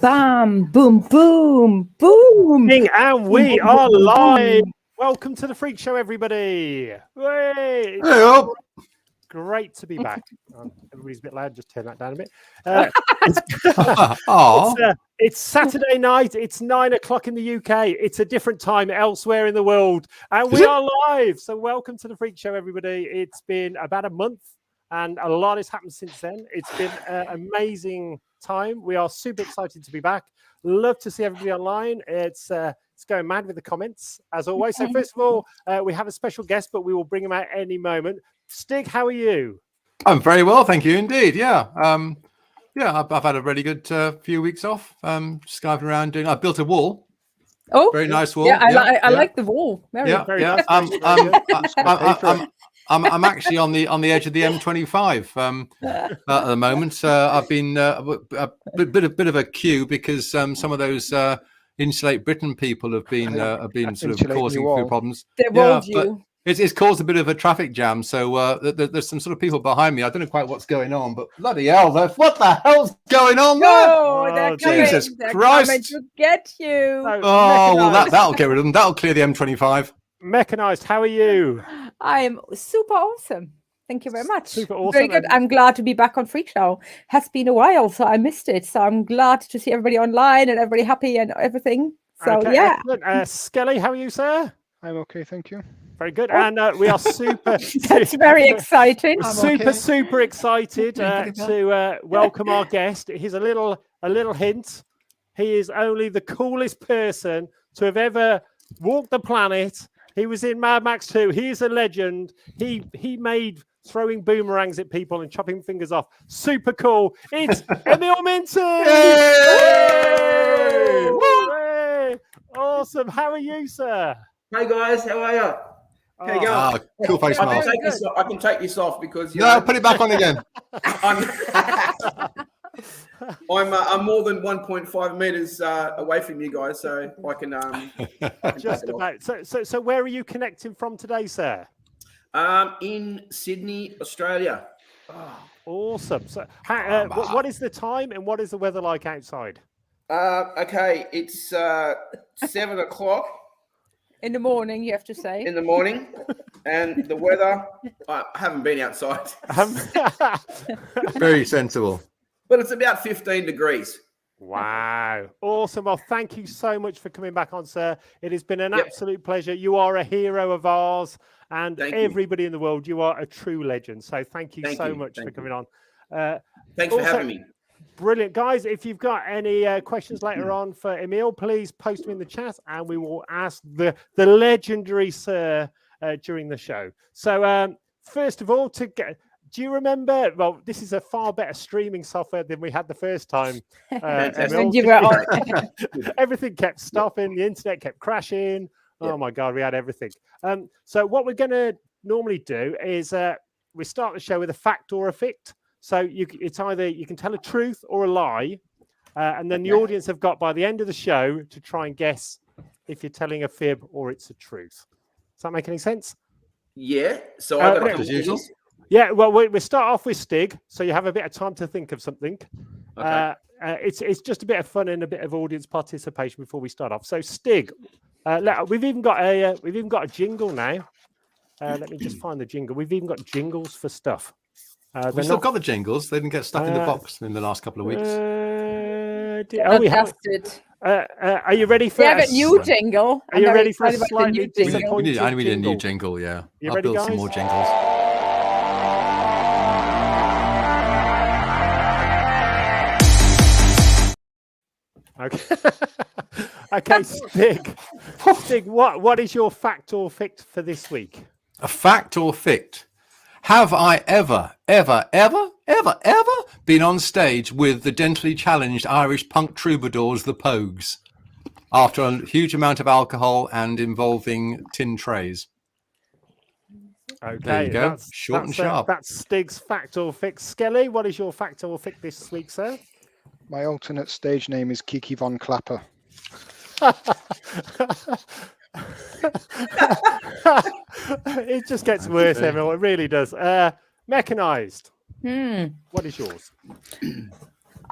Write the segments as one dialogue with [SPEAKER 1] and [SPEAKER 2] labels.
[SPEAKER 1] Bam, boom, boom, boom.
[SPEAKER 2] And we are live. Welcome to the Freak Show, everybody. Hey, great to be back. Everybody's a bit loud. Just turn that down a bit. It's Saturday night. It's 9 o'clock in the UK. It's a different time elsewhere in the world. And we are live. So welcome to the Freak Show, everybody. It's been about a month and a lot has happened since then. It's been an amazing time. We are super excited to be back. Love to see everybody online. It's going mad with the comments, as always. So first of all, we have a special guest, but we will bring him out any moment. Stig, how are you?
[SPEAKER 3] I'm very well, thank you indeed. Yeah. I've had a really good few weeks off. Skiving around I built a wall.
[SPEAKER 1] Oh,
[SPEAKER 3] very nice wall.
[SPEAKER 1] Yeah, I like the wall. Very
[SPEAKER 3] nice. I'm actually on the edge of the M25 at the moment. I've been a bit of a queue because some of those Insulate Britain people have been sort of causing a few problems.
[SPEAKER 1] They rolled you.
[SPEAKER 3] It's caused a bit of a traffic jam. So there's some sort of people behiing me. I don't know quite what's going on, but bloody hell, what the hell's going on there?
[SPEAKER 1] Oh,
[SPEAKER 3] Jesus Christ!
[SPEAKER 1] They're coming to get you.
[SPEAKER 3] Oh, well, that'll get rid of them. That'll clear the M25.
[SPEAKER 2] Mechanized, how are you?
[SPEAKER 1] I'm super awesome. Thank you very much.
[SPEAKER 2] Super awesome.
[SPEAKER 1] Very good. I'm glad to be back on Freak Show. Has been a while, so I missed it. So I'm glad to see everybody online and everybody happy and everything. So
[SPEAKER 2] okay,
[SPEAKER 1] yeah.
[SPEAKER 2] Skelly, how are you, sir?
[SPEAKER 4] I'm okay, thank you.
[SPEAKER 2] Very good. And we are super.
[SPEAKER 1] That's very exciting.
[SPEAKER 2] Super excited to welcome our guest. Here's a little hint. He is only the coolest person to have ever walked the planet. He was in Mad Max 2. He is a legend. He made throwing boomerangs at people and chopping fingers off. Super cool. It's Emil Minton. Yay! Yay! Awesome. How are you, sir?
[SPEAKER 5] Hey guys, how are you? How you going?
[SPEAKER 3] Cool face mask.
[SPEAKER 5] I can take this off because
[SPEAKER 3] put it back on again.
[SPEAKER 5] I'm more than 1.5 meters away from you guys, so I can
[SPEAKER 2] just about. So where are you connecting from today, sir?
[SPEAKER 5] In Sydney, Australia.
[SPEAKER 2] Oh, awesome. So what is the time and what is the weather like outside?
[SPEAKER 5] Okay, it's 7 o'clock.
[SPEAKER 1] In the morning, you have to say.
[SPEAKER 5] In the morning. And the weather, I haven't been outside.
[SPEAKER 3] Very sensible.
[SPEAKER 5] But it's about 15 degrees.
[SPEAKER 2] Wow. Awesome. Well, thank you so much for coming back on, sir. It has been an absolute pleasure. You are a hero of ours and everybody in the world. You are a true legend. So thank you so much for coming on.
[SPEAKER 5] Thanks for having me.
[SPEAKER 2] Brilliant. Guys, if you've got any questions later on for Emil, please post them in the chat and we will ask the legendary sir during the show. So first of all, do you remember? Well, this is a far better streaming software than we had the first time. Everything kept stopping. The internet kept crashing. Oh my God, we had everything. So what we're going to normally do is we start the show with a fact or a fict. So it's either you can tell a truth or a lie, and then the audience have got by the end of the show to try and guess if you're telling a fib or it's a truth. Does that make any sense?
[SPEAKER 5] Yeah. So I got
[SPEAKER 3] as usual.
[SPEAKER 2] Yeah. Well, we start off with Stig, so you have a bit of time to think of something.
[SPEAKER 5] Okay.
[SPEAKER 2] It's just a bit of fun and a bit of audience participation before we start off. So Stig, we've even got a jingle now. Let me just find the jingle. We've even got jingles for stuff.
[SPEAKER 3] We've still got the jingles. They didn't get stuck in the box in the last couple of weeks.
[SPEAKER 1] We have it.
[SPEAKER 2] Are you ready for?
[SPEAKER 1] We have a new jingle.
[SPEAKER 2] Are you ready for a slightly
[SPEAKER 3] disappointing jingle? We need a new jingle. Yeah, I'll build some more jingles.
[SPEAKER 2] Okay. Okay, Stig, what is your fact or fict for this week?
[SPEAKER 3] A fact or fict? Have I ever been on stage with the dentally challenged Irish punk troubadours, the Pogues, after a huge amount of alcohol and involving tin trays?
[SPEAKER 2] Okay,
[SPEAKER 3] there you go. Short and sharp.
[SPEAKER 2] That's Stig's fact or fict. Skelly, what is your fact or fict this week, sir?
[SPEAKER 4] My alternate stage name is Kiki Von Clapper.
[SPEAKER 2] It just gets worse, Emil. It really does. Mechanized. What is yours?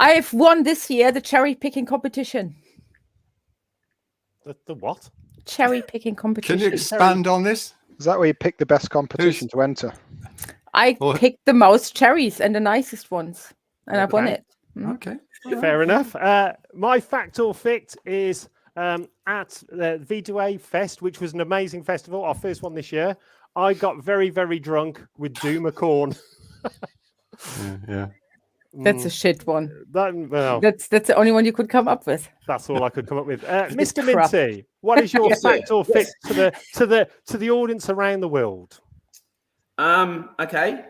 [SPEAKER 1] I've won this year the cherry picking competition.
[SPEAKER 2] The what?
[SPEAKER 1] Cherry picking
[SPEAKER 3] Can you
[SPEAKER 1] competition.
[SPEAKER 3] expand on this?
[SPEAKER 4] Is that where you pick the best competition to enter?
[SPEAKER 1] I
[SPEAKER 3] Or-
[SPEAKER 1] picked the most cherries and the nicest ones, and I won
[SPEAKER 2] Okay.
[SPEAKER 1] it. Mm.
[SPEAKER 3] Okay.
[SPEAKER 2] Fair enough. My fact or fict is at the V2A Fest, which was an amazing festival, our first one this year. I got very, very drunk with Duma corn.
[SPEAKER 3] Yeah.
[SPEAKER 1] That's a shit one.
[SPEAKER 2] Well,
[SPEAKER 1] That's the only one you could come up with.
[SPEAKER 2] that's all I could come up with. Mr.
[SPEAKER 1] crap.
[SPEAKER 2] Minty, what is your
[SPEAKER 5] Yes,
[SPEAKER 2] fact
[SPEAKER 5] sir.
[SPEAKER 2] or fict to the audience around the world?
[SPEAKER 5] Okay.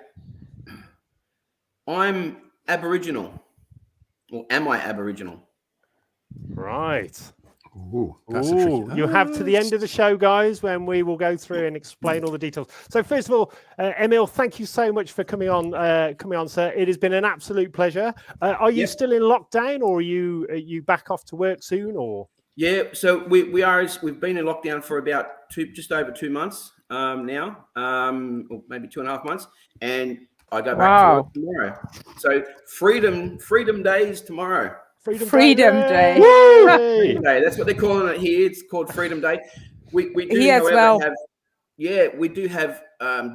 [SPEAKER 5] I'm Aboriginal. Or am I Aboriginal?
[SPEAKER 2] Right.
[SPEAKER 3] Ooh, that's a tricky.
[SPEAKER 2] You have to the end of the show, guys, when we will go through and explain all the details. So, first of all, Emil, thank you so much for coming on, sir. It has been an absolute pleasure. Are you
[SPEAKER 5] Yep.
[SPEAKER 2] still in lockdown, or are you back off to work soon, or?
[SPEAKER 5] Yeah, so we've been in lockdown for about just over 2 months now, or maybe 2.5 months, and I go back to work tomorrow. So freedom day is tomorrow.
[SPEAKER 1] Freedom Day.
[SPEAKER 2] Yay!
[SPEAKER 5] Freedom Day. That's what they're calling it here. It's called Freedom Day. We do,
[SPEAKER 1] Here as
[SPEAKER 5] however,
[SPEAKER 1] well.
[SPEAKER 5] we do have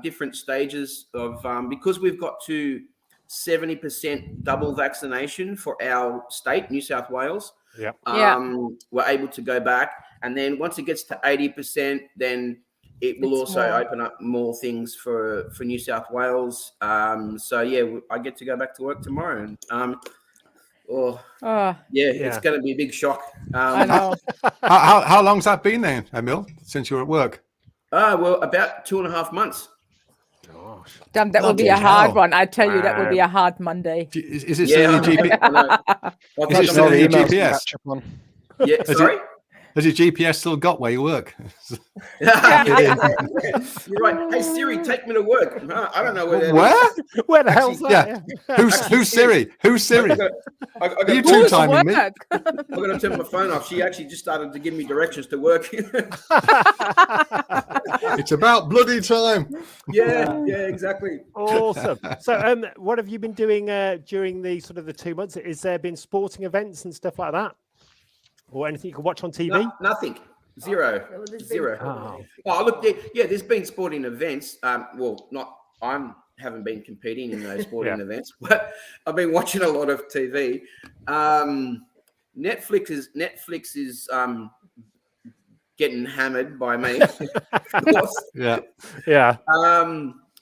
[SPEAKER 5] different stages of because we've got to 70% double vaccination for our state, New South Wales.
[SPEAKER 2] Yeah.
[SPEAKER 5] We're able to go back, and then once it gets to 80%, then it will
[SPEAKER 1] It's
[SPEAKER 5] also
[SPEAKER 1] more.
[SPEAKER 5] open up more things for New South Wales. So yeah, I get to go back to work tomorrow. And,
[SPEAKER 1] Oh,
[SPEAKER 5] it's going to be a big shock.
[SPEAKER 1] I know.
[SPEAKER 3] How long's that been then, Emil, since you're at work?
[SPEAKER 5] Well, about 2.5 months.
[SPEAKER 2] Gosh.
[SPEAKER 1] Damn, that would be
[SPEAKER 3] Bloody
[SPEAKER 1] a hard
[SPEAKER 3] hell.
[SPEAKER 1] one. I tell you, that would be a hard Monday.
[SPEAKER 3] Is it
[SPEAKER 5] Yeah,
[SPEAKER 3] still in your
[SPEAKER 5] I know.
[SPEAKER 3] Is it
[SPEAKER 5] I've
[SPEAKER 3] still
[SPEAKER 5] got-
[SPEAKER 3] in your
[SPEAKER 4] emails to
[SPEAKER 3] GPS?
[SPEAKER 4] catch up on.
[SPEAKER 5] Yeah, sorry.
[SPEAKER 3] Has your GPS still got where you work?
[SPEAKER 5] You're right. Hey Siri, take me to work. I don't know where that is.
[SPEAKER 3] Where?
[SPEAKER 2] Where the hell's that?
[SPEAKER 3] Yeah. Who's Siri? Who's Siri?
[SPEAKER 5] I got
[SPEAKER 3] You
[SPEAKER 5] to
[SPEAKER 3] two timing me?
[SPEAKER 1] Work.
[SPEAKER 5] turn my phone off. She actually just started to give me directions to work.
[SPEAKER 3] It's about bloody time.
[SPEAKER 5] yeah, exactly.
[SPEAKER 2] Awesome. So, what have you been doing during the sort of the 2 months? Is there been sporting events and stuff like that, or anything you can watch on TV?
[SPEAKER 5] Nothing. Zero. Oh, look, there's been sporting events. Well, I haven't been competing in those sporting events, but I've been watching a lot of TV. Netflix is getting hammered by me. Of course.
[SPEAKER 3] Yeah.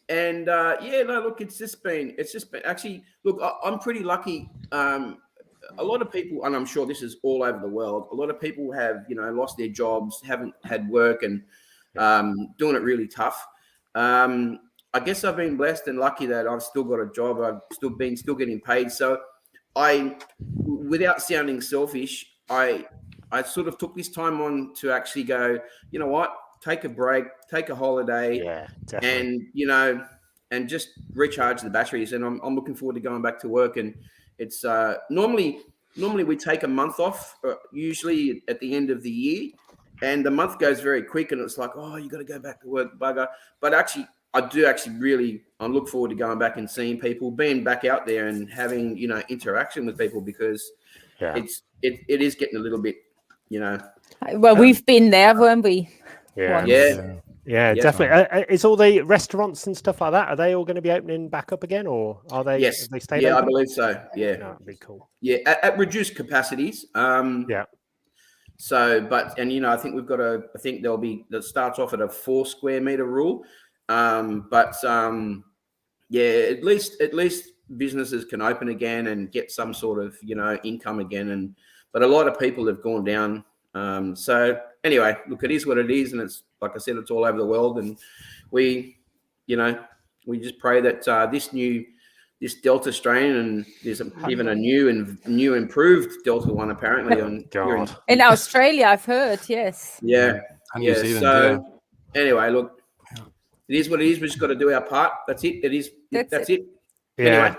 [SPEAKER 5] Look, it's just been actually, look, I'm pretty lucky. A lot of people, and I'm sure this is all over the world, a lot of people have, lost their jobs, haven't had work, and doing it really tough. I guess I've been blessed and lucky that I've still got a job. I've still getting paid. So without sounding selfish, I sort of took this time on to actually go, you know what, take a break, take a holiday,
[SPEAKER 2] Yeah, definitely.
[SPEAKER 5] and and just recharge the batteries. And I'm looking forward to going back to work. And it's normally we take a month off, usually at the end of the year, and the month goes very quick. And it's like, oh, you got to go back to work, bugger. But actually, I look forward to going back and seeing people, being back out there and having interaction with people, because it is getting a little bit,
[SPEAKER 1] Well, we've been there, weren't we?
[SPEAKER 2] Yeah.
[SPEAKER 1] Once.
[SPEAKER 2] Yeah, definitely. Is all the restaurants and stuff like that, are they all going to be opening back up again, or are they?
[SPEAKER 5] Yes.
[SPEAKER 2] Have they stayed
[SPEAKER 5] Yeah,
[SPEAKER 2] open?
[SPEAKER 5] I believe so. Yeah.
[SPEAKER 2] No, that'd be cool.
[SPEAKER 5] Yeah, at reduced capacities. So, but I think we've got I think that starts off at a 4 square meter rule. At least businesses can open again and get some sort of income again. But a lot of people have gone down. So anyway, look, it is what it is, and it's like I said, it's all over the world, and we just pray that this Delta strain, and there's even a new improved Delta one apparently
[SPEAKER 2] God.
[SPEAKER 1] In Australia, I've heard, yes.
[SPEAKER 5] Yeah.
[SPEAKER 3] And New Zealand,
[SPEAKER 5] So anyway, look, it is what it is. We just got to do our part. That's it. It is. That's it.
[SPEAKER 2] Yeah.
[SPEAKER 5] Anyway.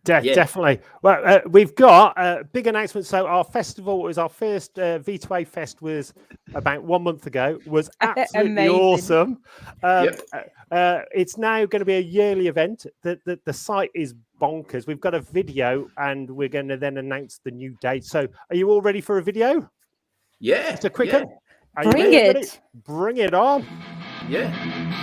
[SPEAKER 5] Yeah.
[SPEAKER 2] Definitely. Well, we've got a big announcement. So our festival was our first V2A Fest was about 1 month ago. Was absolutely
[SPEAKER 1] Amazing.
[SPEAKER 2] awesome.
[SPEAKER 5] Yep.
[SPEAKER 2] It's now going to be a yearly event. The site is bonkers. We've got a video, and we're going to then announce the new date. So, are you all ready for a video?
[SPEAKER 5] Yeah.
[SPEAKER 2] Just a quick
[SPEAKER 5] yeah.
[SPEAKER 2] one. Are you
[SPEAKER 1] Bring
[SPEAKER 2] ready?
[SPEAKER 1] it.
[SPEAKER 2] Bring it on.
[SPEAKER 5] Yeah.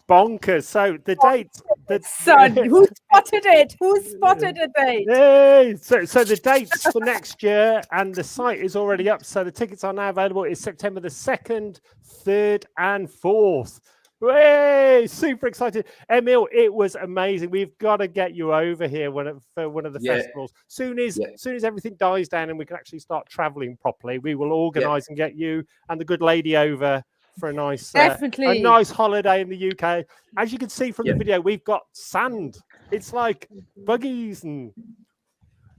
[SPEAKER 2] bonkers. So the dates,
[SPEAKER 1] Son, who spotted it? Who spotted the date?
[SPEAKER 2] Yay! So the dates for next year, and the site is already up. So the tickets are now available. It's September the 2nd, 3rd, and 4th. Way, super excited, Emil. It was amazing. We've got to get you over here for one of the festivals. Soon as everything dies down and we can actually start traveling properly, we will organise and get you and the good lady over for a nice a nice holiday in the UK. As you can see from the video, we've got sand. It's like buggies and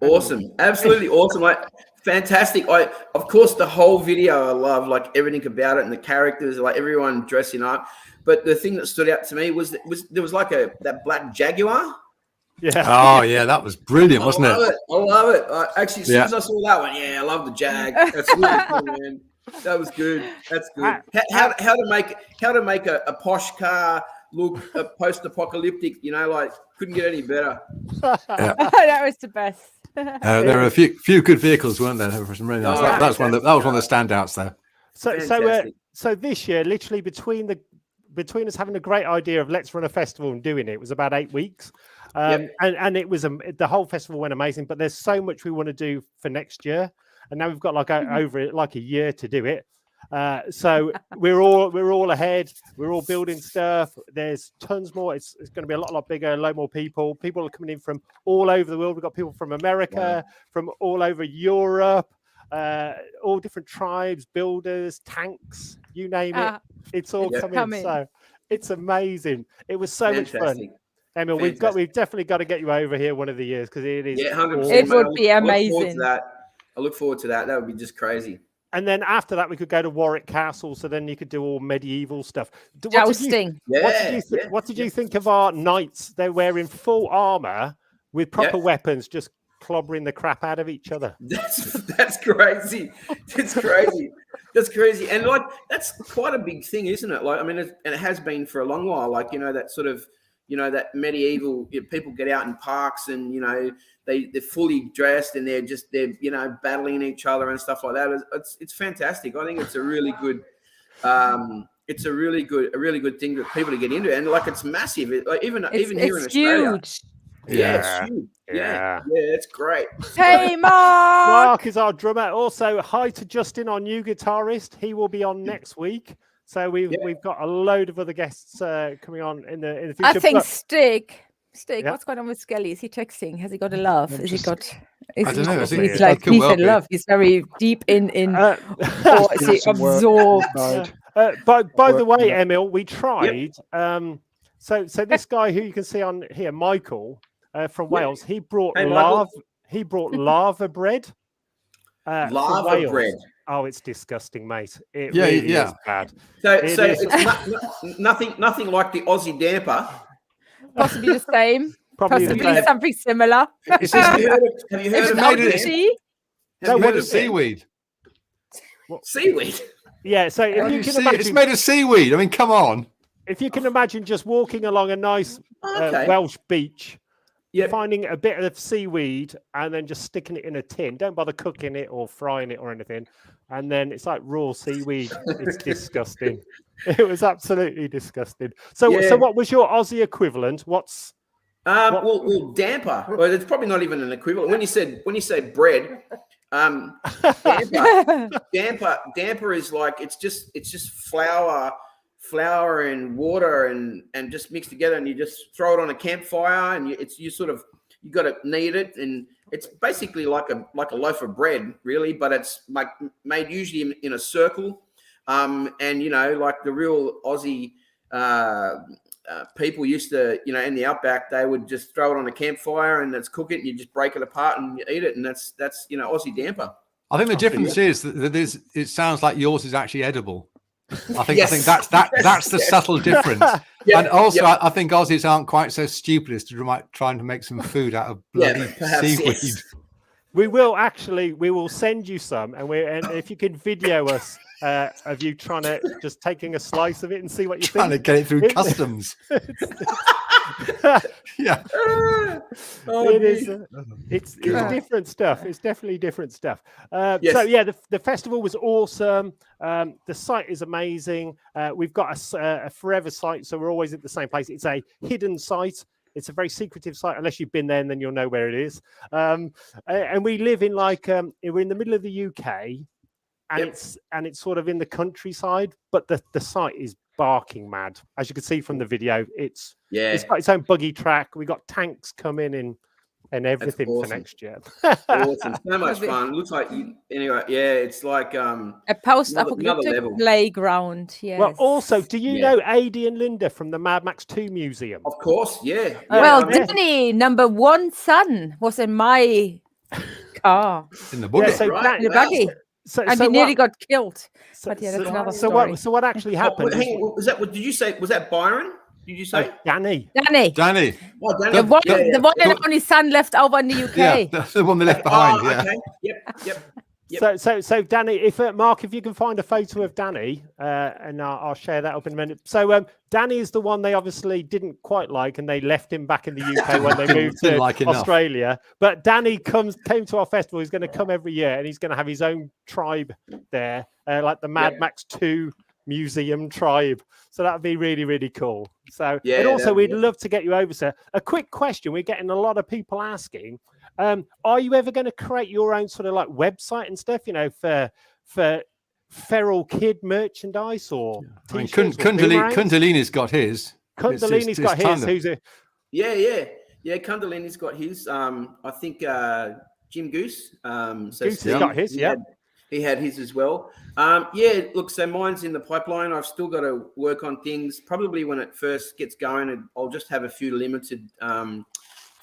[SPEAKER 5] awesome, absolutely awesome, like fantastic. Of course, the whole video I love, like everything about it and the characters, like everyone dressing up. But the thing that stood out to me was there was like that black Jaguar.
[SPEAKER 2] Yeah.
[SPEAKER 3] Oh yeah, that was brilliant, wasn't it?
[SPEAKER 5] I love it. Actually, as soon as I saw that one, I love the Jag. That's really cool, man. That was good. That's good. How to make a posh car look post-apocalyptic? Like couldn't get any better.
[SPEAKER 1] That was the best.
[SPEAKER 3] There were a few good vehicles, weren't there? That was one of the standouts there.
[SPEAKER 2] So this year, literally between us having a great idea of let's run a festival and doing it was about 8 weeks. And it was the whole festival went amazing, but there's so much we want to do for next year, and now we've got over like a year to do it. So we're all ahead. We're all building stuff. There's tons more. It's going to be a lot bigger, a lot more people. People are coming in from all over the world. We've got people from America, from all over Europe, all different tribes, builders, tanks, you name it. It's all coming. So it's amazing. It was so much fun. Emil, we've definitely got to get you over here one of the years because it is.
[SPEAKER 5] Yeah, 100%.
[SPEAKER 1] It would be amazing.
[SPEAKER 5] I look forward to that. That would be just crazy.
[SPEAKER 2] And then after that, we could go to Warwick Castle. So then you could do all medieval stuff.
[SPEAKER 1] Jousting.
[SPEAKER 2] What did you think of our knights? They're wearing full armor with proper weapons, just clobbering the crap out of each other.
[SPEAKER 5] That's crazy. That's crazy. That's crazy. And like that's quite a big thing, isn't it? Like, I mean, and it has been for a long while. Like, that sort of, that medieval people get out in parks and they're fully dressed and they're battling each other and stuff like that. It's fantastic. I think it's a really good it's a really good thing for people to get into, and like it's massive. Even here in Australia.
[SPEAKER 1] Huge.
[SPEAKER 5] Yeah, it's huge. Yeah, it's great.
[SPEAKER 1] Hey, Mark!
[SPEAKER 2] Mark is our drummer. Also, hi to Justin, our new guitarist. He will be on next week. So we've got a load of other guests coming on in the future.
[SPEAKER 1] I think Stig, what's going on with Skelly? Is he texting? Has he got a love? Has he got?
[SPEAKER 3] I don't know.
[SPEAKER 1] He's like he said love. He's very deep in or is he absorbed?
[SPEAKER 2] By the way, Emil, we tried. So this guy who you can see on here, Michael from Wales, he brought lava bread.
[SPEAKER 5] Lava bread.
[SPEAKER 2] Oh, it's disgusting, mate. It really is bad.
[SPEAKER 5] So it's nothing like the Aussie damper.
[SPEAKER 1] Possibly the same.
[SPEAKER 2] Possibly
[SPEAKER 1] something similar.
[SPEAKER 5] Have you heard of
[SPEAKER 3] seaweed?
[SPEAKER 5] Seaweed?
[SPEAKER 2] Yeah, so if you can imagine,
[SPEAKER 3] it's made of seaweed. I mean, come on.
[SPEAKER 2] If you can imagine just walking along a nice Welsh beach, finding a bit of seaweed and then just sticking it in a tin. Don't bother cooking it or frying it or anything. And then it's like raw seaweed. It's disgusting. It was absolutely disgusting. So what was your Aussie equivalent? What's
[SPEAKER 5] well, damper. Well, it's probably not even an equivalent. When you say bread, damper is like it's just flour and water and just mixed together, and you just throw it on a campfire, and you got to knead it, and it's basically like a loaf of bread, really, but it's like made usually in a circle, and like the real Aussie people used to, in the outback, they would just throw it on a campfire and let's cook it, and you just break it apart and you eat it, and that's Aussie damper.
[SPEAKER 3] I think the difference is that it sounds like yours is actually edible. I think that's the subtle difference. And also, I think Aussies aren't quite so stupid as to trying to make some food out of bloody seaweed.
[SPEAKER 5] Yes.
[SPEAKER 2] We will send you some, and if you can video us of you trying to just taking a slice of it and see what you
[SPEAKER 3] trying
[SPEAKER 2] think.
[SPEAKER 3] To get it through customs. Yeah.
[SPEAKER 2] It is. It's different stuff. It's definitely different stuff. So yeah, the festival was awesome. The site is amazing. We've got a forever site, so we're always at the same place. It's a hidden site. It's a very secretive site. Unless you've been there, and then you'll know where it is. And we live in we're in the middle of the UK, and it's sort of in the countryside, but the site is barking mad, as you can see from the video. It's got its own buggy track. We got tanks coming in and everything for next year.
[SPEAKER 5] Awesome, so much fun. Looks like anyway. Yeah, it's like
[SPEAKER 1] a post-apocalyptic playground. Yes.
[SPEAKER 2] Well, also, do you know Adi and Linda from the Mad Max 2 museum?
[SPEAKER 5] Of course, yeah.
[SPEAKER 1] Well, Danny, number one son, was in my car
[SPEAKER 3] in the buggy.
[SPEAKER 1] in the buggy. And he nearly got killed. But yeah, that's another story.
[SPEAKER 2] So what actually happened?
[SPEAKER 5] Was that? What did you say? Was that Byron? Did you say
[SPEAKER 2] Danny?
[SPEAKER 1] Danny.
[SPEAKER 5] Oh, Danny.
[SPEAKER 1] The one and only son left over in the UK.
[SPEAKER 3] Yeah, the one they left behind.
[SPEAKER 5] Okay. Yep.
[SPEAKER 2] So Danny, if Mark, if you can find a photo of Danny, and I'll share that up in a minute. So Danny is the one they obviously didn't quite like, and they left him back in the UK when they moved to Australia. But Danny came to our festival. He's going to come every year, and he's going to have his own tribe there, like the Mad Max 2 museum tribe. So that'd be really, really cool. So and also we'd love to get you over, sir. A quick question we're getting a lot of people asking. Are you ever going to create your own sort of like website and stuff, for feral kid merchandise or
[SPEAKER 3] Kundalini's got his.
[SPEAKER 2] Kundalini's got his.
[SPEAKER 5] Yeah, Kundalini's got his. I think Jim Goose.
[SPEAKER 2] Goose has got his,
[SPEAKER 5] he had his as well. Look, so mine's in the pipeline. I've still got to work on things. Probably when it first gets going, I'll just have a few limited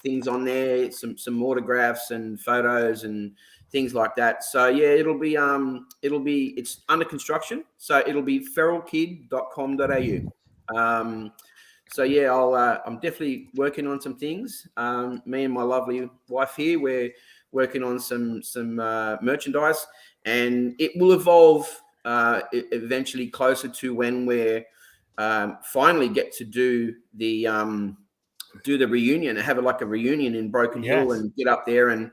[SPEAKER 5] things on there, some autographs and photos and things like that. So yeah, it's under construction. So it'll be feralkid.com.au. So yeah, I'm definitely working on some things. Me and my lovely wife here, we're working on some merchandise, and it will evolve eventually closer to when we're finally get to do the reunion, have a reunion in Broken Hill and get up there, and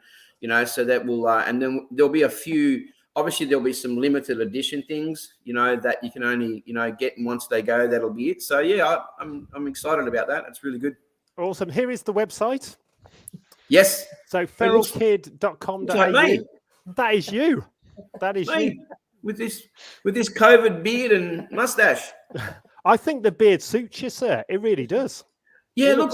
[SPEAKER 5] so that will and then there'll be a few. Obviously, there'll be some limited edition things, that you can only, get, and once they go, that'll be it. So yeah, I'm excited about that. It's really good.
[SPEAKER 2] Awesome. Here is the website.
[SPEAKER 5] Yes.
[SPEAKER 2] So feralkid.com.au. That is you. That is you.
[SPEAKER 5] With this COVID beard and mustache.
[SPEAKER 2] I think the beard suits you, sir. It really does.
[SPEAKER 5] Yeah, look,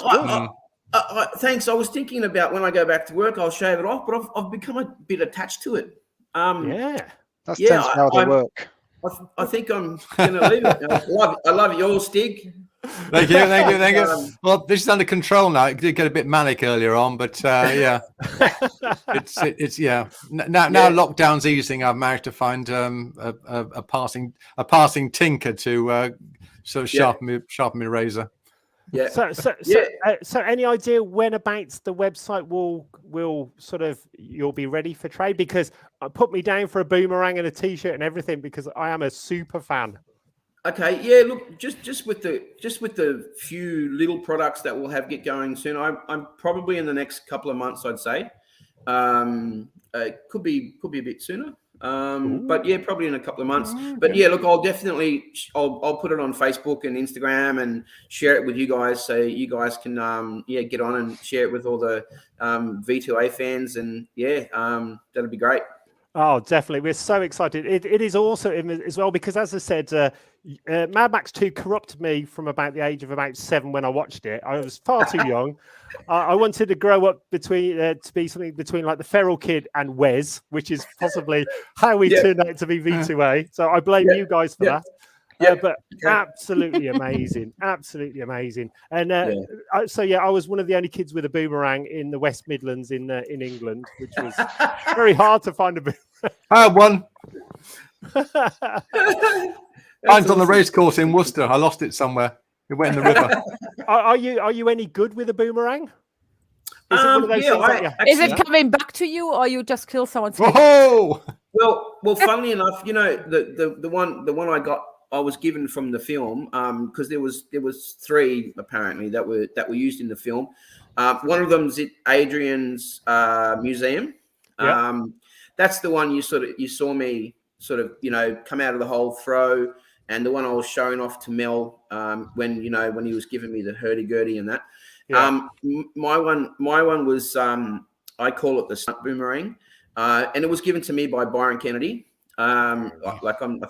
[SPEAKER 5] thanks. I was thinking about when I go back to work, I'll shave it off, but I've become a bit attached to it.
[SPEAKER 4] That's how they work.
[SPEAKER 5] I think I'm going to leave it. I love yours, Stig.
[SPEAKER 3] Thank you. Well, this is under control now. It did get a bit manic earlier on, but yeah, it's now lockdown's easing. I've managed to find a passing tinker to sort of sharpen my razor.
[SPEAKER 2] Yeah. So any idea when about the website will sort of you'll be ready for trade? Because put me down for a boomerang and a t-shirt and everything, because I am a super fan.
[SPEAKER 5] Okay, yeah. Look, just with the few little products that we'll get going soon. I'm probably in the next couple of months, I'd say. Could be a bit sooner. But yeah, probably in a couple of months. But yeah, look, I'll definitely I'll put it on Facebook and Instagram and share it with you guys, so you guys can get on and share it with all the V2A fans, and that'll be great.
[SPEAKER 2] Oh, definitely. We're so excited. It is awesome as well, because as I said, Mad Max 2 corrupted me from about the age of about 7 when I watched it. I was far too young. I wanted to grow up to be something between like the Feral Kid and Wes, which is possibly how we turned out to be V2A. So I blame you guys for that. But absolutely amazing. Absolutely amazing. And I was one of the only kids with a boomerang in the West Midlands in England, which was very hard to find a boomerang.
[SPEAKER 3] I had one. Mine's on the race course in Worcester. I lost it somewhere. It went in the river.
[SPEAKER 2] Are you any good with a boomerang? Is it one of those things
[SPEAKER 1] is it coming back to you, or you just kill someone's head?
[SPEAKER 3] Oh!
[SPEAKER 5] Well, funnily enough, the one I got I was given from the film, because there was 3 apparently that were used in the film. One of them's at Adrian's museum.
[SPEAKER 2] Yeah.
[SPEAKER 5] That's the one you saw me sort of, come out of the hole, throw, and the one I was showing off to Mel when he was giving me the hurdy-gurdy and that.
[SPEAKER 2] Yeah.
[SPEAKER 5] My one was I call it the stunt boomerang, and it was given to me by Byron Kennedy. I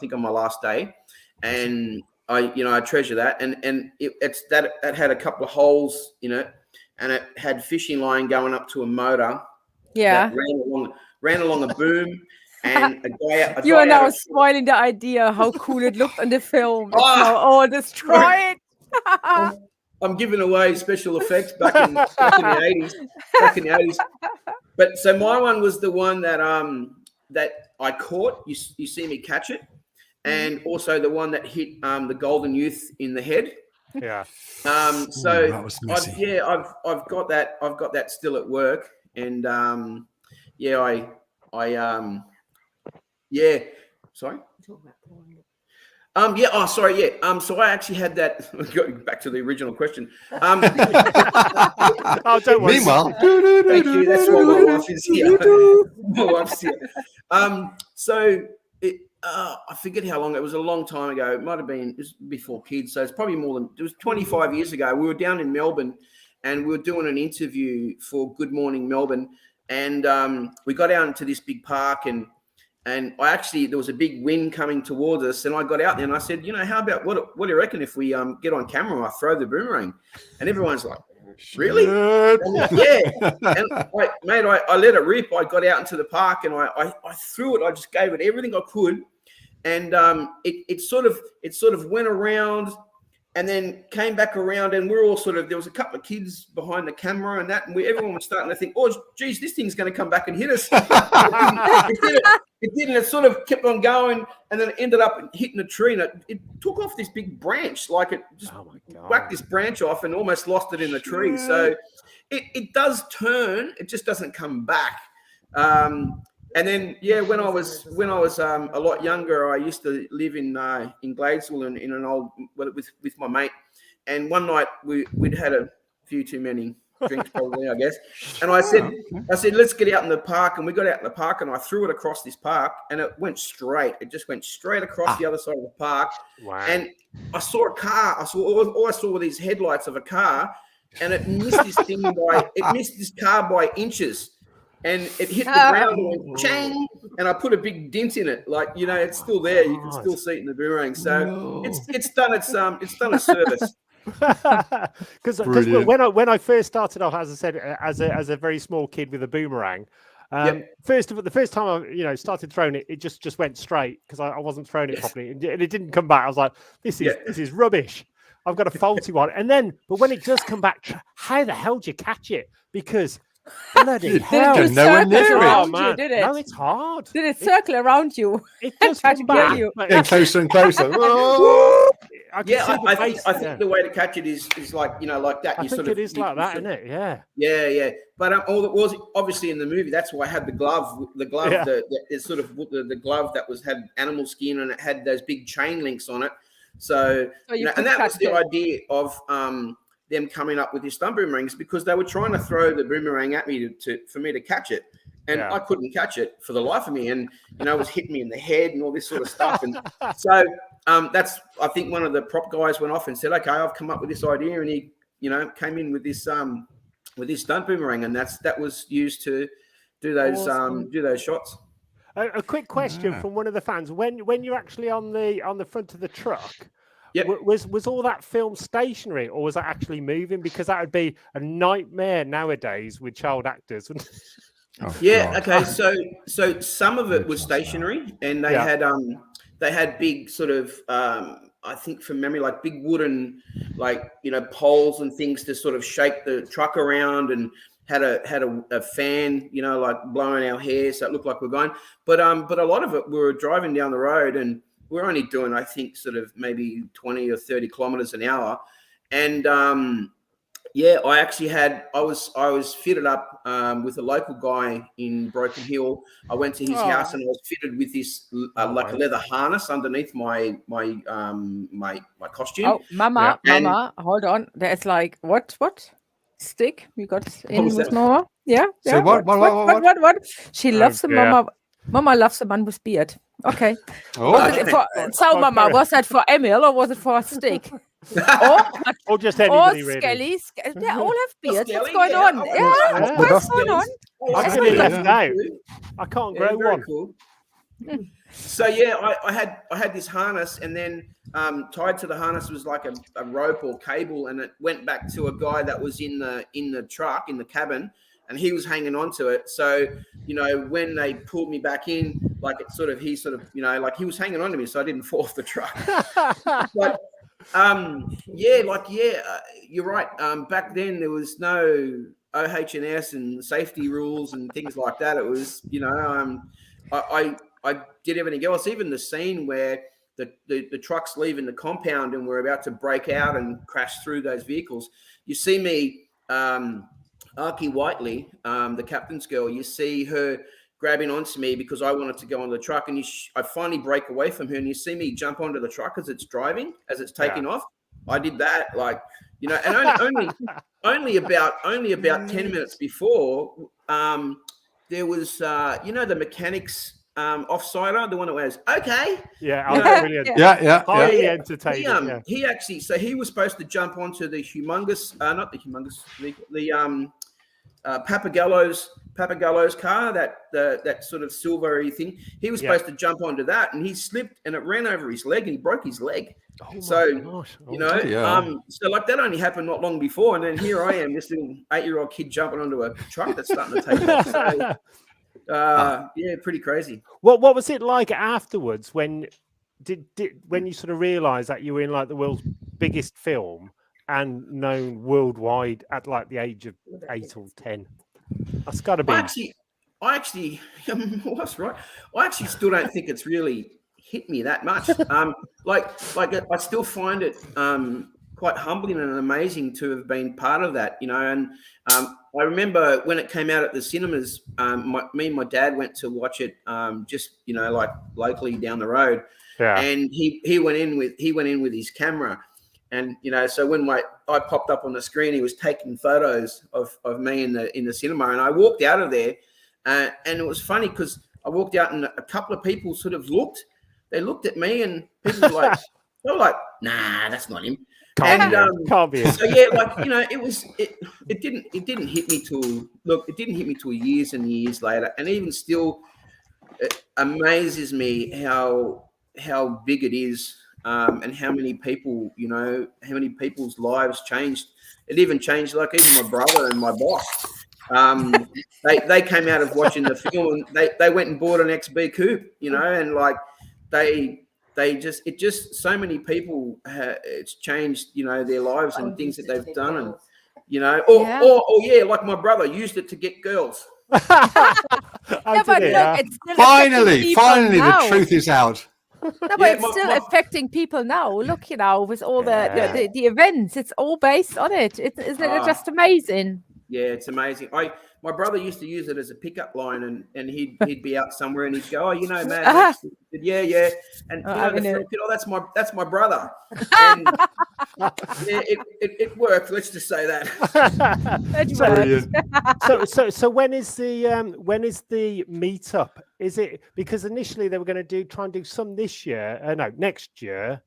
[SPEAKER 5] think on my last day, and I treasure that, and it had a couple of holes in it, and it had fishing line going up to a motor.
[SPEAKER 1] Yeah.
[SPEAKER 5] That ran along a boom, and a guy.
[SPEAKER 1] You are now spoiling the idea how cool it looked in the film. It's now all destroyed.
[SPEAKER 5] I'm giving away special effects back in the 80s. Back in the 80s. But so my one was the one that I caught. You see me catch it, and also the one that hit the Golden Youth in the head.
[SPEAKER 2] Yeah.
[SPEAKER 5] So
[SPEAKER 3] that was messy.
[SPEAKER 5] I've got that. I've got that still at work, and Sorry. So I actually had that. Going back to the original question.
[SPEAKER 2] Oh, don't worry.
[SPEAKER 3] Meanwhile,
[SPEAKER 5] thank you. That's why my wife is here. My wife's here. I forget how long. It was a long time ago. It might have been before kids. So it's probably more than. It was 25 years ago. We were down in Melbourne, and we were doing an interview for Good Morning Melbourne, and we got out into this big park and there was a big wind coming towards us, and I got out there and I said, how about what do you reckon if we get on camera and I throw the boomerang? And everyone's like, really? Like, yeah. And I let it rip. I got out into the park and I threw it. I just gave it everything I could, and it sort of went around and then came back around, and we're all there was a couple of kids behind the camera and that, and everyone was starting to think, oh, geez, this thing's going to come back and hit us. It didn't. It sort of kept on going, and then it ended up hitting a tree, and it took off this big branch, like it just whacked this branch off and almost lost it in the tree. So it does turn. It just doesn't come back. And then, when I was a lot younger, I used to live in Gladesville in an old with my mate. And one night we'd had a few too many drinks, probably, I guess. And I said, let's get out in the park. And we got out in the park, and I threw it across this park, and it went straight. It just went straight across the other side of the park. Wow. And I saw a car. All I saw were these headlights of a car, and it missed this car by inches. And it hit the ground and went chang, and I put a big dent in it. Like, it's still there. You can still see it in the boomerang. So it's done its service.
[SPEAKER 2] Because when I first started off, as I said, as a very small kid with a boomerang, the first time I started throwing it, it just went straight because I wasn't throwing it properly, and it didn't come back. I was like, this is rubbish. I've got a faulty one. But when it does come back, how the hell do you catch it? Because bloody hell!
[SPEAKER 1] Did it circle around you? Did it?
[SPEAKER 2] No, it's hard.
[SPEAKER 1] Did it circle around you?
[SPEAKER 2] It does
[SPEAKER 1] try to kill you.
[SPEAKER 3] Getting closer and closer.
[SPEAKER 5] I think the way to catch it is like like that.
[SPEAKER 2] I think it is like that, isn't it? Yeah.
[SPEAKER 5] Yeah. But all it was obviously in the movie. That's why I had the glove. The glove, the glove that had animal skin, and it had those big chain links on it. So and that was the idea of them coming up with these stunt boomerangs, because they were trying to throw the boomerang at me for me to catch it, and I couldn't catch it for the life of me, and it was hitting me in the head and all this sort of stuff. And so that's, I think, one of the prop guys went off and said, okay, I've come up with this idea, and he came in with this stunt boomerang, and that was used to do those shots.
[SPEAKER 2] A quick question from one of the fans: when you're actually on the front of the truck, was all that film stationary, or was that actually moving? Because that would be a nightmare nowadays with child actors.
[SPEAKER 5] Okay. So some of it was stationary, and they had big sort of I think from memory, like big wooden poles and things to sort of shake the truck around, and had a fan, like blowing our hair, so it looked like we're going. But a lot of it, we were driving down the road, and we're only doing, I think, sort of maybe 20 or 30 kilometers an hour, and Yeah, I was fitted up with a local guy in Broken Hill. I went to his house and I was fitted with this like a leather harness underneath my costume.
[SPEAKER 1] Oh, Mama, hold on. There's like what stick you got in
[SPEAKER 5] was
[SPEAKER 1] with
[SPEAKER 5] that?
[SPEAKER 1] Mama? Yeah.
[SPEAKER 3] So what?
[SPEAKER 1] She loves the
[SPEAKER 2] dear.
[SPEAKER 1] Mama. Mama loves the man with beard. Okay.
[SPEAKER 3] Oh,
[SPEAKER 1] Was it for, so Mama, was that for Emil or was it for a stick?
[SPEAKER 2] Or just
[SPEAKER 1] Or
[SPEAKER 2] anybody really.
[SPEAKER 1] Skelly. They all have beards.
[SPEAKER 5] Skelly,
[SPEAKER 1] What's going
[SPEAKER 5] yeah,
[SPEAKER 1] on?
[SPEAKER 5] I
[SPEAKER 1] Yeah,
[SPEAKER 5] wonder-
[SPEAKER 1] what's going on?
[SPEAKER 2] I
[SPEAKER 1] That's
[SPEAKER 2] could have
[SPEAKER 1] not
[SPEAKER 2] left out. I can't grow
[SPEAKER 5] very
[SPEAKER 2] one.
[SPEAKER 5] Cool. So yeah, I had this harness, and then tied to the harness was like a rope or cable, and it went back to a guy that was in the truck in the cabin, and he was hanging on to it. So when they pulled me back in, like he he was hanging on to me, so I didn't fall off the truck. But you're right. Back then there was no OH&S and safety rules and things like that. It was I did everything else, even the scene where the truck's leaving the compound and we're about to break out and crash through those vehicles. You see me, Archie Whiteley, the captain's girl, you see her grabbing onto me because I wanted to go on the truck, and I finally break away from her, and you see me jump onto the truck as it's driving, as it's taking off. I did that, and only about 10 minutes before, there was the mechanics offsider, the one that was okay.
[SPEAKER 2] Yeah, brilliant.
[SPEAKER 3] yeah.
[SPEAKER 2] Highly entertaining.
[SPEAKER 5] He actually, so he was supposed to jump onto the Papagallo's car, that sort of silvery thing. He was supposed to jump onto that, and he slipped, and it ran over his leg, and he broke his leg. So like that only happened not long before, and then here I am, this little 8-year-old kid jumping onto a truck that's starting to take off. So, pretty crazy.
[SPEAKER 2] What was it like afterwards when you sort of realised that you were in like the world's biggest film and known worldwide at like the age of 8 or 10? That's got to be.
[SPEAKER 5] I actually, that's right. I actually still don't think it's really hit me that much. I still find it quite humbling and amazing to have been part of that, And I remember when it came out at the cinemas, me and my dad went to watch it, just like locally down the road.
[SPEAKER 2] Yeah.
[SPEAKER 5] And he went in with his camera. And so when I popped up on the screen, he was taking photos of me in the cinema, and I walked out of there, and it was funny because I walked out and a couple of people sort of looked at me, and people were like, they were like, nah, that's not him.
[SPEAKER 2] Can't be him.
[SPEAKER 5] So yeah, it didn't hit me till years and years later, and even still, it amazes me how big it is. And how many people, how many people's lives changed. It even changed, like even my brother and my boss. They came out of watching the film, and they went and bought an XB coupe, and like so many people, it's changed, their lives and things that they've done, and like my brother used it to get girls.
[SPEAKER 1] It's still
[SPEAKER 3] Finally, the truth is out.
[SPEAKER 1] No, but it's still affecting people now. Look, with all the events, it's all based on it. Isn't it just amazing?
[SPEAKER 5] Yeah, it's amazing. My brother used to use it as a pickup line, and he'd be out somewhere and he'd go, man, yeah, and that's my brother. And it worked. Let's just say that.
[SPEAKER 2] So when is the meetup? Is it because initially they were going to try and do some this year? Next year.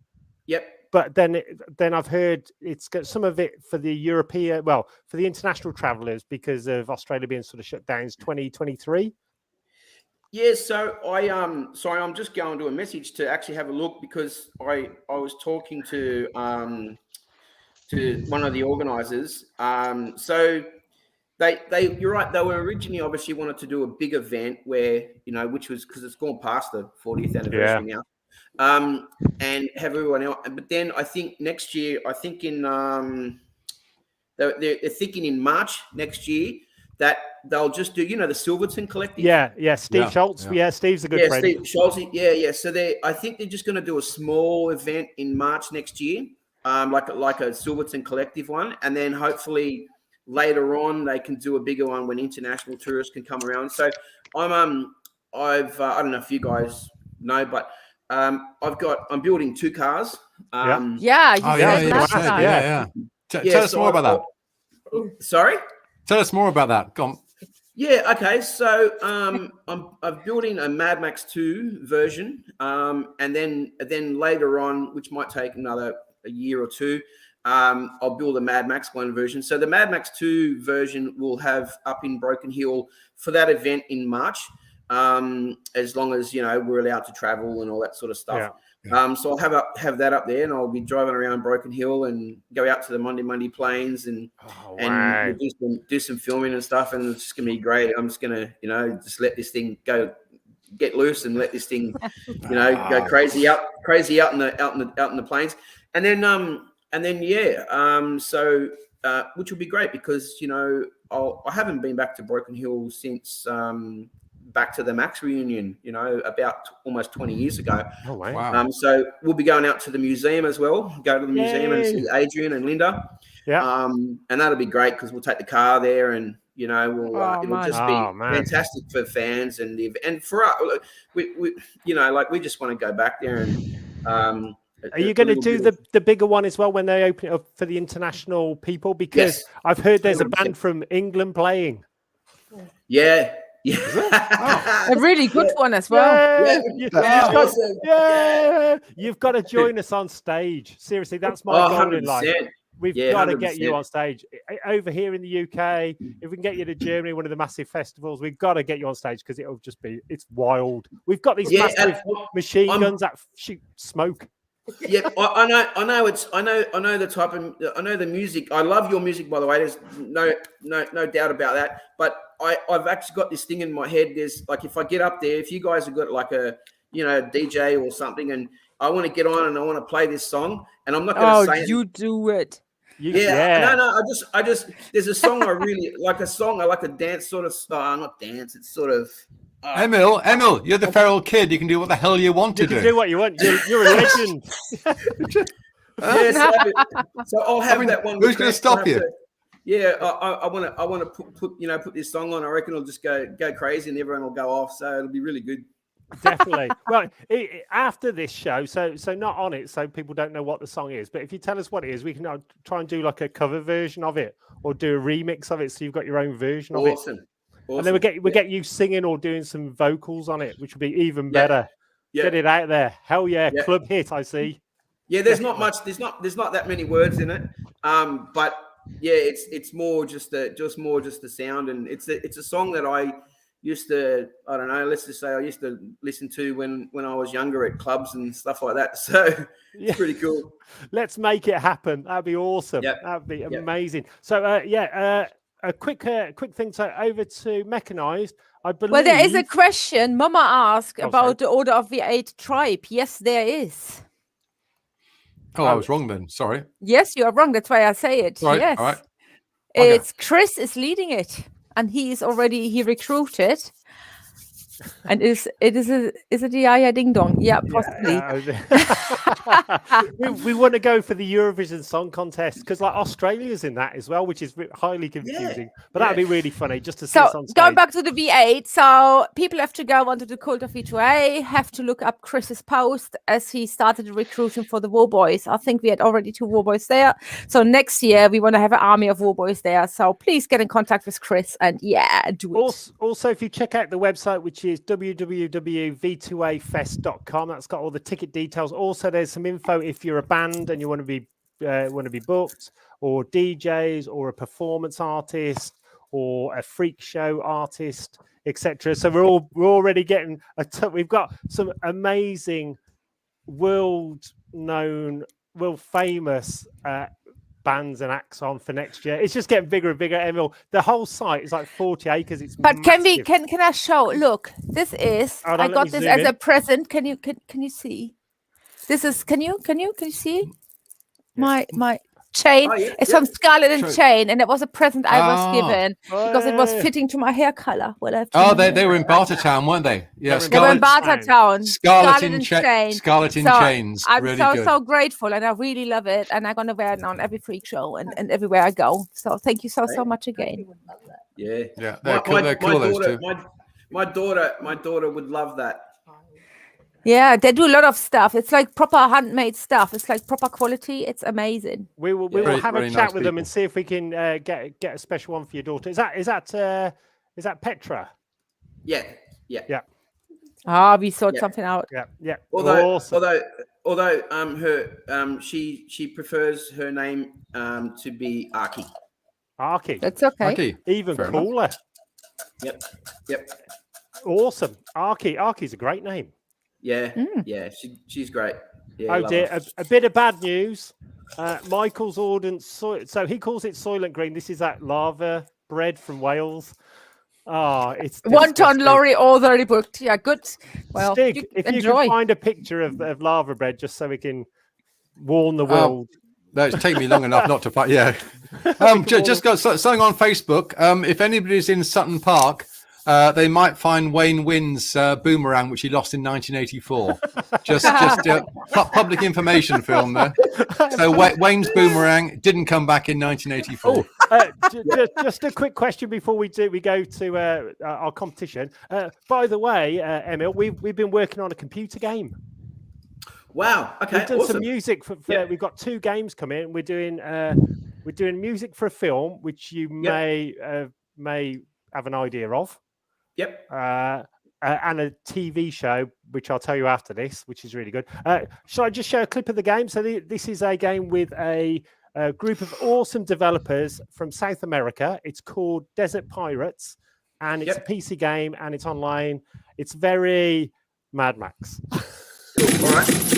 [SPEAKER 5] Yep.
[SPEAKER 2] But then I've heard it's got some of it for the European, for the international travellers because of Australia being sort of shut down. It's 2023.
[SPEAKER 5] Yeah, so I'm just going to a message to actually have a look because I was talking to one of the organisers. So you're right. They were originally obviously wanted to do a big event where which was because it's gone past the 40th anniversary now. And have everyone else. But then I think next year, they're thinking in March next year that they'll just do, the Silverton Collective.
[SPEAKER 2] Yeah. Steve Schultz. Yeah, Steve's a good friend.
[SPEAKER 5] Steve Schultz. Yeah. So I think they're just going to do a small event in March next year. like a Silverton collective one, and then hopefully later on they can do a bigger one when international tourists can come around. So I'm I don't know if you guys know, but I'm building 2 cars.
[SPEAKER 1] Yeah, you said last time.
[SPEAKER 3] Tell us more about that.
[SPEAKER 5] Sorry?
[SPEAKER 3] Tell us more about that. Go on.
[SPEAKER 5] Yeah, okay. So I'm building a Mad Max 2 version, and then later on, which might take a year or two, I'll build a Mad Max 1 version. So the Mad Max 2 version will have up in Broken Hill for that event in March, as long as we're allowed to travel and all that sort of stuff. So I'll have that up there, and I'll be driving around Broken Hill and go out to the Monday Plains and we'll do some filming and stuff, and it's just gonna be great. I'm just gonna just let this thing get loose and let this thing go crazy out in the plains, and then so which will be great because I haven't been back to Broken Hill since Back to the Max reunion, about almost 20 years ago.
[SPEAKER 2] Oh, wow.
[SPEAKER 5] So we'll be going out to the museum as well, go to the museum and see Adrian and Linda. And that'll be great because we'll take the car there, and it'll just be fantastic for fans and for us. We just want to go back there and
[SPEAKER 2] are you going to do the bigger one as well when they open it up for the international people? Because I've heard there's a band from England playing.
[SPEAKER 5] Yeah.
[SPEAKER 1] A really good one as well.
[SPEAKER 2] You've got to join us on stage. Seriously, that's my goal in life. We've got to get you on stage over here in the UK. If we can get you to Germany, one of the massive festivals, we've got to get you on stage because it'll just it's wild. We've got these massive machine guns that shoot smoke.
[SPEAKER 5] Yeah, I know the type of, I know the music. I love your music, by the way. There's no doubt about that. But I've actually got this thing in my head. There's like, if I get up there, if you guys have got like a DJ or something, and I want to get on and I want to play this song, and I'm not going to say
[SPEAKER 1] you do it.
[SPEAKER 5] No. I just there's a song I really like. I like a dance sort of. Not dance. It's sort of.
[SPEAKER 3] Emil, you're the feral kid. You can do what the hell you want to do.
[SPEAKER 2] You can do what you want. You're a legend.
[SPEAKER 5] So I'll have that one.
[SPEAKER 3] Who's going to stop you?
[SPEAKER 5] I want to put this song on. I reckon it'll just go crazy and everyone will go off. So it'll be really good.
[SPEAKER 2] Definitely. Well, after this show, so not on it, so people don't know what the song is. But if you tell us what it is, we can try and do like a cover version of it or do a remix of it, so you've got your own version of it.
[SPEAKER 5] Awesome.
[SPEAKER 2] And then we get you singing or doing some vocals on it, which would be even better. Get it out there. Hell yeah. Club hit, I see.
[SPEAKER 5] Yeah, there's not much. There's not that many words in it. But yeah, it's more just the sound, and it's a song that I used to, I don't know, let's just say I used to listen to when I was younger at clubs and stuff like that. So it's pretty cool.
[SPEAKER 2] Let's make it happen. That'd be awesome. That'd be amazing. So a quick thing. So over to Mechanized. I believe.
[SPEAKER 1] Well, there is a question. Mama asked about the Order of V8 tribe. Yes, there is.
[SPEAKER 3] Oh, I was wrong then. Sorry.
[SPEAKER 1] Yes, you are wrong. That's why I say it.
[SPEAKER 3] Right,
[SPEAKER 1] yes.
[SPEAKER 3] all right.
[SPEAKER 1] It's Chris is leading it, and he recruited. And is it the Yaya Ding Dong? Yeah, possibly.
[SPEAKER 2] We want to go for the Eurovision Song Contest because like Australia's in that as well, which is highly confusing. But that'd be really funny just to see us on stage.
[SPEAKER 1] Going back to the V8, so people have to go onto the Cult of V2A, have to look up Chris's post as he started recruiting for the War Boys. I think we had already 2 War Boys there. So next year we want to have an army of War Boys there. So please get in contact with Chris and do it.
[SPEAKER 2] Also, if you check out the website, which is www.v2afest.com. That's got all the ticket details. Also, there's some info if you're a band and you want to be booked, or DJs, or a performance artist, or a freak show artist, etc. So we're already getting we've got some amazing world famous bands and acts on for next year. It's just getting bigger and bigger, Emil. The whole site is like 40 acres. It's massive.
[SPEAKER 1] Can I show? Look, this is I got this as a present. Can you see? This is can you see? My chain.
[SPEAKER 5] Oh, yeah,
[SPEAKER 1] It's
[SPEAKER 5] yeah.
[SPEAKER 1] from Scarlet and
[SPEAKER 3] True.
[SPEAKER 1] Chain, and it was a present I was
[SPEAKER 3] Ah.
[SPEAKER 1] given because it was
[SPEAKER 2] Hey.
[SPEAKER 1] fitting to my hair color. Well, I have to
[SPEAKER 3] Oh,
[SPEAKER 1] remember.
[SPEAKER 3] they were in Bartertown, weren't they? Yeah,
[SPEAKER 2] They were in
[SPEAKER 1] They were in
[SPEAKER 2] Scarlet-
[SPEAKER 1] Bartertown.
[SPEAKER 3] Scarlet in
[SPEAKER 1] and
[SPEAKER 3] Chains. Scarlet in
[SPEAKER 1] So
[SPEAKER 3] Chains.
[SPEAKER 1] I'm
[SPEAKER 3] Really
[SPEAKER 1] so
[SPEAKER 3] good.
[SPEAKER 1] grateful, and I really love it, and I'm gonna wear it on every freak show and everywhere I go. So thank you so much again.
[SPEAKER 5] Yeah.
[SPEAKER 3] Yeah, they're cool. They're cool. Those two.
[SPEAKER 5] My daughter would love that.
[SPEAKER 1] Yeah, they do a lot of stuff. It's like proper handmade stuff. It's like proper quality. It's amazing.
[SPEAKER 2] We will
[SPEAKER 3] Very-
[SPEAKER 2] have a
[SPEAKER 3] very
[SPEAKER 2] chat
[SPEAKER 3] nice
[SPEAKER 2] with them and
[SPEAKER 3] people.
[SPEAKER 2] see if we can get a special one for your daughter. Is that Petra?
[SPEAKER 5] Yeah.
[SPEAKER 1] We sorted
[SPEAKER 5] Yeah.
[SPEAKER 1] something out.
[SPEAKER 2] Yeah.
[SPEAKER 5] Although
[SPEAKER 2] Awesome.
[SPEAKER 5] her she prefers her name to be Aki.
[SPEAKER 2] Arky.
[SPEAKER 1] That's okay.
[SPEAKER 3] Okay.
[SPEAKER 2] Even
[SPEAKER 3] Fair enough.
[SPEAKER 2] cooler.
[SPEAKER 5] Yep.
[SPEAKER 2] Awesome. Arky. Arky's a great name.
[SPEAKER 5] Yeah.
[SPEAKER 1] Mm.
[SPEAKER 5] Yeah. She's great. Yeah,
[SPEAKER 2] Oh
[SPEAKER 5] love
[SPEAKER 2] dear,
[SPEAKER 5] her.
[SPEAKER 2] a bit of bad news. Michael's ordered so he calls it Soylent Green. This is that lava bread from Wales. Oh, it's
[SPEAKER 1] 1 ton
[SPEAKER 2] disgusting.
[SPEAKER 1] lorry already booked. Yeah, good. Well,
[SPEAKER 2] Stig,
[SPEAKER 1] you
[SPEAKER 2] if
[SPEAKER 1] enjoy.
[SPEAKER 2] you can find a picture of lava bread just so we can warn the
[SPEAKER 3] Oh,
[SPEAKER 2] world.
[SPEAKER 3] No, it's taken me long enough not to find. Yeah. Just got something on Facebook. If anybody's in Sutton Park, they might find Wayne Wynn's boomerang, which he lost in 1984. just public information film there. So Wayne's boomerang didn't come back in 1984.
[SPEAKER 2] Just a quick question before we go to our competition. By the way, Emil, we've been working on a computer game.
[SPEAKER 5] Wow. Okay.
[SPEAKER 2] We've done
[SPEAKER 5] Awesome.
[SPEAKER 2] some music for
[SPEAKER 5] Yeah.
[SPEAKER 2] we've got 2 games coming. We're doing music for a film, which you may have an idea of.
[SPEAKER 5] Yep.
[SPEAKER 2] And a TV show, which I'll tell you after this, which is really good. Shall I just show a clip of the game? So this is a game with a group of awesome developers from South America. It's called Desert Pirates, and it's a PC game, and it's online. It's very Mad Max.
[SPEAKER 5] All right.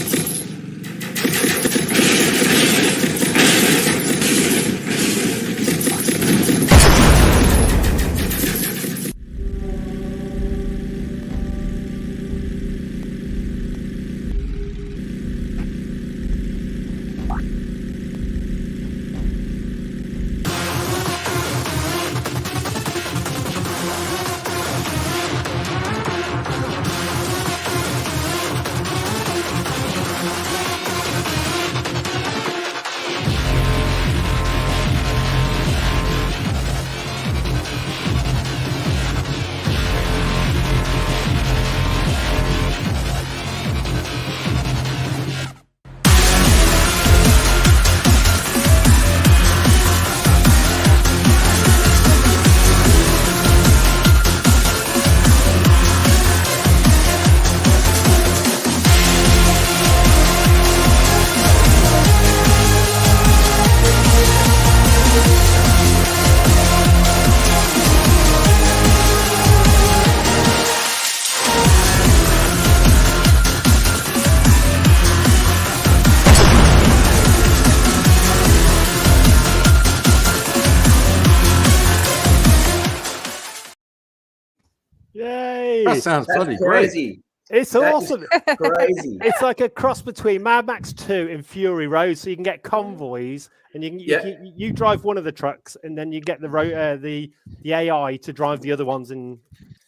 [SPEAKER 2] Yay!
[SPEAKER 3] That sounds
[SPEAKER 5] That's
[SPEAKER 3] bloody great.
[SPEAKER 5] crazy.
[SPEAKER 2] It's
[SPEAKER 5] That is
[SPEAKER 2] awesome.
[SPEAKER 5] Crazy.
[SPEAKER 2] It's like a cross between Mad Max 2 and Fury Road, so you can get convoys, and you drive one of the trucks, and then you get the AI to drive the other ones and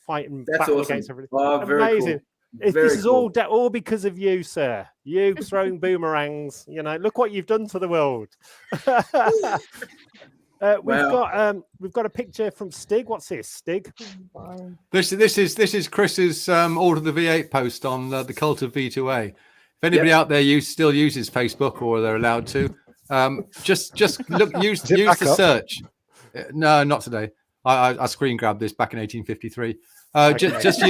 [SPEAKER 2] fight and
[SPEAKER 5] That's
[SPEAKER 2] battle
[SPEAKER 5] awesome.
[SPEAKER 2] against everything.
[SPEAKER 5] Oh, very
[SPEAKER 2] Amazing.
[SPEAKER 5] cool.
[SPEAKER 2] This is all because of you, sir. You throwing boomerangs. Look what you've done to the world. We've got a picture from Stig. What's this, Stig?
[SPEAKER 3] This is Chris's Order the V8 post on the cult of V2A. If anybody out there still uses Facebook, or they're allowed to, just look use the search. No, not today. I screen grabbed this back in 1853. Just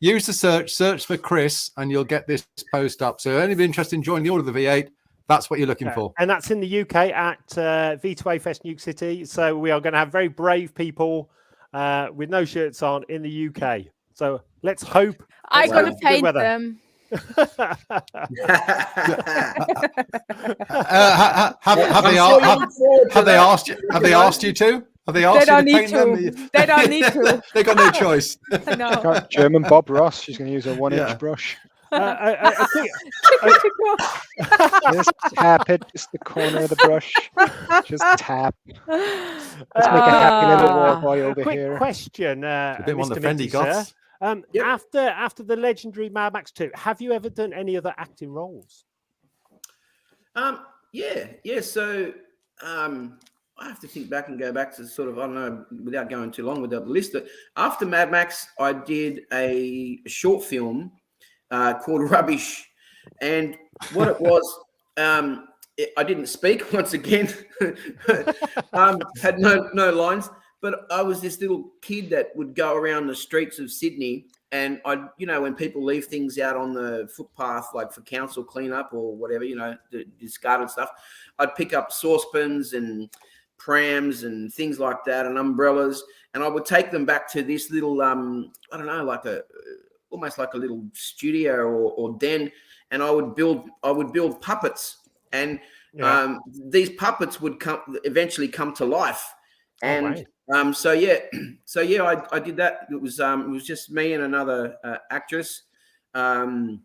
[SPEAKER 3] use the search for Chris, and you'll get this post up. So anybody interested in joining the Order of the V8, that's what you're looking for.
[SPEAKER 2] And that's in the UK at V2A Fest Nuke City. So we are going to have very brave people with no shirts on in the UK. So let's hope.
[SPEAKER 1] I'm going to
[SPEAKER 2] good
[SPEAKER 1] paint
[SPEAKER 2] weather.
[SPEAKER 1] them.
[SPEAKER 3] Have they asked you? Have they asked you to? Have they asked
[SPEAKER 1] They
[SPEAKER 3] you
[SPEAKER 1] don't
[SPEAKER 3] to
[SPEAKER 1] need
[SPEAKER 3] paint them?
[SPEAKER 1] to. They don't need to.
[SPEAKER 3] They got no choice.
[SPEAKER 1] No.
[SPEAKER 4] Got German Bob Ross. She's going to use a 1-inch
[SPEAKER 3] Yeah.
[SPEAKER 4] brush.
[SPEAKER 2] a quick,
[SPEAKER 4] Just tap it, just the corner of the brush. Just tap. Let's make a happy little war boy
[SPEAKER 2] a
[SPEAKER 4] over
[SPEAKER 2] quick
[SPEAKER 4] here.
[SPEAKER 2] question,
[SPEAKER 3] A bit on
[SPEAKER 2] Mr.
[SPEAKER 3] the Fendi
[SPEAKER 2] Minty, sir.
[SPEAKER 3] goths.
[SPEAKER 5] Yep.
[SPEAKER 2] After the legendary Mad Max 2, have you ever done any other acting roles?
[SPEAKER 5] Yeah. So I have to think back and go back to sort of, I don't know, without going too long with the list. But after Mad Max, I did a short film called Rubbish, and what it was, I didn't speak once again. Had no lines, but I was this little kid that would go around the streets of Sydney. And I, when people leave things out on the footpath, like for council cleanup or whatever, the discarded stuff, I'd pick up saucepans and prams and things like that, and umbrellas, and I would take them back to this little, I don't know, like almost like a little studio or den, and I would build puppets, and these puppets would eventually come to life, and. So I did that. It was just me and another actress, it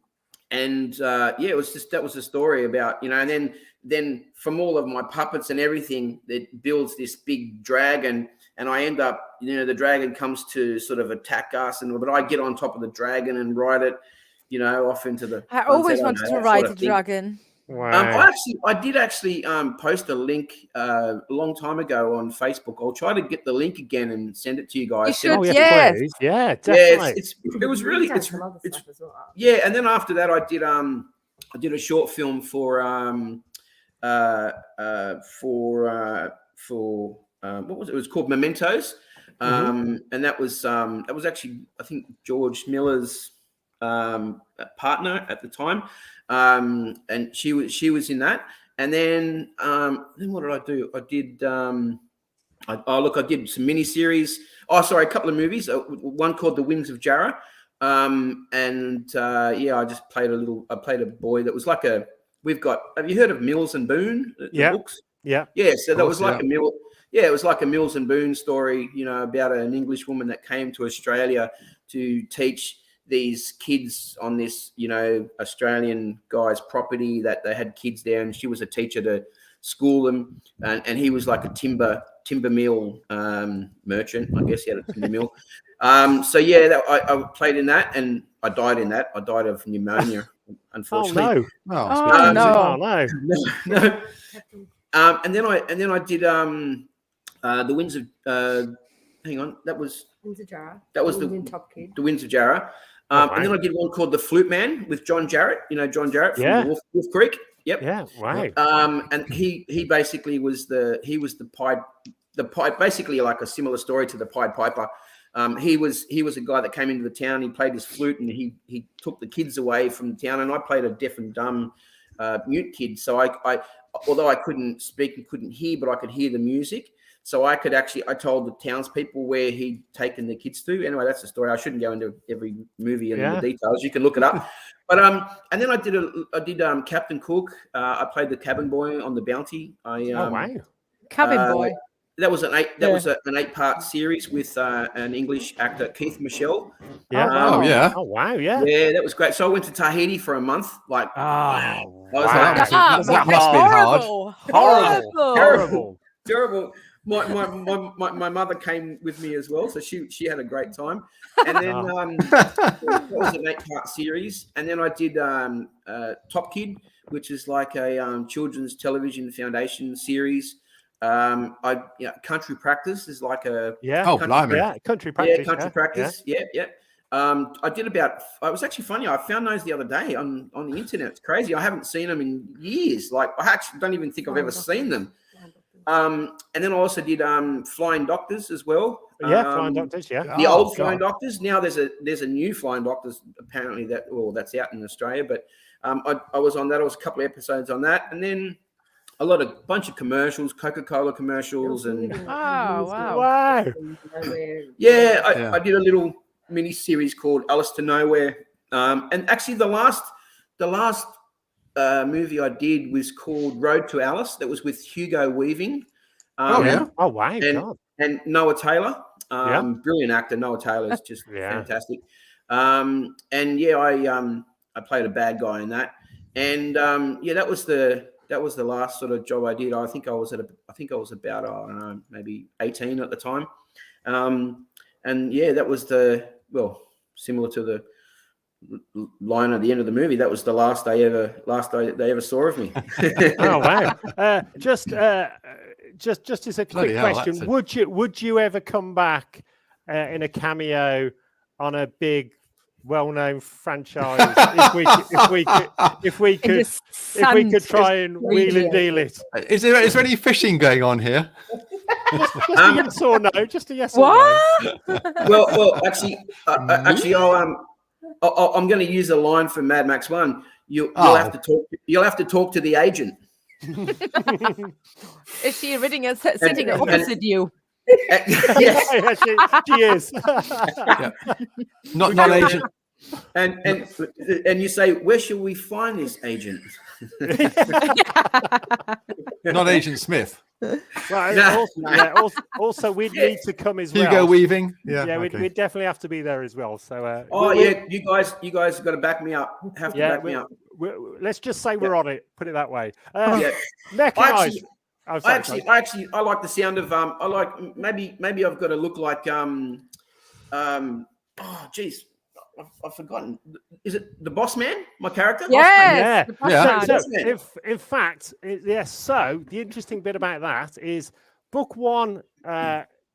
[SPEAKER 5] was just, that was the story about, and then from all of my puppets and everything, it builds this big dragon, and I end up, the dragon comes to sort of attack us, but I get on top of the dragon and ride it, off into the.
[SPEAKER 1] I always wanted to ride a dragon.
[SPEAKER 2] Wow.
[SPEAKER 5] I did actually post a link a long time ago on Facebook. I'll try to get the link again and send it to you guys.
[SPEAKER 1] You should,
[SPEAKER 2] Oh, yes,
[SPEAKER 1] yes.
[SPEAKER 2] please. Yeah, definitely.
[SPEAKER 5] It was really, it's yeah. And then after that, I did a short film for what was it? It was called Mementos, and that was actually, I think, George Miller's partner at the time, and she was in that. And then what did I do? I did I did some mini series. A couple of movies. One called The Winds of Jarrah, I just played I played a boy that was like a. Have you heard of Mills and Boone? The books.
[SPEAKER 2] Yeah.
[SPEAKER 5] So that was like a Mill. Yeah, it was like a Mills and Boone story, about an English woman that came to Australia to teach these kids on this, Australian guy's property that they had kids there, and she was a teacher to school them, and he was like a timber mill merchant, I guess. He had a timber mill. I played in that, and I died in that. I died of pneumonia, unfortunately.
[SPEAKER 2] Oh no!
[SPEAKER 5] No. And then I did the Winds of. Hang on, that was
[SPEAKER 6] Winds of Jarrah.
[SPEAKER 5] That was the Winds of Jarrah. And then I did one called The Flute Man with John Jarrett. John Jarrett from Wolf Creek. Yep.
[SPEAKER 2] Yeah. Right.
[SPEAKER 5] And he basically was the Pied, basically like a similar story to the Pied Piper. He was a guy that came into the town. He played his flute, and he took the kids away from the town. And I played a deaf and dumb mute kid. So I although I couldn't speak and couldn't hear, but I could hear the music. So I told the townspeople where he'd taken the kids to. Anyway, that's the story. I shouldn't go into every movie and the details. You can look it up. But and then I did Captain Cook. I played the cabin boy on the Bounty.
[SPEAKER 1] Cabin boy.
[SPEAKER 5] That was an 8-part series with an English actor, Keith Michelle.
[SPEAKER 2] Yeah.
[SPEAKER 3] Oh
[SPEAKER 2] wow. Yeah.
[SPEAKER 5] Yeah, that was great. So I went to Tahiti for a month. Like,
[SPEAKER 2] wow.
[SPEAKER 3] That must have been hard.
[SPEAKER 5] Horrible. My mother came with me as well, so she had a great time. And then that was an 8-part series. And then I did Top Kid, which is like a children's television foundation series. Country Practice is like a
[SPEAKER 2] country practice.
[SPEAKER 5] Country Practice. Yeah. I was actually funny. I found those the other day on the internet. It's crazy. I haven't seen them in years. Like, I actually don't even think I've ever seen them. And then I also did Flying Doctors as well.
[SPEAKER 2] Flying Doctors. Yeah,
[SPEAKER 5] the old Flying Doctors. Now there's a new Flying Doctors apparently that's out in Australia. But I was on that. I was a couple of episodes on that, and then a bunch of commercials, Coca-Cola commercials, and
[SPEAKER 2] wow.
[SPEAKER 5] Yeah, I did a little mini series called Alice to Nowhere. And actually, the last movie I did was called Road to Alice. That was with Hugo Weaving.
[SPEAKER 2] Oh wow!
[SPEAKER 5] And Noah Taylor, brilliant actor. Noah Taylor is just fantastic. I I played a bad guy in that, and yeah, that was the last sort of job I did. I think I was about I don't know, maybe 18 at the time, and yeah, that was similar to the line at the end of the movie. That was the last they ever saw of me.
[SPEAKER 2] Oh wow! Just as a
[SPEAKER 3] Bloody
[SPEAKER 2] quick
[SPEAKER 3] hell,
[SPEAKER 2] question, would you ever come back in a cameo on a big, well-known franchise if we could try and wheel and deal it?
[SPEAKER 3] Is there any fishing going on here?
[SPEAKER 2] Just a yes or no. Just a yes or
[SPEAKER 1] What?
[SPEAKER 2] no.
[SPEAKER 5] Well, actually, I'm going to use a line from Mad Max 1. You'll have to talk. You'll have to talk to the agent.
[SPEAKER 1] Is she sitting opposite you?
[SPEAKER 5] Yes,
[SPEAKER 2] she is.
[SPEAKER 3] Yeah. Not agent.
[SPEAKER 5] And you say, where shall we find this agent?
[SPEAKER 3] Not Agent Smith.
[SPEAKER 2] Well, also, we'd need to come as well.
[SPEAKER 3] Hugo Weaving.
[SPEAKER 2] We'd definitely have to be there as well. So,
[SPEAKER 5] you guys have got to back me up. Back me up.
[SPEAKER 2] Let's just say we're on it. Put it that way.
[SPEAKER 5] Mechanized. I like the sound of I like maybe I've got to look like I've forgotten. Is it the Boss Man? My character?
[SPEAKER 1] Yes.
[SPEAKER 2] Yeah. So, in fact, yes. So the interesting bit about that is book 1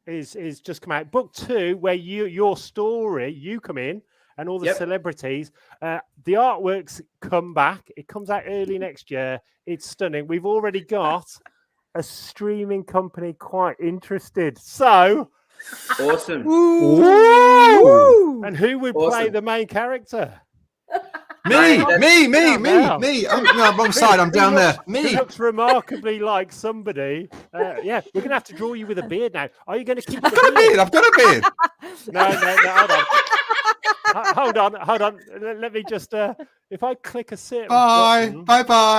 [SPEAKER 2] is just come out. Book 2, where you come in, and all the celebrities. The artworks come back. It comes out early next year. It's stunning. We've already got a streaming company quite interested. So.
[SPEAKER 5] Awesome.
[SPEAKER 2] Ooh. And who would play the main character?
[SPEAKER 3] Me. I'm wrong side. I'm down there. Me.
[SPEAKER 2] He looks remarkably like somebody. Yeah, we're going to have to draw you with a beard now. Are you going to keep the beard?
[SPEAKER 3] I've got a beard.
[SPEAKER 2] No, hold on. Let me just, if I click a certain
[SPEAKER 3] button. Bye.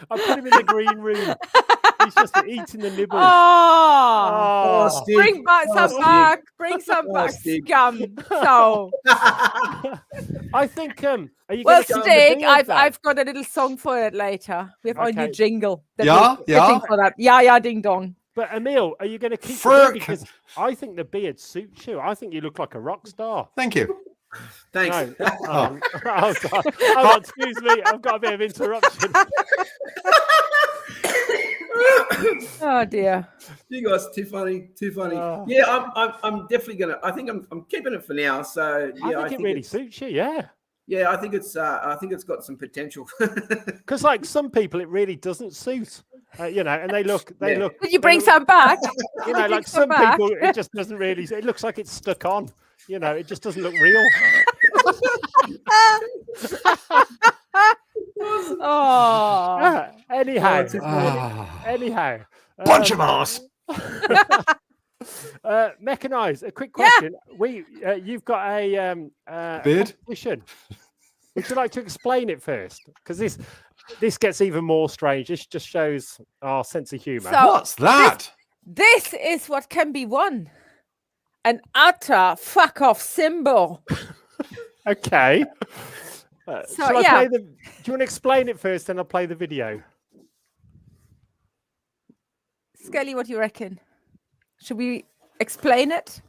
[SPEAKER 2] I put him in the green room. He's just eating the nibbles.
[SPEAKER 1] Bring some back. Bring some back, scum. So,
[SPEAKER 2] I think. Are you
[SPEAKER 1] Stig, I've got a little song for it later. We have our new jingle.
[SPEAKER 3] Yeah.
[SPEAKER 1] For that. Yeah, ding dong.
[SPEAKER 2] But Emil, are you going to keep the beard? Because I think the beard suits you. I think you look like a rock star.
[SPEAKER 3] Thank you.
[SPEAKER 5] Thanks.
[SPEAKER 2] No. Oh, excuse me. I've got a bit of interruption.
[SPEAKER 1] Oh dear.
[SPEAKER 5] You guys too funny. Yeah, I'm definitely gonna. I think I'm keeping it for now. So yeah,
[SPEAKER 2] I think it really suits you. Yeah.
[SPEAKER 5] Yeah, I think it's got some potential.
[SPEAKER 2] Because like some people, it really doesn't suit. And they look.
[SPEAKER 1] Could you bring some back?
[SPEAKER 2] Like some people, it just doesn't really. It looks like it's stuck on. It just doesn't look real. Anyhow.
[SPEAKER 3] Bunch of arse.
[SPEAKER 2] Mechanized. A quick question. You've got a
[SPEAKER 3] beard
[SPEAKER 2] competition. Would you like to explain it first? Because this gets even more strange. This just shows our sense of humor.
[SPEAKER 1] So
[SPEAKER 3] what's that?
[SPEAKER 1] This is what can be won. An utter fuck off symbol.
[SPEAKER 2] Okay. Do you want to explain it first, then I'll play the video?
[SPEAKER 1] Skelly, what do you reckon? Should we explain it?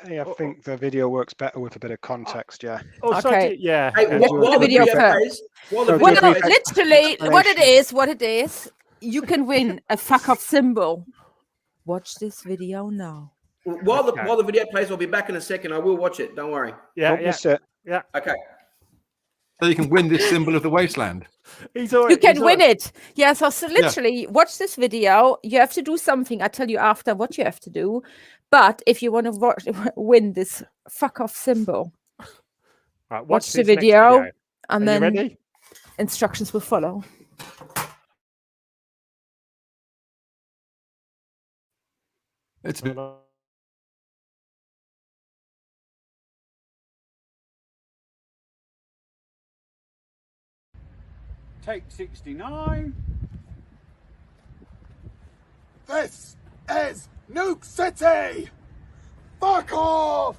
[SPEAKER 4] I think the video works better with a bit of context. Yeah.
[SPEAKER 1] Okay.
[SPEAKER 2] Yeah.
[SPEAKER 5] Hey, while the video plays,
[SPEAKER 1] literally, what it is, you can win a fuck off symbol. Watch this video now.
[SPEAKER 5] While the video plays, I'll be back in a second. I will watch it. Don't worry.
[SPEAKER 2] Yeah.
[SPEAKER 5] Okay.
[SPEAKER 3] So you can win this symbol of the wasteland.
[SPEAKER 1] You can win it. Yeah. So literally, watch this video. You have to do something. I tell you after what you have to do. But if you want to win this fuck off symbol,
[SPEAKER 2] right,
[SPEAKER 1] watch the video, and
[SPEAKER 2] then
[SPEAKER 1] ready? Instructions will follow.
[SPEAKER 3] It's
[SPEAKER 6] Take 69. This is Nuke City! Fuck off!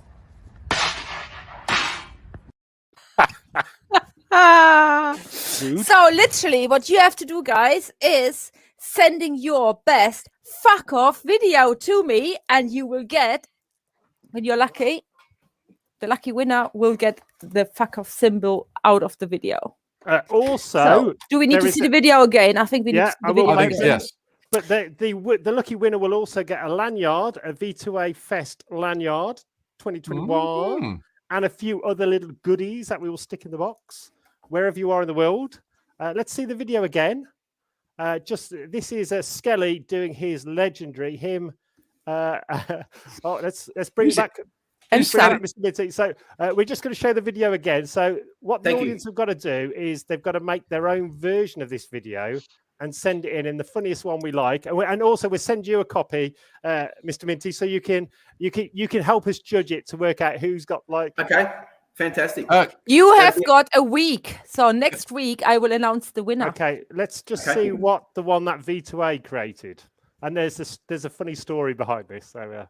[SPEAKER 4] Rude.
[SPEAKER 1] So literally what you have to do, guys, is sending your best fuck off video to me, and you will get, when you're lucky, the lucky winner will get the fuck off symbol out of the video.
[SPEAKER 2] Also,
[SPEAKER 1] So do we need
[SPEAKER 2] there
[SPEAKER 1] to
[SPEAKER 2] is
[SPEAKER 1] see the video again? I think we need
[SPEAKER 2] Yeah,
[SPEAKER 1] to see
[SPEAKER 2] I
[SPEAKER 1] the
[SPEAKER 2] will
[SPEAKER 1] video
[SPEAKER 3] I think
[SPEAKER 2] make
[SPEAKER 1] again.
[SPEAKER 3] yes.
[SPEAKER 2] But the lucky winner will also get a lanyard, a V2A Fest lanyard 2021,
[SPEAKER 3] Mm.
[SPEAKER 2] and a few other little goodies that we will stick in the box wherever you are in the world. Let's see the video again. This is Skelly doing his legendary him. Let's bring it back.
[SPEAKER 1] And
[SPEAKER 2] Bring it
[SPEAKER 1] Sam.
[SPEAKER 2] back, Mr. Mitty. So we're just going to show the video again. So what the
[SPEAKER 5] Thank you.
[SPEAKER 2] audience have got to do is they've got to make their own version of this video and send it in the funniest one we like. And also we'll send you a copy, Mr. Minty, so you can help us judge it to work out who's got like.
[SPEAKER 5] Okay, fantastic.
[SPEAKER 1] You have got a week. So next week I will announce the winner.
[SPEAKER 2] Okay, let's just
[SPEAKER 5] Okay.
[SPEAKER 2] see what the one that V2A created. And there's a funny story behind this. So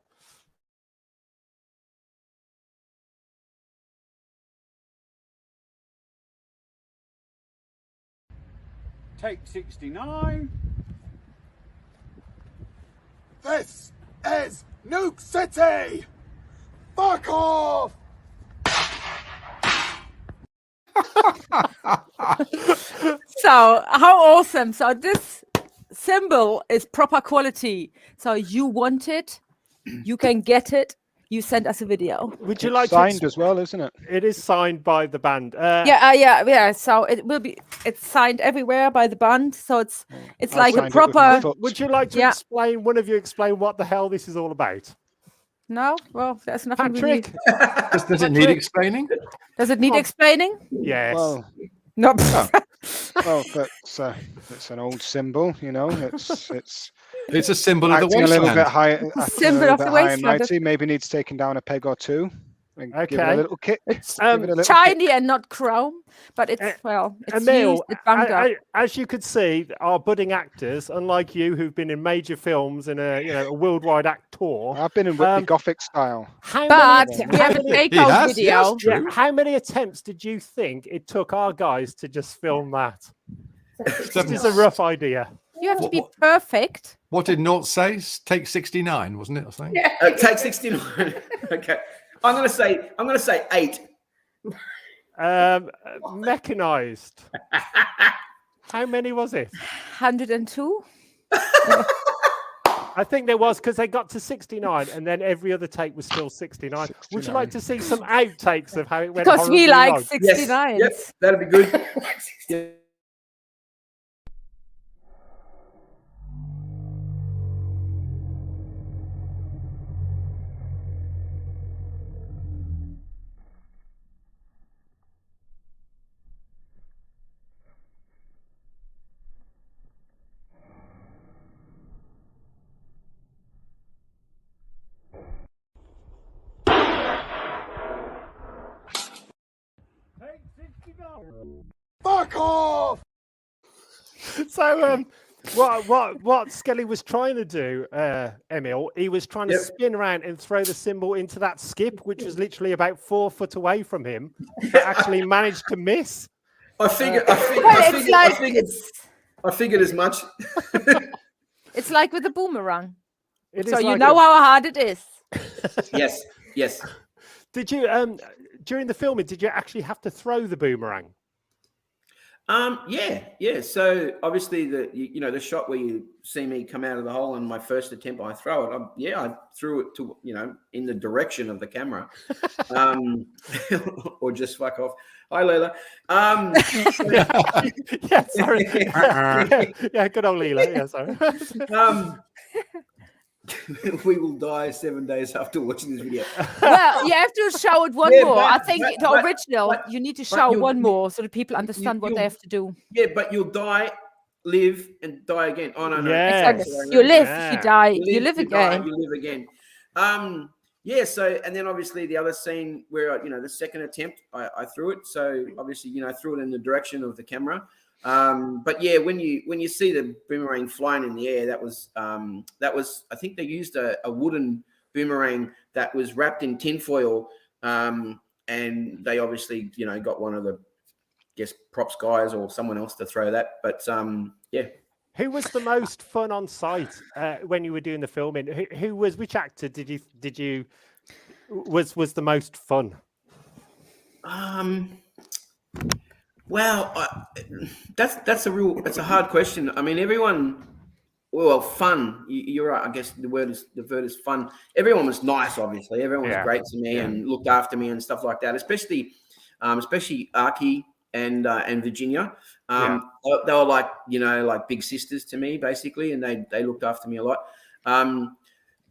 [SPEAKER 6] Take 69.
[SPEAKER 7] This is Nuke City! Fuck off!
[SPEAKER 1] So how awesome. So this symbol is proper quality. So you want it, you can get it, you send us a video.
[SPEAKER 2] would you
[SPEAKER 4] It's
[SPEAKER 2] like
[SPEAKER 4] signed
[SPEAKER 2] to?
[SPEAKER 4] as well, isn't it?
[SPEAKER 2] It is signed by the band.
[SPEAKER 1] Yeah. So it's signed everywhere by the band. So it's
[SPEAKER 4] I
[SPEAKER 1] like a
[SPEAKER 4] signed it with my
[SPEAKER 1] proper.
[SPEAKER 4] foot.
[SPEAKER 2] Would you like to
[SPEAKER 1] Yeah.
[SPEAKER 2] explain? One of you explain what the hell this is all about?
[SPEAKER 1] No, well, there's nothing we need.
[SPEAKER 2] Patrick.
[SPEAKER 3] Does it need explaining?
[SPEAKER 1] Does it need explaining?
[SPEAKER 2] Yes.
[SPEAKER 4] Well,
[SPEAKER 1] No.
[SPEAKER 4] well, it's an old symbol, you know. It's
[SPEAKER 3] It's a symbol of the
[SPEAKER 4] acting a little bit
[SPEAKER 3] wasteland.
[SPEAKER 4] high, acting a
[SPEAKER 1] symbol
[SPEAKER 4] little
[SPEAKER 1] of
[SPEAKER 4] bit
[SPEAKER 1] the
[SPEAKER 4] high and
[SPEAKER 1] wasteland.
[SPEAKER 4] mighty. Maybe needs taking down a peg or two. And give it
[SPEAKER 2] Okay.
[SPEAKER 4] a little kick.
[SPEAKER 1] It's
[SPEAKER 4] Give it a little kick.
[SPEAKER 1] shiny and not chrome, but it's it's
[SPEAKER 2] Emil,
[SPEAKER 1] used, it's bunged up.
[SPEAKER 2] as you could see, our budding actors, unlike you, who've been in major films and a worldwide act tour.
[SPEAKER 4] I've been in Whitney
[SPEAKER 2] Um,
[SPEAKER 4] Gothic style.
[SPEAKER 2] How
[SPEAKER 1] But
[SPEAKER 2] many,
[SPEAKER 1] we have a
[SPEAKER 3] He
[SPEAKER 1] takeout
[SPEAKER 3] has,
[SPEAKER 1] video.
[SPEAKER 3] yes, true.
[SPEAKER 2] yeah, how many attempts did you think it took our guys to just film that? This is a rough idea.
[SPEAKER 1] You have to be
[SPEAKER 3] What-
[SPEAKER 1] perfect.
[SPEAKER 3] What did Nort say? Take 69, wasn't it? I think.
[SPEAKER 5] Take 69. Okay. I'm gonna say 8.
[SPEAKER 2] Mechanized. How many was it?
[SPEAKER 1] 102.
[SPEAKER 2] I think there was, because they got to 69 and then every other take was still 69. Would you like to see some outtakes of how it went?
[SPEAKER 1] Because we
[SPEAKER 2] horribly
[SPEAKER 1] like
[SPEAKER 2] wrong?
[SPEAKER 1] 69.
[SPEAKER 5] Yep, that'll be good. Yeah.
[SPEAKER 7] Fuck off!
[SPEAKER 2] So, what Skelly was trying to do, Emil, he was trying to
[SPEAKER 5] Yep.
[SPEAKER 2] spin around and throw the symbol into that skip, which was literally about 4 foot away from him, but actually managed to miss.
[SPEAKER 5] I figured as much.
[SPEAKER 1] It's like with a boomerang.
[SPEAKER 2] It
[SPEAKER 1] So
[SPEAKER 2] is
[SPEAKER 1] you
[SPEAKER 2] like
[SPEAKER 1] know
[SPEAKER 2] a-
[SPEAKER 1] how hard it is.
[SPEAKER 5] Yes.
[SPEAKER 2] Did you during the filming? Did you actually have to throw the boomerang?
[SPEAKER 5] Yeah. So obviously the shot where you see me come out of the hole and my first attempt I throw it. I threw it to in the direction of the camera, or just fuck off. Hi, Leila.
[SPEAKER 2] Yeah, sorry. yeah, good old Leela. Yeah, sorry.
[SPEAKER 5] We will die 7 days after watching this video.
[SPEAKER 1] Well, you have to show it one
[SPEAKER 5] Yeah,
[SPEAKER 1] more. I think the
[SPEAKER 5] but-
[SPEAKER 1] original,
[SPEAKER 5] but-
[SPEAKER 1] you need to
[SPEAKER 5] but
[SPEAKER 1] show
[SPEAKER 5] you-
[SPEAKER 1] one more so that people understand what they
[SPEAKER 5] you-
[SPEAKER 1] have to do.
[SPEAKER 5] Yeah, but you'll die, live, and die again. Oh no.
[SPEAKER 2] Yeah.
[SPEAKER 1] Exactly.
[SPEAKER 2] Yes.
[SPEAKER 1] You live,
[SPEAKER 2] Yeah.
[SPEAKER 1] you die, you live
[SPEAKER 5] die,
[SPEAKER 1] again.
[SPEAKER 5] you live again. Yeah. So, and then obviously the other scene where the second attempt, I threw it. So obviously, threw it in the direction of the camera. But yeah, when you see the boomerang flying in the air, that was I think they used a wooden boomerang that was wrapped in tinfoil, and they obviously got one of the guess props guys or someone else to throw that. But yeah.
[SPEAKER 2] Who was the most fun on site when you were doing the filming? Which actor was the most fun?
[SPEAKER 5] Well, that's a hard question. I mean, everyone. Well, fun. You're right. I guess the word is fun. Everyone was nice. Obviously, everyone was great to me and looked after me and stuff like that. Especially Archie and Virginia. They were like like big sisters to me basically, and they looked after me a lot.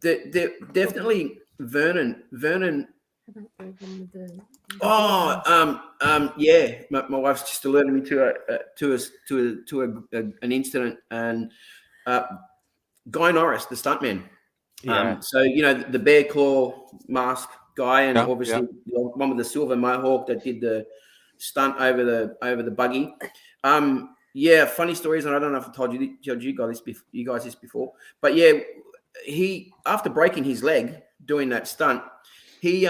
[SPEAKER 5] Definitely Vernon. Yeah. My wife's just alerted me to an incident, and Guy Norris, the stuntman. So the bear claw mask guy, and obviously the one with the silver mohawk that did the stunt over the buggy. Funny stories, and I don't know if I told you guys this before, but yeah, he, after breaking his leg doing that stunt, he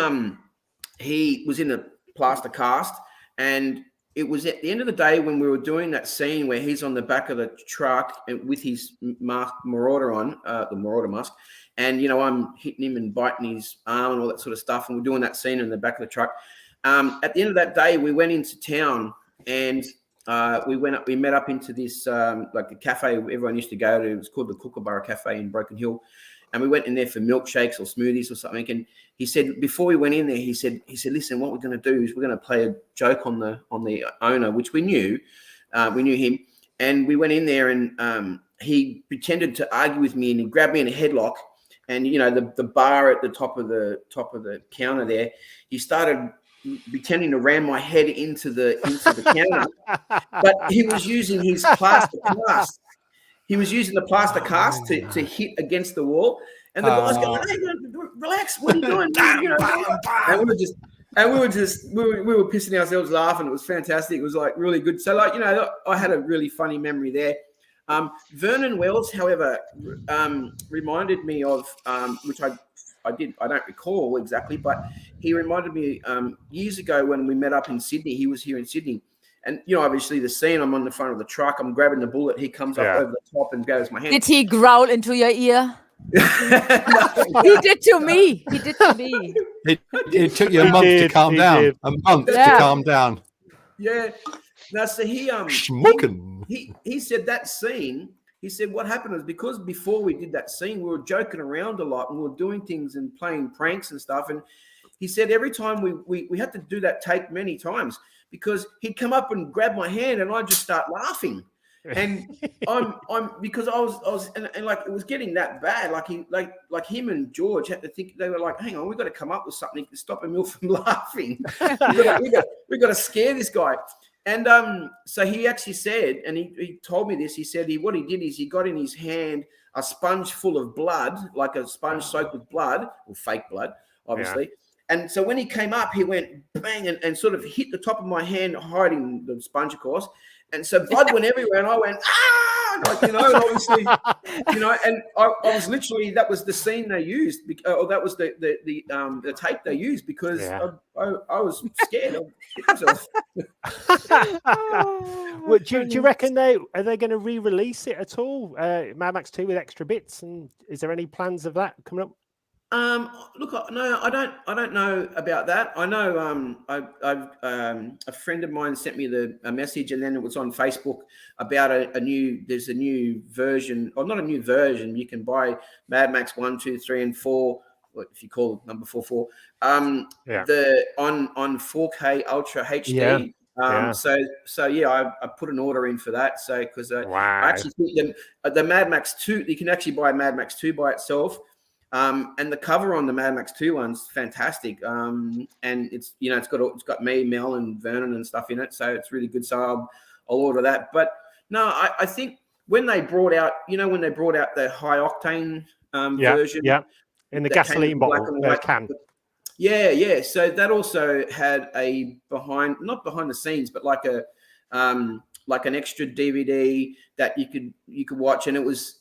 [SPEAKER 5] was in a plaster cast, and it was at the end of the day when we were doing that scene where he's on the back of the truck and with his marauder on, the marauder mask, and I'm hitting him and biting his arm and all that sort of stuff, and we're doing that scene in the back of the truck. At the end of that day, we went into town, and we met up into this like a cafe everyone used to go to. It was called the Kookaburra Cafe in Broken Hill. And we went in there for milkshakes or smoothies or something. And he said, before we went in there, he said, listen, what we're going to do is we're going to play a joke on the owner, which we knew him. And we went in there, and he pretended to argue with me, and he grabbed me in a headlock. And the bar at the top of the counter there, he started pretending to ram my head into the counter, but he was using his plaster cast. He was using the plaster cast to hit against the wall, and the guy's going, "Hey, relax! What are you doing?" And we were pissing ourselves laughing. It was fantastic. It was like really good. So I had a really funny memory there. Vernon Wells, however, reminded me of which I don't recall exactly, but he reminded me years ago when we met up in Sydney. He was here in Sydney. And, obviously the scene, I'm on the front of the truck, I'm grabbing the bullet. He comes up over the top and grabs my hand.
[SPEAKER 1] Did he growl into your ear? He did to me. He did to me.
[SPEAKER 3] It took you a month to calm down. A month to calm down.
[SPEAKER 5] Yeah. Now, so
[SPEAKER 3] smoking.
[SPEAKER 5] He said that scene, he said what happened was because before we did that scene, we were joking around a lot and we were doing things and playing pranks and stuff. And he said every time we had to do that take many times, because he'd come up and grab my hand and I'd just start laughing. And I'm because I was and like it was getting that bad. Like him and George had to think, they were like, hang on, we've got to come up with something to stop him from laughing. we got to scare this guy. And so he actually said, and he told me this, he said what he did is he got in his hand a sponge full of blood, like a sponge soaked with blood, or fake blood, obviously. Yeah. And so when he came up, he went bang and sort of hit the top of my hand, hiding the sponge, of course. And so blood went everywhere, and I went, like, and obviously, and I was literally, that was the scene they used, or that was the tape they used, because I was scared. I hit myself.
[SPEAKER 2] Well, do you reckon are they going to re-release it at all? Mad Max 2 with extra bits, and is there any plans of that coming up?
[SPEAKER 5] Look, no, I don't know about that. I know, a friend of mine sent me a message, and then it was on Facebook about there's a new version, or not a new version. You can buy Mad Max 1, 2, 3, and 4. If you call number 44, on 4K Ultra HD. I put an order in for that. So because I actually think the Mad Max 2, you can actually buy Mad Max 2 by itself. And the cover on the Mad Max 2 one's fantastic. And it's it's got me, Mel, and Vernon and stuff in it, so it's really good. So I'll order that. But no, I think when they brought out, the high octane version,
[SPEAKER 2] in the gasoline bottle can. So that also had a not behind the scenes, but like a
[SPEAKER 5] like an extra DVD that you could watch, and it was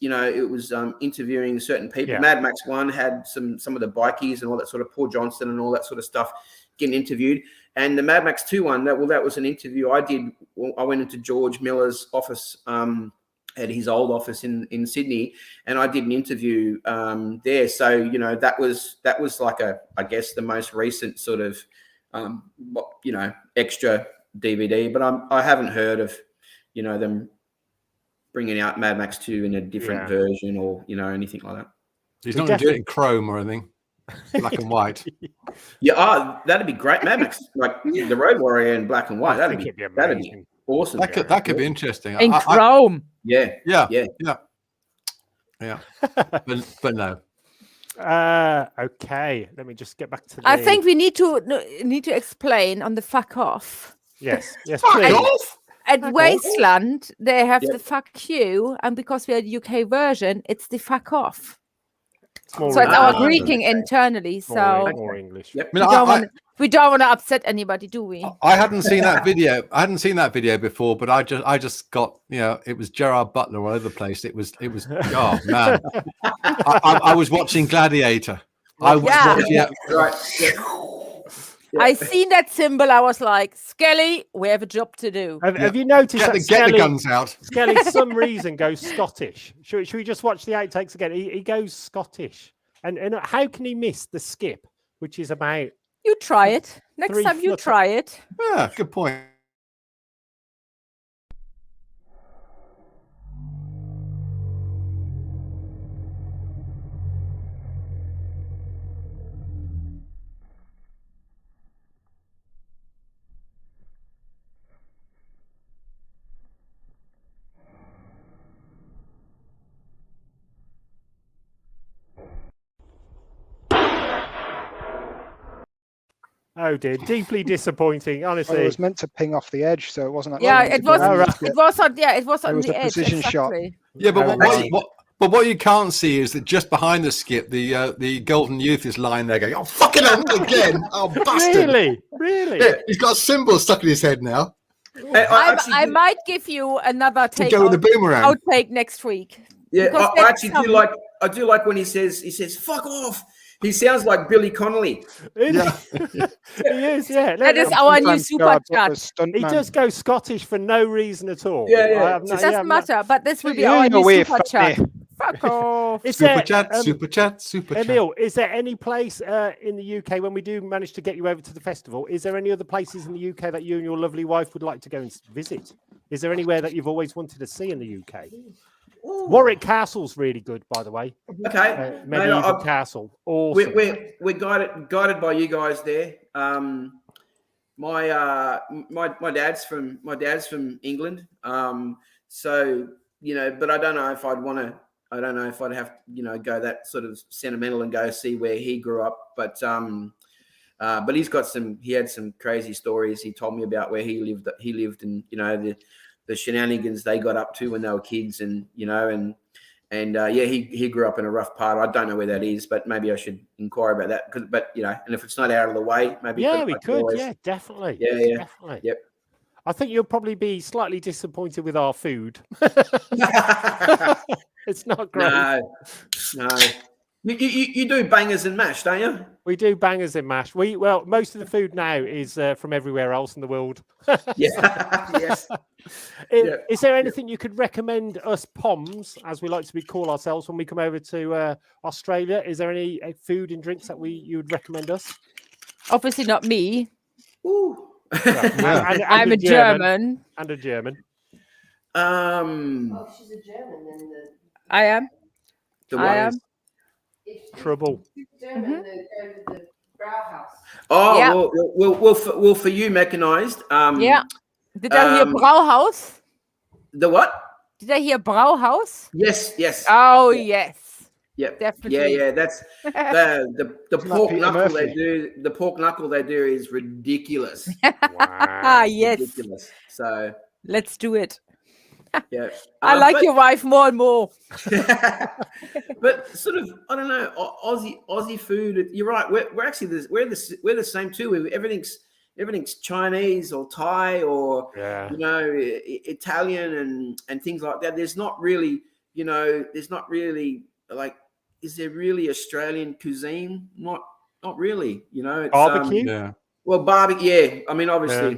[SPEAKER 5] interviewing certain people.
[SPEAKER 2] Yeah.
[SPEAKER 5] Mad Max 1 had some of the bikies and all that sort of, Paul Johnston and all that sort of stuff getting interviewed. And the Mad Max 2 one, that was an interview I did. I went into George Miller's office, at his old office in Sydney, and I did an interview there. So that was like I guess the most recent sort of extra DVD. But I haven't heard of them bringing out Mad Max 2 in a different version or anything like that.
[SPEAKER 3] He's not going to do it in chrome or anything, black and white.
[SPEAKER 5] Yeah, that'd be great. Mad Max, like the Road Warrior in black and white. That'd be awesome.
[SPEAKER 3] That could be interesting.
[SPEAKER 1] In chrome.
[SPEAKER 5] Yeah.
[SPEAKER 3] But no.
[SPEAKER 2] Okay, let me just get back to.
[SPEAKER 1] I think we need to explain on the fuck off.
[SPEAKER 2] Yes,
[SPEAKER 3] fuck
[SPEAKER 2] please.
[SPEAKER 3] off.
[SPEAKER 1] At Wasteland, they have the fuck you, and because we are the UK version, it's the fuck off. So it's our greeting internally. So
[SPEAKER 2] more English.
[SPEAKER 5] Yep.
[SPEAKER 1] we don't want to upset anybody, do we?
[SPEAKER 3] I hadn't seen that video. I hadn't seen that video before, but I just got it was Gerard Butler all over the place. It was oh man. I was watching Gladiator. I was watching,
[SPEAKER 5] Right. Yeah.
[SPEAKER 1] I seen that symbol. I was like, Skelly, we have a job to do.
[SPEAKER 2] Have you noticed that
[SPEAKER 3] get the guns out?
[SPEAKER 2] Skelly, some reason, goes Scottish. Should we just watch the outtakes again? He goes Scottish. And how can he miss the skip, which is about...
[SPEAKER 1] You try it. Next time you try it.
[SPEAKER 3] Yeah, good point.
[SPEAKER 2] Oh dear, deeply disappointing, honestly.
[SPEAKER 4] Well, it was meant to ping off the edge, so it wasn't that
[SPEAKER 1] Yeah,
[SPEAKER 4] long
[SPEAKER 1] it
[SPEAKER 4] to
[SPEAKER 1] was.
[SPEAKER 4] go.
[SPEAKER 1] It was on. Yeah, it was on
[SPEAKER 4] was
[SPEAKER 1] the
[SPEAKER 4] a
[SPEAKER 1] edge.
[SPEAKER 4] precision shot.
[SPEAKER 1] Exactly.
[SPEAKER 3] Yeah, but what you can't see is that just behind the skip, the Golden Youth is lying there going, "Oh fucking hell, again! Oh bastard!"
[SPEAKER 2] Really?
[SPEAKER 3] Yeah, he's got a symbol stuck in his head now.
[SPEAKER 1] I might give you another take.
[SPEAKER 3] Go with the boomerang.
[SPEAKER 1] Outtake next week.
[SPEAKER 5] Yeah, I actually do like. I do like when he says, "Fuck off." He sounds like Billy Connolly.
[SPEAKER 2] Yeah. He is, yeah.
[SPEAKER 1] That is our new super chat.
[SPEAKER 2] He does go Scottish for no reason at all.
[SPEAKER 5] Yeah.
[SPEAKER 1] It doesn't matter, but this will be our new super chat. Fuck off.
[SPEAKER 3] Super chat.
[SPEAKER 2] Emil, is there any place in the UK, when we do manage to get you over to the festival, is there any other places in the UK that you and your lovely wife would like to go and visit? Is there anywhere that you've always wanted to see in the UK? Warwick Castle's really good, by the way.
[SPEAKER 5] Okay,
[SPEAKER 2] medieval castle. Awesome.
[SPEAKER 5] We're guided by you guys there. My dad's from England. So but I don't know if I'd want to. I don't know if I'd have go that sort of sentimental and go see where he grew up. But he had some crazy stories he told me about where he lived. He lived in the shenanigans they got up to when they were kids, and he grew up in a rough part. I don't know where that is, but maybe I should inquire about that. And if it's not out of the way, maybe
[SPEAKER 2] we could. Yeah, definitely.
[SPEAKER 5] Yeah,
[SPEAKER 2] definitely.
[SPEAKER 5] Yep.
[SPEAKER 2] I think you'll probably be slightly disappointed with our food. It's not great.
[SPEAKER 5] No. You do bangers and mash, don't you?
[SPEAKER 2] We do bangers and mash. Most of the food now is from everywhere else in the world.
[SPEAKER 5] Yes.
[SPEAKER 2] Is there anything you could recommend us POMs, as we like to call ourselves, when we come over to Australia? Is there any food and drinks that you would recommend us?
[SPEAKER 1] Obviously not me.
[SPEAKER 5] Ooh.
[SPEAKER 2] And
[SPEAKER 1] I'm a German.
[SPEAKER 2] And a German.
[SPEAKER 8] Oh, she's a German. Then
[SPEAKER 1] I am. I am.
[SPEAKER 2] Trouble.
[SPEAKER 8] German, they go to the Brauhaus.
[SPEAKER 5] Oh,
[SPEAKER 1] yeah.
[SPEAKER 5] well, for you, mechanized.
[SPEAKER 1] Yeah. Did I hear Brauhaus?
[SPEAKER 5] The what?
[SPEAKER 1] Did I hear Brauhaus?
[SPEAKER 5] Yes.
[SPEAKER 1] Oh, yes.
[SPEAKER 5] Yep.
[SPEAKER 1] Definitely.
[SPEAKER 5] Yeah. That's the pork knuckle they do. The pork knuckle they do is ridiculous.
[SPEAKER 2] Wow.
[SPEAKER 1] Yes.
[SPEAKER 5] Ridiculous. So
[SPEAKER 1] let's do it.
[SPEAKER 5] Yeah.
[SPEAKER 1] I like your wife more and more.
[SPEAKER 5] But sort of, I don't know, Aussie food. You're right. We're actually we're the same too. Everything's everything's Chinese or Thai or
[SPEAKER 2] Yeah.
[SPEAKER 5] you know Italian and things like that. There's not really, you know, there's not really like, is there really Australian cuisine? Not really. You know, it's
[SPEAKER 2] Barbecue?
[SPEAKER 3] Yeah.
[SPEAKER 5] well, barbecue. Yeah, I mean,
[SPEAKER 2] Yeah.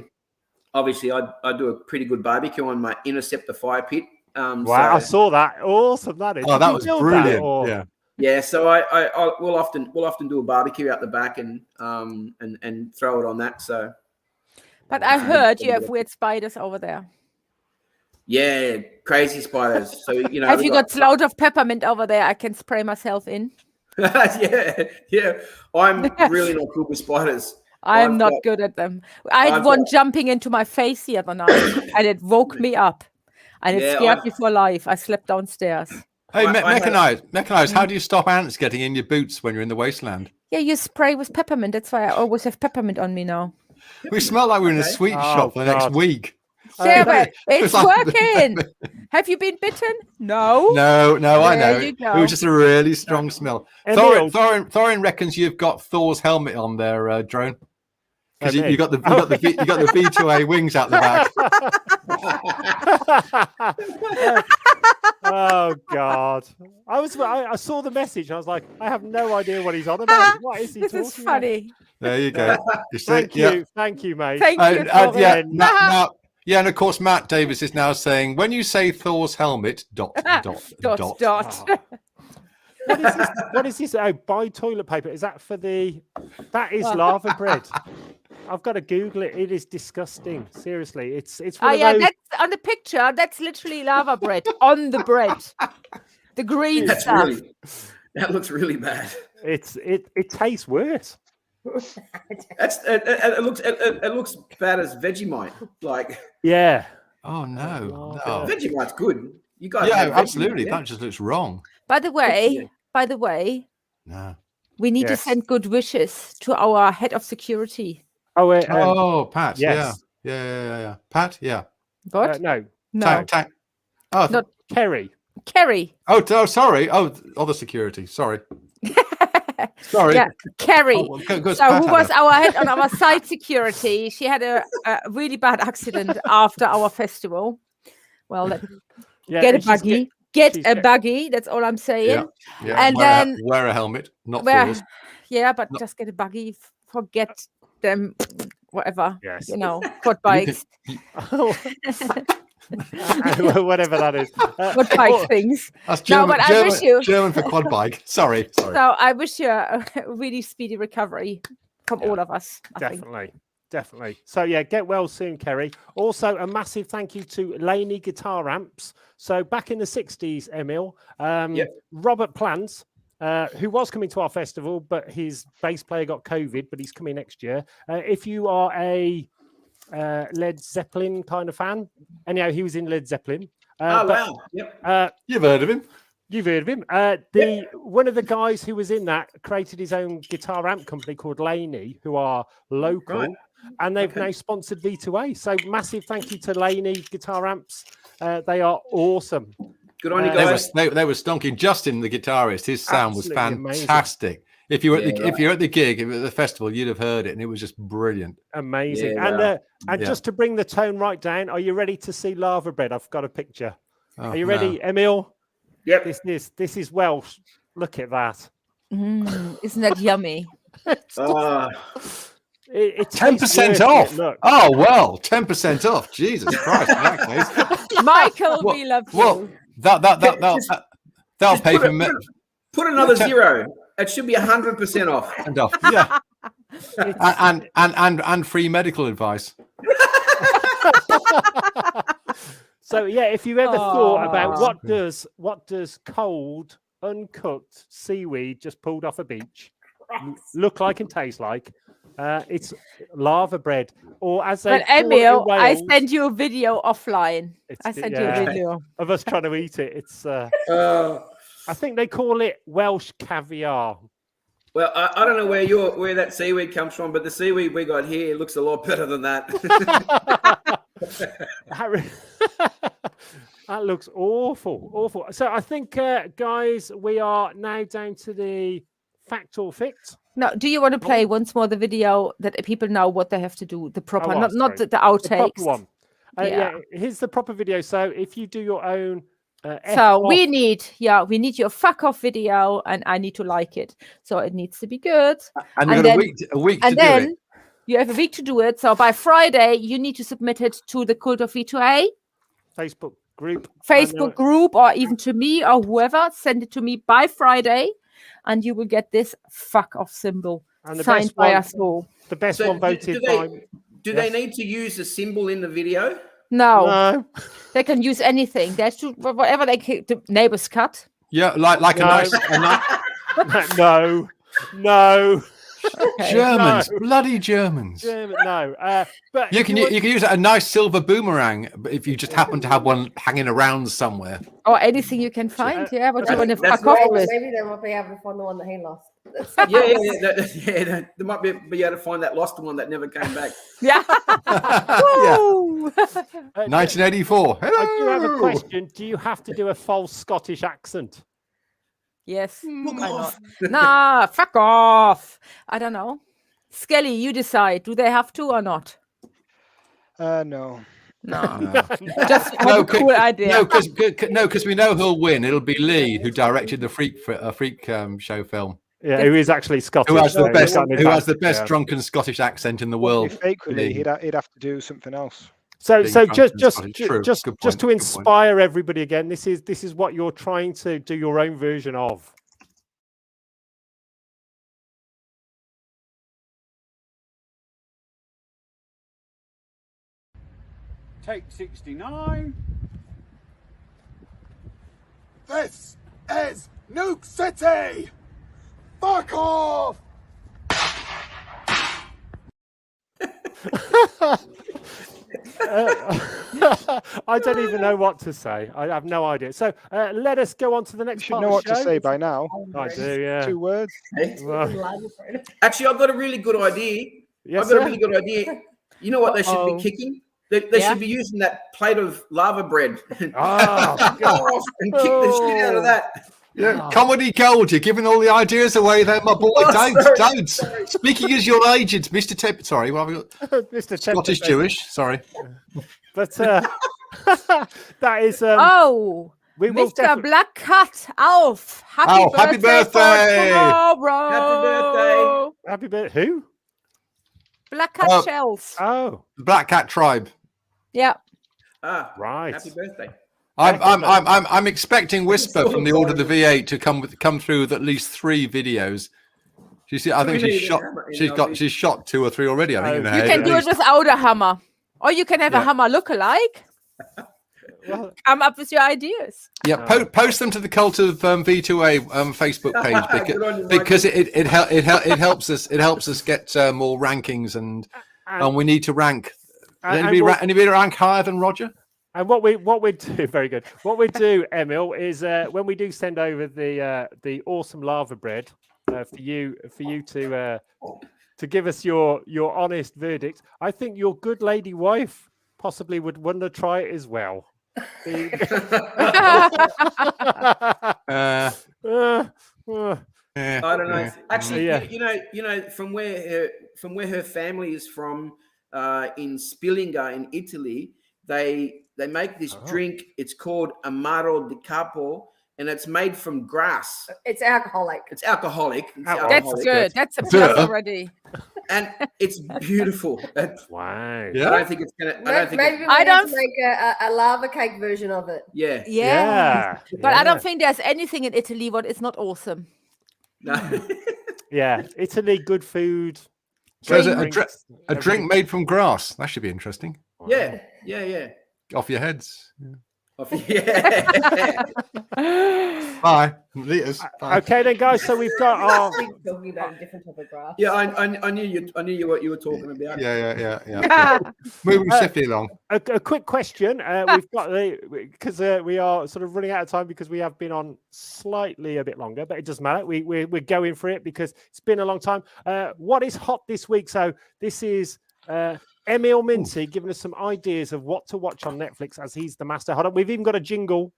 [SPEAKER 5] obviously, I do a pretty good barbecue on my Interceptor fire pit.
[SPEAKER 2] Wow, I
[SPEAKER 5] So,
[SPEAKER 2] saw that. Awesome, that is.
[SPEAKER 3] Oh,
[SPEAKER 2] Did
[SPEAKER 3] that
[SPEAKER 2] you
[SPEAKER 3] was
[SPEAKER 2] build
[SPEAKER 3] brilliant.
[SPEAKER 2] or-
[SPEAKER 3] Yeah.
[SPEAKER 5] yeah, so we'll often do a barbecue out the back and throw it on that. So,
[SPEAKER 1] But I heard you have weird spiders over there.
[SPEAKER 5] yeah, crazy spiders. So you know,
[SPEAKER 1] Have
[SPEAKER 5] we
[SPEAKER 1] you got loads of peppermint over there? I can spray myself in.
[SPEAKER 5] yeah. I'm really not good with spiders.
[SPEAKER 1] I'm
[SPEAKER 5] I've
[SPEAKER 1] not
[SPEAKER 5] got-
[SPEAKER 1] good at them. I had
[SPEAKER 5] I've
[SPEAKER 1] one
[SPEAKER 5] got-
[SPEAKER 1] jumping into my face the other night, and it woke me up, and it
[SPEAKER 5] Yeah,
[SPEAKER 1] scared
[SPEAKER 5] I've-
[SPEAKER 1] me for life. I slept downstairs.
[SPEAKER 3] Hey,
[SPEAKER 5] I have-
[SPEAKER 3] mechanized. How do you stop ants getting in your boots when you're in the wasteland?
[SPEAKER 1] Yeah, you spray with peppermint. That's why I always have peppermint on me now.
[SPEAKER 3] We smell like we're in a
[SPEAKER 5] Okay.
[SPEAKER 3] sweet
[SPEAKER 2] Oh,
[SPEAKER 3] shop for the next
[SPEAKER 2] God.
[SPEAKER 3] week.
[SPEAKER 1] Yeah,
[SPEAKER 2] that-
[SPEAKER 1] but it's
[SPEAKER 3] it's like-
[SPEAKER 1] working. Have you been bitten? No.
[SPEAKER 3] No, I
[SPEAKER 1] There
[SPEAKER 3] know.
[SPEAKER 1] you
[SPEAKER 3] It
[SPEAKER 1] go.
[SPEAKER 3] was just a really strong smell.
[SPEAKER 2] Emil-
[SPEAKER 3] Thorin reckons you've got Thor's helmet on there, drone. Because
[SPEAKER 2] Okay.
[SPEAKER 3] you got the V2A wings out the back.
[SPEAKER 2] Oh God! I saw the message. I was like, I have no idea what he's on about. What is he
[SPEAKER 1] This
[SPEAKER 2] talking
[SPEAKER 1] is funny.
[SPEAKER 3] There you go. You see?
[SPEAKER 2] Thank you, mate.
[SPEAKER 1] Thank you.
[SPEAKER 3] Yeah,
[SPEAKER 1] Thorin.
[SPEAKER 3] yeah, and of course Matt Davis is now saying, when you say Thor's helmet, ...
[SPEAKER 1] Dot.
[SPEAKER 2] Oh. What is this? Oh, buy toilet paper. Is that for the? That is lava bread. I've got to Google it. It is disgusting. Seriously, it's
[SPEAKER 1] Oh
[SPEAKER 2] one of
[SPEAKER 1] yeah,
[SPEAKER 2] those.
[SPEAKER 1] that's on the picture. That's literally lava bread on the bread. The green
[SPEAKER 5] That's
[SPEAKER 1] stuff.
[SPEAKER 5] really, that looks really bad.
[SPEAKER 2] It tastes worse.
[SPEAKER 5] It looks bad as Vegemite. Like
[SPEAKER 2] Yeah.
[SPEAKER 3] Oh no.
[SPEAKER 2] Oh,
[SPEAKER 3] No.
[SPEAKER 5] Vegemites good. You guys,
[SPEAKER 3] Yeah,
[SPEAKER 5] have Vegemite,
[SPEAKER 3] absolutely.
[SPEAKER 5] yeah?
[SPEAKER 3] That just looks wrong.
[SPEAKER 1] By the way,
[SPEAKER 3] No.
[SPEAKER 1] we need to
[SPEAKER 2] Yes.
[SPEAKER 1] send good wishes to our head of security.
[SPEAKER 2] Oh,
[SPEAKER 3] Oh, Pat.
[SPEAKER 2] yes.
[SPEAKER 3] Yeah. Pat. Yeah.
[SPEAKER 1] What?
[SPEAKER 2] no,
[SPEAKER 1] No,
[SPEAKER 3] Oh,
[SPEAKER 1] Not-
[SPEAKER 2] Kerry.
[SPEAKER 1] Kerry.
[SPEAKER 3] sorry. Oh, other security. Sorry. Sorry.
[SPEAKER 1] Yeah, Kerry.
[SPEAKER 3] Oh, well, good,
[SPEAKER 1] So
[SPEAKER 3] Pat
[SPEAKER 1] who
[SPEAKER 3] had
[SPEAKER 1] was
[SPEAKER 3] it.
[SPEAKER 1] our head on our site security? She had a really bad accident after our festival. Well,
[SPEAKER 2] Yeah,
[SPEAKER 1] get a
[SPEAKER 2] and she's
[SPEAKER 1] buggy.
[SPEAKER 2] she's
[SPEAKER 1] Get a
[SPEAKER 2] get-
[SPEAKER 1] buggy. That's all I'm saying.
[SPEAKER 3] Yeah.
[SPEAKER 1] And
[SPEAKER 3] wear
[SPEAKER 1] then-
[SPEAKER 3] wear a helmet, not
[SPEAKER 1] Well,
[SPEAKER 3] Thor's.
[SPEAKER 1] yeah, but
[SPEAKER 3] No.
[SPEAKER 1] just get a buggy. Forget them, whatever.
[SPEAKER 2] Yes.
[SPEAKER 1] You know, quad bikes,
[SPEAKER 2] Whatever that is.
[SPEAKER 1] quad bike things.
[SPEAKER 3] That's
[SPEAKER 1] No,
[SPEAKER 3] German.
[SPEAKER 1] but I
[SPEAKER 3] German,
[SPEAKER 1] wish you-
[SPEAKER 3] German for quad bike. Sorry.
[SPEAKER 1] So I wish you a really speedy recovery from all of us. I think.
[SPEAKER 2] Definitely. So yeah, get well soon, Kerry. Also, a massive thank you to Laney Guitar Amps. So back in the 60s, Emil, Robert Plans, who was coming to our festival, but his bass player got COVID, but he's coming next year. If you are a Led Zeppelin kind of fan, anyhow, he was in Led Zeppelin.
[SPEAKER 5] Oh
[SPEAKER 2] but,
[SPEAKER 5] wow! Yep.
[SPEAKER 3] You've heard of him.
[SPEAKER 2] You've heard of him. One of the guys who was in that created his own guitar amp company called Laney, who are local,
[SPEAKER 5] Right.
[SPEAKER 2] and they've now sponsored V2A. So massive thank you to Laney Guitar Amps. They are awesome.
[SPEAKER 5] Good on you
[SPEAKER 2] They
[SPEAKER 5] guys.
[SPEAKER 3] They were stonking. Justin, the guitarist, his sound was
[SPEAKER 2] Absolutely amazing.
[SPEAKER 3] fantastic. If you were at
[SPEAKER 5] Yeah,
[SPEAKER 3] the if you're at the gig, if you're at the festival, you'd have heard it, and it was just brilliant.
[SPEAKER 2] Amazing.
[SPEAKER 5] Yeah,
[SPEAKER 2] and
[SPEAKER 5] wow.
[SPEAKER 3] Yeah.
[SPEAKER 2] just to bring the tone right down, are you ready to see Lava Bread? I've got a picture.
[SPEAKER 3] Oh,
[SPEAKER 2] Are you
[SPEAKER 3] no.
[SPEAKER 2] ready, Emil?
[SPEAKER 5] Yep.
[SPEAKER 2] This is Welsh. Look at that.
[SPEAKER 1] Isn't that yummy?
[SPEAKER 2] It
[SPEAKER 3] 10% off.
[SPEAKER 2] Look.
[SPEAKER 3] Oh well, 10% off. Jesus Christ! In that case,
[SPEAKER 1] Michael,
[SPEAKER 3] Well-
[SPEAKER 1] we love you.
[SPEAKER 3] well, that'll pay for me.
[SPEAKER 5] Put another
[SPEAKER 3] Ten-
[SPEAKER 5] zero. It should be 100% off.
[SPEAKER 3] And off. Yeah, and free medical advice.
[SPEAKER 2] So yeah, if you ever thought about
[SPEAKER 1] Aw.
[SPEAKER 2] what does cold, uncooked seaweed just pulled off a beach look like and taste like, it's lava bread, or as they
[SPEAKER 1] But
[SPEAKER 2] call it in
[SPEAKER 1] Emil, I
[SPEAKER 2] Wales,
[SPEAKER 1] sent you a video offline.
[SPEAKER 2] it's
[SPEAKER 1] I
[SPEAKER 2] the-
[SPEAKER 1] sent you
[SPEAKER 2] yeah,
[SPEAKER 1] a video.
[SPEAKER 2] of us trying to eat it. It's
[SPEAKER 5] Uh,
[SPEAKER 2] I think they call it Welsh caviar.
[SPEAKER 5] well, I don't know where that seaweed comes from, but the seaweed we got here looks a lot better than that.
[SPEAKER 2] That re- that looks awful. So I think, guys, we are now down to the fact or fict?
[SPEAKER 1] No, do you want to play once more the video that people know what they have to do? The proper,
[SPEAKER 2] Oh,
[SPEAKER 1] not
[SPEAKER 2] sorry.
[SPEAKER 1] the
[SPEAKER 2] The
[SPEAKER 1] outtakes.
[SPEAKER 2] proper one.
[SPEAKER 1] Yeah.
[SPEAKER 2] Yeah, here's the proper video. So if you do your own
[SPEAKER 1] So we need your fuck off video, and I need to like it. So it needs to be good.
[SPEAKER 3] And you've got a week to do it.
[SPEAKER 1] You have a week to do it. So by Friday, you need to submit it to the Cult of V2A
[SPEAKER 2] Facebook group,
[SPEAKER 1] or even to me or whoever. Send it to me by Friday, and you will get this fuck off symbol signed by us all.
[SPEAKER 2] The best one voted by.
[SPEAKER 5] Do they need to use a symbol in the video?
[SPEAKER 1] No. They can use anything. They should whatever the neighbors cut.
[SPEAKER 3] Yeah, like a nice.
[SPEAKER 2] No.
[SPEAKER 1] Okay.
[SPEAKER 3] Germans, bloody Germans.
[SPEAKER 2] But
[SPEAKER 3] you can use a nice silver boomerang if you just happen to have one hanging around somewhere.
[SPEAKER 1] Or anything you can find. Yeah, what you want to fuck
[SPEAKER 8] Maybe
[SPEAKER 1] off with.
[SPEAKER 8] they might be able to find the one that he lost.
[SPEAKER 5] Yeah. They might be able to find that lost one that never came back.
[SPEAKER 1] Yeah.
[SPEAKER 3] Yeah. 1984. Hello.
[SPEAKER 2] I do have a question. Do you have to do a false Scottish accent?
[SPEAKER 1] Yes. Nah, fuck off. I don't know. Skelly, you decide. Do they have to or not?
[SPEAKER 4] No.
[SPEAKER 1] No. Just a cool idea.
[SPEAKER 3] No, because we know who'll win. It'll be Lee, who directed the Freak Show film.
[SPEAKER 2] Yeah, who is actually Scottish.
[SPEAKER 3] Who has the best drunken Scottish accent in the world?
[SPEAKER 4] Equally, he'd have to do something else.
[SPEAKER 2] So just to inspire everybody again, this is what you're trying to do your own version of.
[SPEAKER 6] Take 69.
[SPEAKER 7] This is Nuke City! Fuck off!
[SPEAKER 2] I don't even know what to say. I have no idea. So let us go on to the next.
[SPEAKER 4] You should know what to say by now.
[SPEAKER 2] I do, yeah.
[SPEAKER 4] 2 words.
[SPEAKER 5] Actually, I've got a really good idea.
[SPEAKER 2] Yes,
[SPEAKER 5] I've got a really good idea. You know what they should be kicking? They should be using that plate of lava bread and kick the shit out of that.
[SPEAKER 3] Yeah, comedy gold. You're giving all the ideas away there, my boy. Don't. Speaking as your agent, Mr. Temp. Sorry, what have we got?
[SPEAKER 2] Mr.
[SPEAKER 3] Scottish Jewish. Sorry,
[SPEAKER 2] but that is. We will
[SPEAKER 1] Mr. Black Cat Alf. Happy birthday! Tomorrow.
[SPEAKER 5] Happy birthday!
[SPEAKER 2] Happy birthday. Who?
[SPEAKER 1] Black Cat Shells.
[SPEAKER 2] Oh,
[SPEAKER 3] the Black Cat Tribe.
[SPEAKER 1] Yeah.
[SPEAKER 5] Ah,
[SPEAKER 2] right.
[SPEAKER 5] Happy birthday.
[SPEAKER 3] I'm expecting Whisper from the Order of the V8 to come through with at least 3 videos. I think she's shot 2 or 3 already. I think in her
[SPEAKER 1] you
[SPEAKER 3] head,
[SPEAKER 1] can do it without a hammer, or you can have a hammer look-alike. Come up with your ideas.
[SPEAKER 3] Yeah, post them to the Cult of V2A Facebook page because it helps us. It helps us get more rankings, and we need to rank. Anybody rank higher than Roger?
[SPEAKER 2] And what we do, very good. What we do, Emil, is when we do send over the awesome lava bread for you to give us your honest verdict. I think your good lady wife possibly would want to try it as well.
[SPEAKER 5] I don't know. Actually, you know, from where her family is from, in Spillinga in Italy, they make this drink. It's called Amaro di Capo, and it's made from grass.
[SPEAKER 8] It's alcoholic.
[SPEAKER 1] That's good. That's a plus already.
[SPEAKER 5] And it's beautiful.
[SPEAKER 2] Wow.
[SPEAKER 5] Yeah. I don't think it's gonna.
[SPEAKER 8] I don't make a lava cake version of it.
[SPEAKER 5] Yeah.
[SPEAKER 1] But I don't think there's anything in Italy what is not awesome.
[SPEAKER 5] No.
[SPEAKER 2] Yeah, Italy, good food.
[SPEAKER 3] So a drink made from grass. That should be interesting.
[SPEAKER 5] Wow. Yeah.
[SPEAKER 3] Off your heads.
[SPEAKER 5] Yeah.
[SPEAKER 3] Bye. Bye.
[SPEAKER 2] Okay then, guys. So we've got our
[SPEAKER 8] talking about a different type of grass.
[SPEAKER 5] Yeah, I knew what you were talking about.
[SPEAKER 3] Yeah. Moving swiftly along.
[SPEAKER 2] A quick question. We've got because we are sort of running out of time because we have been on slightly a bit longer, but it doesn't matter. We're going for it because it's been a long time. What is hot this week? So this is Emil Minty giving us some ideas of what to watch on Netflix as he's the master. Hold on, we've even got a jingle.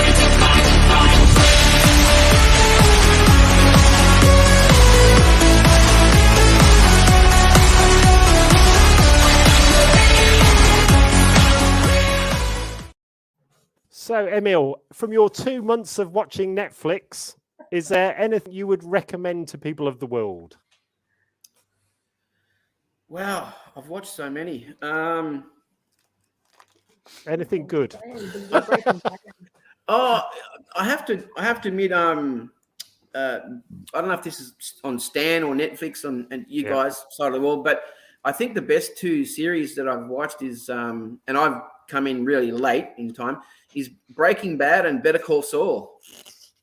[SPEAKER 9] It's
[SPEAKER 2] So, Emil, from your 2 months of watching Netflix, is there anything you would recommend to people of the world?
[SPEAKER 5] Wow, I've watched so many.
[SPEAKER 2] Anything good?
[SPEAKER 5] Oh, I have to admit, I don't know if this is on Stan or Netflix and you guys side of the world, but I think the best 2 series that I've watched is, and I've come in really late in time, is Breaking Bad and Better Call Saul.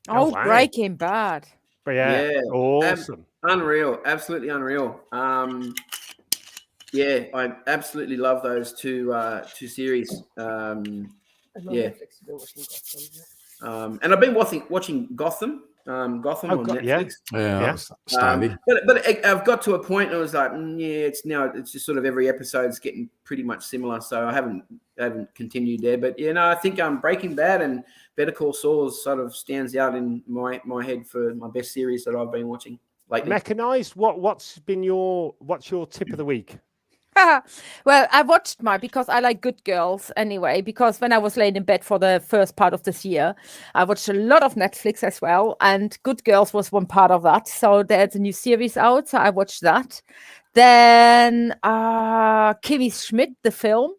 [SPEAKER 1] Oh,
[SPEAKER 2] wow.
[SPEAKER 1] Breaking Bad.
[SPEAKER 2] Yeah, awesome.
[SPEAKER 5] Unreal, absolutely unreal. Yeah, I absolutely love those 2 series. Yeah. And I've been watching Gotham. Gotham on Netflix.
[SPEAKER 3] Yeah,
[SPEAKER 2] Yeah.
[SPEAKER 3] that's stylish.
[SPEAKER 5] But I've got to a point and I was like, it's just sort of every episode's getting pretty much similar. So I haven't continued there. But I think Breaking Bad and Better Call Saul sort of stands out in my head for my best series that I've been watching lately.
[SPEAKER 2] Mechanized. What's your tip of the week?
[SPEAKER 1] Well, I watched because I like Good Girls anyway, because when I was laying in bed for the first part of this year, I watched a lot of Netflix as well, and Good Girls was one part of that. So there's a new series out, so I watched that. Then Kimmy Schmidt, the film.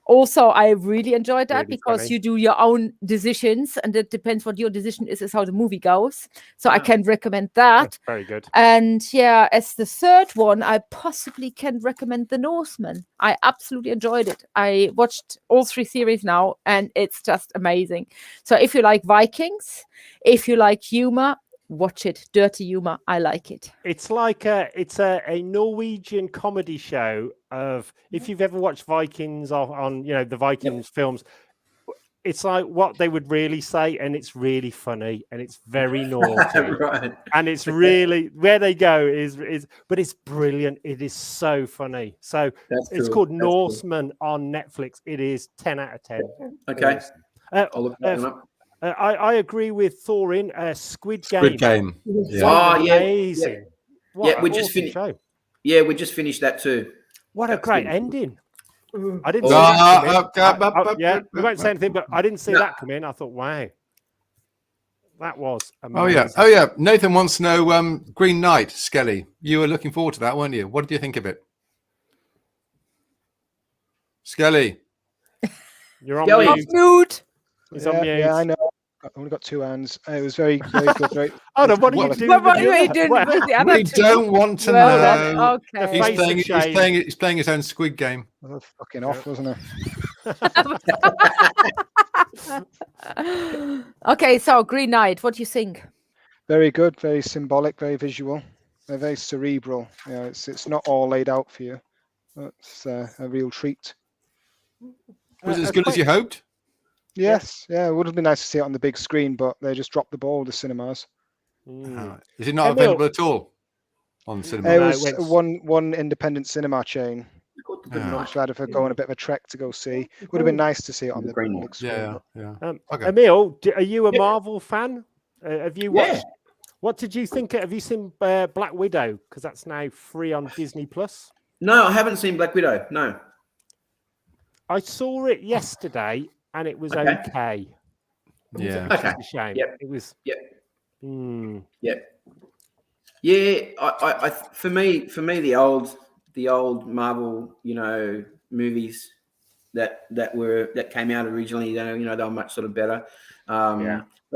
[SPEAKER 1] Also, I really enjoyed that
[SPEAKER 2] Really
[SPEAKER 1] because
[SPEAKER 2] funny.
[SPEAKER 1] you do your own decisions, and it depends what your decision is how the movie goes. So I can recommend that.
[SPEAKER 2] That's very good.
[SPEAKER 1] And yeah, as the third one, I possibly can recommend The Northman. I absolutely enjoyed it. I watched all 3 series now, and it's just amazing. So if you like Vikings, if you like humor, watch it. Dirty humor, I like it.
[SPEAKER 2] It's like it's a Norwegian comedy show of, if you've ever watched Vikings on the Vikings films, it's like what they would really say, and it's really funny, and it's very naughty.
[SPEAKER 5] Right.
[SPEAKER 2] And it's really where they go is but it's brilliant. It is so funny. So it's called Norseman on Netflix. It is 10 out of 10.
[SPEAKER 5] Okay.
[SPEAKER 2] Awesome.
[SPEAKER 5] I'll look that one up.
[SPEAKER 2] I agree with Thorin. Squid Game.
[SPEAKER 3] Squid Game. Yeah.
[SPEAKER 5] Oh, yeah.
[SPEAKER 2] Amazing. What
[SPEAKER 5] we
[SPEAKER 2] an
[SPEAKER 5] just
[SPEAKER 2] awesome
[SPEAKER 5] finished.
[SPEAKER 2] show.
[SPEAKER 5] Yeah, we just finished that too.
[SPEAKER 2] What a
[SPEAKER 5] That's
[SPEAKER 2] great
[SPEAKER 5] good.
[SPEAKER 2] ending. I didn't
[SPEAKER 5] Oh.
[SPEAKER 2] see that come in.
[SPEAKER 3] Yeah.
[SPEAKER 2] We won't say anything, but I didn't see that come in. I thought, wow. That was
[SPEAKER 3] Oh
[SPEAKER 2] amazing.
[SPEAKER 3] yeah. Nathan wants to know Green Knight, Skelly. You were looking forward to that, weren't you? What did you think of it? Skelly.
[SPEAKER 2] You're on
[SPEAKER 5] Skelly.
[SPEAKER 2] mute. He's on mute.
[SPEAKER 4] Yeah, I know. I've only got 2 hands. It was very, very good. Very,
[SPEAKER 2] Oh, no, what are you doing?
[SPEAKER 1] What
[SPEAKER 2] with
[SPEAKER 1] are you
[SPEAKER 2] the
[SPEAKER 1] doing
[SPEAKER 2] other?
[SPEAKER 1] with the other
[SPEAKER 3] We
[SPEAKER 1] 2?
[SPEAKER 3] don't want to
[SPEAKER 1] Well,
[SPEAKER 3] know.
[SPEAKER 1] then, okay.
[SPEAKER 3] He's playing his own Squid Game.
[SPEAKER 4] I was fucking off, wasn't I?
[SPEAKER 1] Okay, so Green Knight, what do you think?
[SPEAKER 4] Very good, very symbolic, very visual. They're very cerebral. It's not all laid out for you. It's a real treat.
[SPEAKER 3] Was it as good as you hoped?
[SPEAKER 4] Yes, yeah. It would have been nice to see it on the big screen, but they just dropped the ball, the cinemas.
[SPEAKER 3] Is it not available at all on cinema?
[SPEAKER 4] It
[SPEAKER 2] No,
[SPEAKER 4] was
[SPEAKER 2] it's-
[SPEAKER 4] one independent cinema chain. So I had to go on a bit of a trek to go see. Would have been nice to see it on the big screen.
[SPEAKER 3] Yeah.
[SPEAKER 2] Okay. Emil, are you a Marvel fan? Have you watched?
[SPEAKER 5] Yeah.
[SPEAKER 2] What did you think? Have you seen Black Widow? Because that's now free on Disney Plus.
[SPEAKER 5] No, I haven't seen Black Widow. No.
[SPEAKER 2] I saw it yesterday, and it was
[SPEAKER 5] Okay.
[SPEAKER 2] okay.
[SPEAKER 3] Yeah.
[SPEAKER 2] Which is
[SPEAKER 5] Okay.
[SPEAKER 2] a shame.
[SPEAKER 5] Yep.
[SPEAKER 2] It was.
[SPEAKER 5] Yep.
[SPEAKER 2] Yep.
[SPEAKER 5] Yeah. I for me the old Marvel movies that came out originally, they were much sort of better. But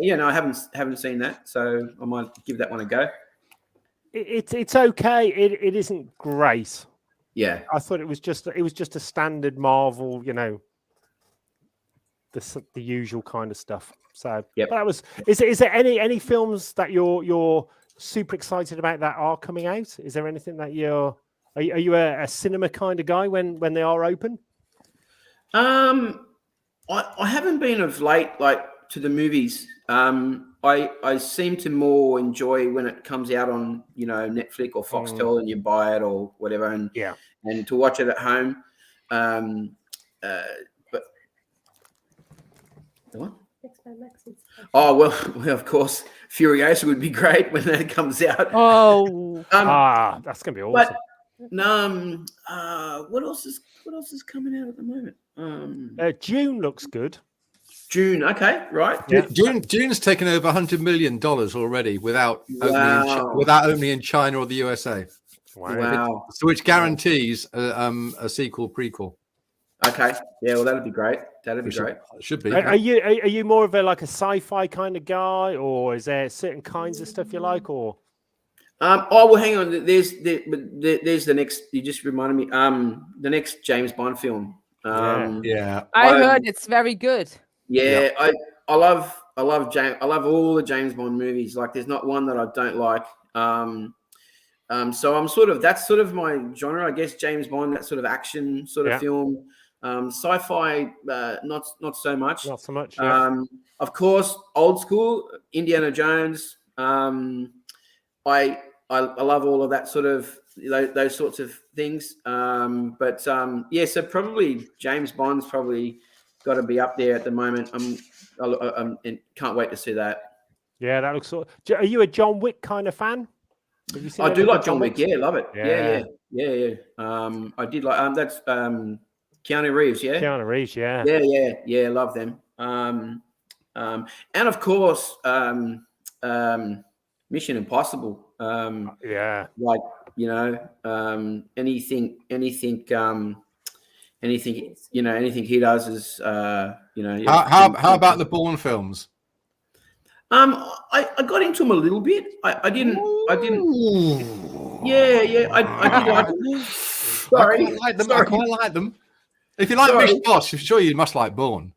[SPEAKER 5] no, I haven't seen that, so I might give that one a go.
[SPEAKER 2] It's okay. It isn't great.
[SPEAKER 5] Yeah.
[SPEAKER 2] I thought it was just a standard Marvel, the usual kind of stuff. So
[SPEAKER 5] Yep.
[SPEAKER 2] that was. Is there any films that you're super excited about that are coming out? Is there anything that are you a cinema kind of guy when they are open?
[SPEAKER 5] I haven't been of late to the movies. I seem to more enjoy when it comes out on Netflix or Foxtel and you buy it or whatever and to watch it at home. But what? Well, of course, Furiosa would be great when that comes out.
[SPEAKER 1] Oh,
[SPEAKER 2] that's gonna be awesome.
[SPEAKER 5] But what else is coming out at the moment?
[SPEAKER 2] June looks good.
[SPEAKER 5] June. Okay, right.
[SPEAKER 2] Yeah.
[SPEAKER 3] June's taken over $100 million already without opening in China or the USA.
[SPEAKER 5] Wow.
[SPEAKER 3] So which guarantees a sequel prequel.
[SPEAKER 5] Okay. Yeah. Well, that'd be great. That'd be great.
[SPEAKER 3] Should be.
[SPEAKER 2] Are you more of a sci-fi kind of guy, or is there certain kinds of stuff you like, or?
[SPEAKER 5] Oh well, hang on. There's the next. You just reminded me. The next James Bond film.
[SPEAKER 3] Yeah.
[SPEAKER 1] I heard it's very good.
[SPEAKER 5] Yeah, I love James. I love all the James Bond movies. Like, there's not one that I don't like. So I'm that's sort of my genre, I guess. James Bond, that sort of action sort of film. Sci-fi, not so much.
[SPEAKER 2] Not so much. Yeah.
[SPEAKER 5] Of course, old school Indiana Jones. I love all of that sort of those sorts of things. So probably James Bond's probably got to be up there at the moment. And can't wait to see that.
[SPEAKER 2] Yeah, that looks. Are you a John Wick kind of fan? Have you seen
[SPEAKER 5] I do
[SPEAKER 2] any
[SPEAKER 5] like John Wick. Yeah, love it.
[SPEAKER 2] Yeah.
[SPEAKER 5] Yeah. I did like that's Keanu Reeves. Yeah.
[SPEAKER 2] Keanu Reeves. Yeah.
[SPEAKER 5] Yeah. Love them. And of course, Mission Impossible.
[SPEAKER 2] Yeah.
[SPEAKER 5] Like, anything anything he does is
[SPEAKER 3] How about the Bourne films?
[SPEAKER 5] I got into them a little bit. I didn't. Yeah. I did like them. Sorry.
[SPEAKER 3] I quite like them. If you like Mission Boss, I'm sure you must like Bourne.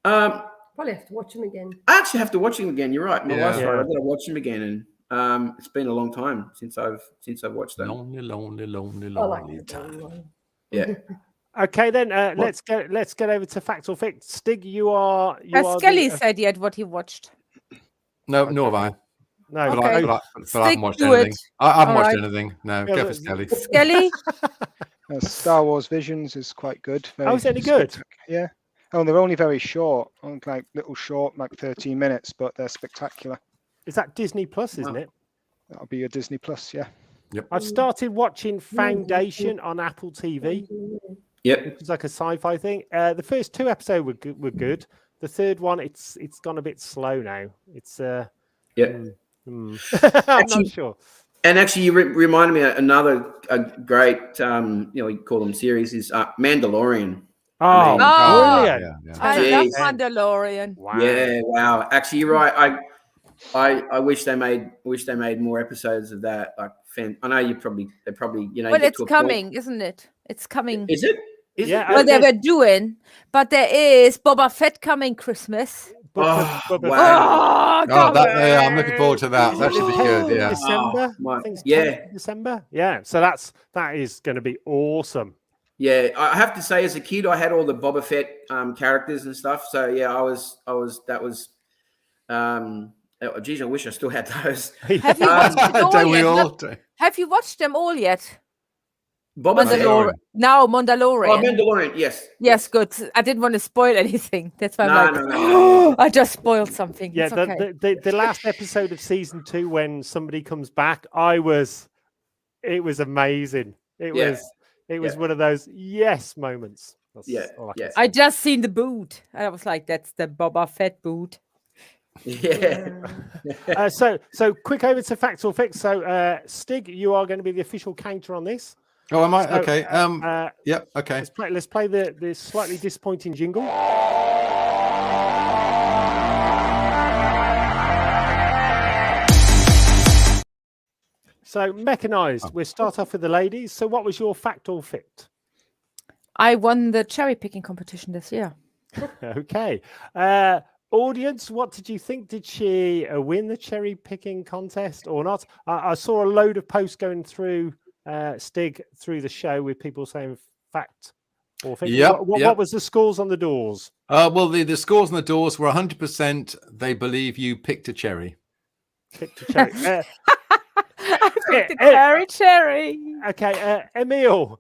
[SPEAKER 8] Probably have to watch them again.
[SPEAKER 5] I actually have to watch them again. You're right. My wife's right. I've got to watch them again, and it's been a long time since I've watched them.
[SPEAKER 3] Lonely time.
[SPEAKER 5] Yeah.
[SPEAKER 2] Okay, then let's get over to Fact or Fict. Stig,
[SPEAKER 1] Skelly said he had what he watched.
[SPEAKER 3] No, nor have I.
[SPEAKER 2] No,
[SPEAKER 3] but I haven't watched anything. I haven't watched anything. No, go for Skelly.
[SPEAKER 1] Skelly.
[SPEAKER 4] Star Wars Visions is quite good.
[SPEAKER 2] Oh, is it any good?
[SPEAKER 4] Yeah. Oh, they're only very short, like little short, like 13 minutes, but they're spectacular.
[SPEAKER 2] Is that Disney Plus, isn't it?
[SPEAKER 4] That'll be your Disney Plus, yeah.
[SPEAKER 3] Yep.
[SPEAKER 2] I've started watching Foundation on Apple TV.
[SPEAKER 5] Yep.
[SPEAKER 2] It's like a sci-fi thing. The first 2 episodes were good. The third one, it's gone a bit slow now. It's I'm not sure.
[SPEAKER 5] And actually, you reminded me of another great you call them series is Mandalorian.
[SPEAKER 2] Oh,
[SPEAKER 1] brilliant!
[SPEAKER 3] Yeah.
[SPEAKER 1] I love Mandalorian.
[SPEAKER 2] Wow.
[SPEAKER 5] Yeah, wow. Actually, you're right. I wish they made more episodes of that. Like, I know they probably
[SPEAKER 1] But it's coming, isn't it? It's coming.
[SPEAKER 5] Is it?
[SPEAKER 1] Well, they were doing, but there is Boba Fett coming Christmas.
[SPEAKER 5] Wow.
[SPEAKER 3] I'm looking forward to that. That should be good. Yeah.
[SPEAKER 2] December. I think it's December. Yeah. So that is going to be awesome.
[SPEAKER 5] Yeah, I have to say, as a kid, I had all the Boba Fett characters and stuff. So yeah, I was. Geez, I wish I still had those.
[SPEAKER 1] Have you watched them all
[SPEAKER 3] Don't we
[SPEAKER 1] yet?
[SPEAKER 3] all?
[SPEAKER 1] Have you watched them all yet?
[SPEAKER 5] Boba Fett.
[SPEAKER 1] No, Mandalorian.
[SPEAKER 5] Oh, Mandalorian. Yes.
[SPEAKER 1] Yes, good. I didn't want to spoil anything. That's why
[SPEAKER 5] No.
[SPEAKER 1] I just spoiled something.
[SPEAKER 2] Yeah,
[SPEAKER 1] it's okay.
[SPEAKER 2] the last episode of season 2, when somebody comes back, it was amazing. It was one of those yes moments.
[SPEAKER 1] I just seen the boot. I was like, that's the Boba Fett boot.
[SPEAKER 5] Yeah.
[SPEAKER 2] So quick over to Fact or Fict. So Stig, you are going to be the official counter on this.
[SPEAKER 3] Oh, am I?
[SPEAKER 2] So,
[SPEAKER 3] Okay. Yep. Okay.
[SPEAKER 2] Let's play the slightly disappointing jingle. So mechanized. We'll start off with the ladies. So what was your Fact or Fict?
[SPEAKER 1] I won the cherry picking competition this year.
[SPEAKER 2] Okay. Audience, what did you think? Did she win the cherry picking contest or not? I saw a load of posts going through Stig through the show with people saying fact or fict. What was the scores on the doors?
[SPEAKER 3] Well, the scores on the doors were 100%. They believe you picked a cherry.
[SPEAKER 2] Picked a cherry.
[SPEAKER 1] I picked a cherry.
[SPEAKER 2] Okay, Emil,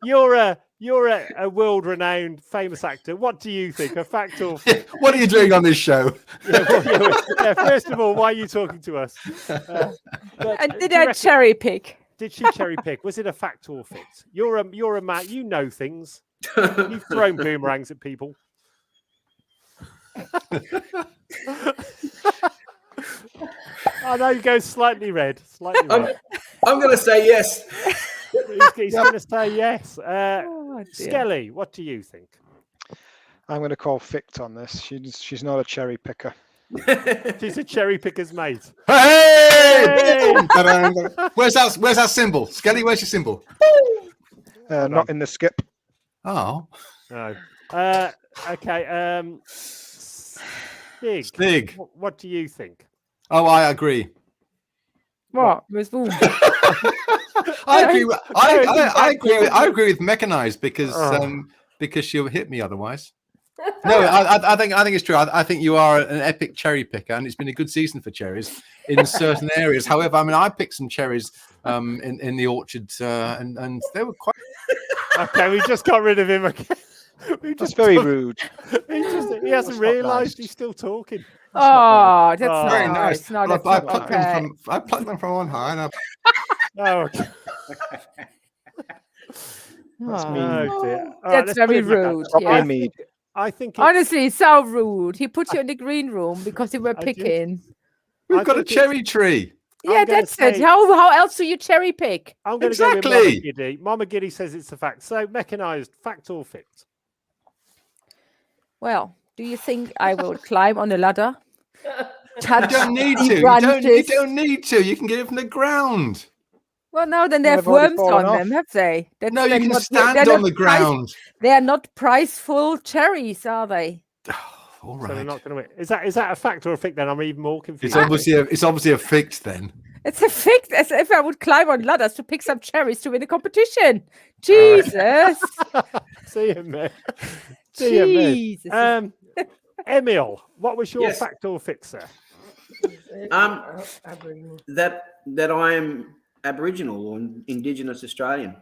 [SPEAKER 2] you're a world-renowned famous actor. What do you think? A fact or fict?
[SPEAKER 3] What are you doing on this show?
[SPEAKER 2] First of all, why are you talking to us?
[SPEAKER 1] And did I cherry pick?
[SPEAKER 2] Did she cherry pick? Was it a fact or fict? You're a man. You know things. You've thrown boomerangs at people. I know you go slightly red. Slightly red.
[SPEAKER 5] I'm going to say yes.
[SPEAKER 2] He's going to say yes.
[SPEAKER 1] Oh, dear.
[SPEAKER 2] Skelly, what do you think?
[SPEAKER 4] I'm going to call Fict on this. She's not a cherry picker.
[SPEAKER 2] She's a cherry picker's mate.
[SPEAKER 3] Hey! Where's that symbol? Skelly, where's your symbol?
[SPEAKER 4] Not in the skip.
[SPEAKER 3] Oh.
[SPEAKER 2] No. Okay.
[SPEAKER 3] Stig.
[SPEAKER 2] What do you think?
[SPEAKER 3] Oh, I agree.
[SPEAKER 1] What? Where's Boom?
[SPEAKER 3] I agree. I agree with mechanized because she'll hit me otherwise. No, I think it's true. I think you are an epic cherry picker, and it's been a good season for cherries in certain areas. However, I mean, I picked some cherries in the orchard, and they were quite.
[SPEAKER 2] Okay, we just got rid of him again.
[SPEAKER 4] That's very rude.
[SPEAKER 2] He hasn't realised he's still talking.
[SPEAKER 1] Oh, that's
[SPEAKER 3] Very
[SPEAKER 1] not
[SPEAKER 3] nice.
[SPEAKER 1] nice. No,
[SPEAKER 3] I
[SPEAKER 1] that's
[SPEAKER 3] plucked
[SPEAKER 1] not
[SPEAKER 3] I plucked them from on high. And
[SPEAKER 2] Oh, okay.
[SPEAKER 4] That's
[SPEAKER 1] Oh,
[SPEAKER 4] mean.
[SPEAKER 2] Oh, dear. All right,
[SPEAKER 1] that's
[SPEAKER 2] let's put
[SPEAKER 1] very
[SPEAKER 2] it back up.
[SPEAKER 1] rude.
[SPEAKER 4] Proper
[SPEAKER 1] Yeah.
[SPEAKER 4] mead.
[SPEAKER 2] I think.
[SPEAKER 1] Honestly, so rude. He put you in the green room because you were
[SPEAKER 2] I did.
[SPEAKER 1] picking.
[SPEAKER 3] we've
[SPEAKER 2] I
[SPEAKER 3] got a
[SPEAKER 2] think it's-
[SPEAKER 3] cherry tree.
[SPEAKER 1] Yeah,
[SPEAKER 2] I'm gonna
[SPEAKER 1] that's it.
[SPEAKER 2] say-
[SPEAKER 1] How else do you cherry pick?
[SPEAKER 2] I'm going to go with Mama
[SPEAKER 3] Exactly.
[SPEAKER 2] Giddy. Mama Giddy says it's a fact. So mechanized, fact or fict?
[SPEAKER 1] Well, do you think I will climb on a ladder?
[SPEAKER 3] You
[SPEAKER 1] Touch
[SPEAKER 3] don't need
[SPEAKER 1] the
[SPEAKER 3] to. You
[SPEAKER 1] branches?
[SPEAKER 3] don't need to. You can get it from the ground.
[SPEAKER 1] Well, no, then they
[SPEAKER 4] Well,
[SPEAKER 1] have
[SPEAKER 4] they've already
[SPEAKER 1] worms
[SPEAKER 4] fallen
[SPEAKER 1] on
[SPEAKER 4] off.
[SPEAKER 1] them, have they? That's
[SPEAKER 3] No, you
[SPEAKER 1] then
[SPEAKER 3] can
[SPEAKER 1] not-
[SPEAKER 3] stand
[SPEAKER 1] they're
[SPEAKER 3] on
[SPEAKER 1] not
[SPEAKER 3] the ground.
[SPEAKER 1] They are not priceful cherries, are they?
[SPEAKER 3] All
[SPEAKER 2] So they're
[SPEAKER 3] right.
[SPEAKER 2] not going to win. Is that a fact or a fict? Then I'm even more confused.
[SPEAKER 3] It's obviously a fix then.
[SPEAKER 1] It's a fact, as if I would climb on ladders to pick some cherries to win a competition. Jesus.
[SPEAKER 2] See you, man. See you, man.
[SPEAKER 1] Jesus.
[SPEAKER 2] Emil, what was your
[SPEAKER 5] Yes.
[SPEAKER 2] fact or fict, sir?
[SPEAKER 5] That I am Aboriginal or Indigenous Australian.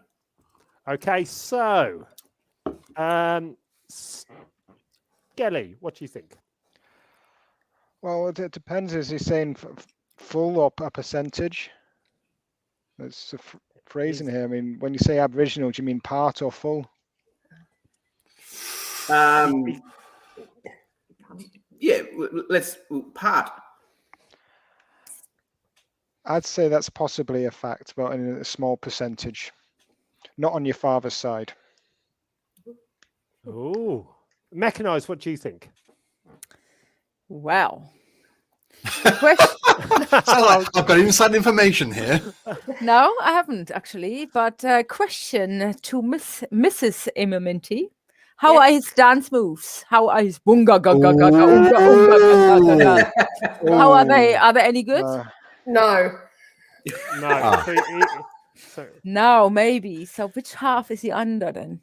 [SPEAKER 2] Okay, so Skelly, what do you think?
[SPEAKER 4] Well, it depends. Is he saying full or a percentage? That's a phrasing here. I mean, when you say Aboriginal, do you mean part or full?
[SPEAKER 5] Yeah, let's part.
[SPEAKER 4] I'd say that's possibly a fact, but in a small percentage. Not on your father's side.
[SPEAKER 2] Oh, mechanized. What do you think?
[SPEAKER 1] Wow. Question.
[SPEAKER 3] I've got inside information here.
[SPEAKER 1] No, I haven't actually. But question to Mrs. Immerminty. How are his dance moves? How are his bunga ga ga ga ga unga unga ga ga ga ga? How are they? Are they any good?
[SPEAKER 8] No.
[SPEAKER 2] No.
[SPEAKER 1] No, maybe. So which half is he under then?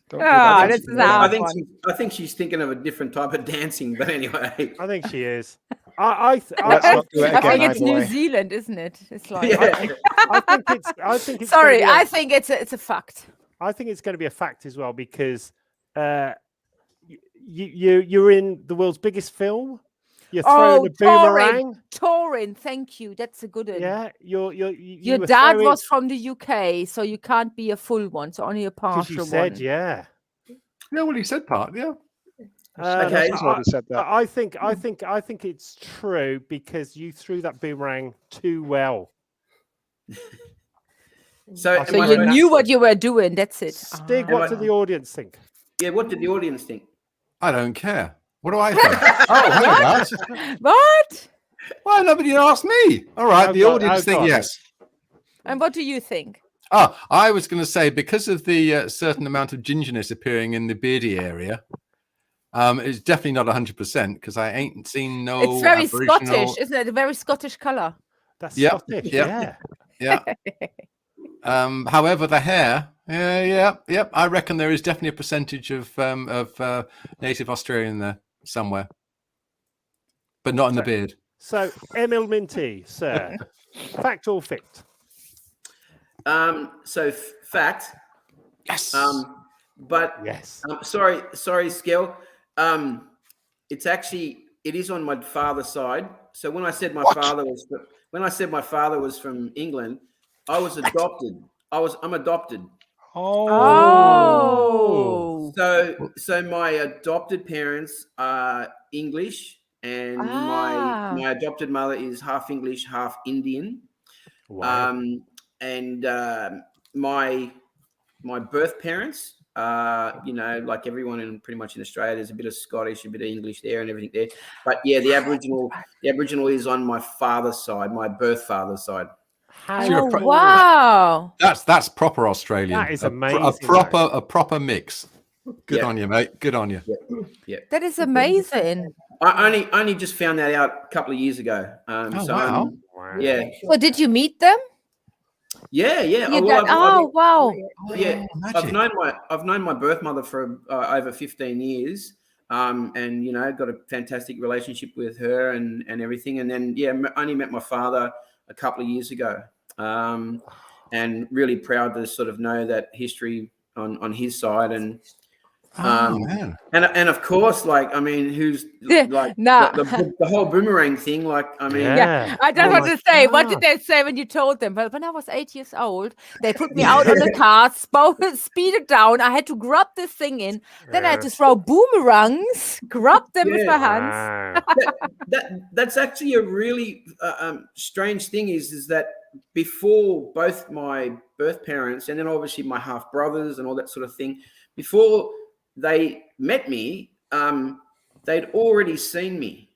[SPEAKER 4] Don't do that.
[SPEAKER 1] Ah,
[SPEAKER 4] That's
[SPEAKER 1] this is
[SPEAKER 4] very
[SPEAKER 1] hard.
[SPEAKER 4] bad.
[SPEAKER 5] I think she's thinking of a different type of dancing. But anyway,
[SPEAKER 2] I think she is. I
[SPEAKER 4] Let's not do it
[SPEAKER 1] I
[SPEAKER 4] again,
[SPEAKER 1] think it's
[SPEAKER 4] my
[SPEAKER 1] New
[SPEAKER 4] boy.
[SPEAKER 1] Zealand, isn't it? It's like.
[SPEAKER 5] yeah.
[SPEAKER 2] I think it's
[SPEAKER 1] Sorry,
[SPEAKER 2] gonna be
[SPEAKER 1] I think it's a fact.
[SPEAKER 2] I think it's going to be a fact as well because you're in the world's biggest film. You're throwing a boomerang.
[SPEAKER 1] Torin, thank you. That's a good one.
[SPEAKER 2] Yeah,
[SPEAKER 1] Your
[SPEAKER 2] you were
[SPEAKER 1] dad
[SPEAKER 2] throwing-
[SPEAKER 1] was from the UK, so you can't be a full one, so only a
[SPEAKER 2] 'cause
[SPEAKER 1] partial
[SPEAKER 2] you said
[SPEAKER 1] one.
[SPEAKER 2] yeah.
[SPEAKER 3] Yeah, well, he said part. Yeah.
[SPEAKER 5] Okay.
[SPEAKER 4] He's already said that.
[SPEAKER 2] I think it's true because you threw that boomerang too well.
[SPEAKER 5] So,
[SPEAKER 1] So you knew what you were doing. That's it.
[SPEAKER 2] Stig,
[SPEAKER 1] Ah.
[SPEAKER 2] what did the audience think?
[SPEAKER 5] Yeah, what did the audience think?
[SPEAKER 3] I don't care. What do I think? Oh, hey, guys.
[SPEAKER 1] What?
[SPEAKER 3] Well, nobody asked me. All right,
[SPEAKER 2] Oh,
[SPEAKER 3] the
[SPEAKER 2] God,
[SPEAKER 3] audience
[SPEAKER 2] oh,
[SPEAKER 3] think
[SPEAKER 2] God.
[SPEAKER 3] yes.
[SPEAKER 1] And what do you think?
[SPEAKER 3] Oh, I was going to say because of the certain amount of gingerness appearing in the beardy area, it's definitely not 100% because I ain't seen no.
[SPEAKER 1] It's very
[SPEAKER 3] Aboriginal...
[SPEAKER 1] Scottish, isn't it? A very Scottish color.
[SPEAKER 2] That's
[SPEAKER 3] Yep,
[SPEAKER 2] Scottish.
[SPEAKER 3] yep.
[SPEAKER 2] Yeah.
[SPEAKER 3] Yeah. However, the hair, yeah. I reckon there is definitely a percentage of native Australian there somewhere, but not in the beard.
[SPEAKER 2] So, Emil Minty, sir, fact or fict?
[SPEAKER 5] So fact.
[SPEAKER 3] Yes.
[SPEAKER 5] But
[SPEAKER 2] Yes.
[SPEAKER 5] sorry, Skell. It is on my father's side. So when I said my father was from England, I was adopted. I'm adopted.
[SPEAKER 1] Oh.
[SPEAKER 5] So my adopted parents are English, and my adopted mother is half English, half Indian.
[SPEAKER 2] Wow.
[SPEAKER 5] My birth parents, like everyone pretty much in Australia, there's a bit of Scottish, a bit of English there, and everything there. But yeah, the Aboriginal is on my father's side, my birth father's side.
[SPEAKER 1] Wow.
[SPEAKER 3] That's proper Australian.
[SPEAKER 2] That is
[SPEAKER 3] a
[SPEAKER 2] amazing.
[SPEAKER 3] proper mix. Good on you, mate. Good on you.
[SPEAKER 5] Yeah.
[SPEAKER 1] That is amazing.
[SPEAKER 5] I only just found that out a couple of years ago.
[SPEAKER 3] Wow.
[SPEAKER 5] Yeah.
[SPEAKER 1] So did you meet them?
[SPEAKER 5] Yeah.
[SPEAKER 1] Wow.
[SPEAKER 5] Yeah,
[SPEAKER 3] magic.
[SPEAKER 5] I've known my birth mother for over 15 years, and got a fantastic relationship with her and everything. And then only met my father a couple of years ago, and really proud to sort of know that history on his side. And
[SPEAKER 3] man.
[SPEAKER 5] and of course, who's like
[SPEAKER 1] Nah.
[SPEAKER 5] the whole boomerang thing?
[SPEAKER 1] Yeah, I just want to say, what did they say when you told them? Well, when I was 8 years old, they put me out on the car, speeded down. I had to grab this thing in. Then I had to throw boomerangs, grab them with my hands.
[SPEAKER 5] That's actually a really strange thing. Is that before both my birth parents and then obviously my half brothers and all that sort of thing, before they met me, they'd already seen me.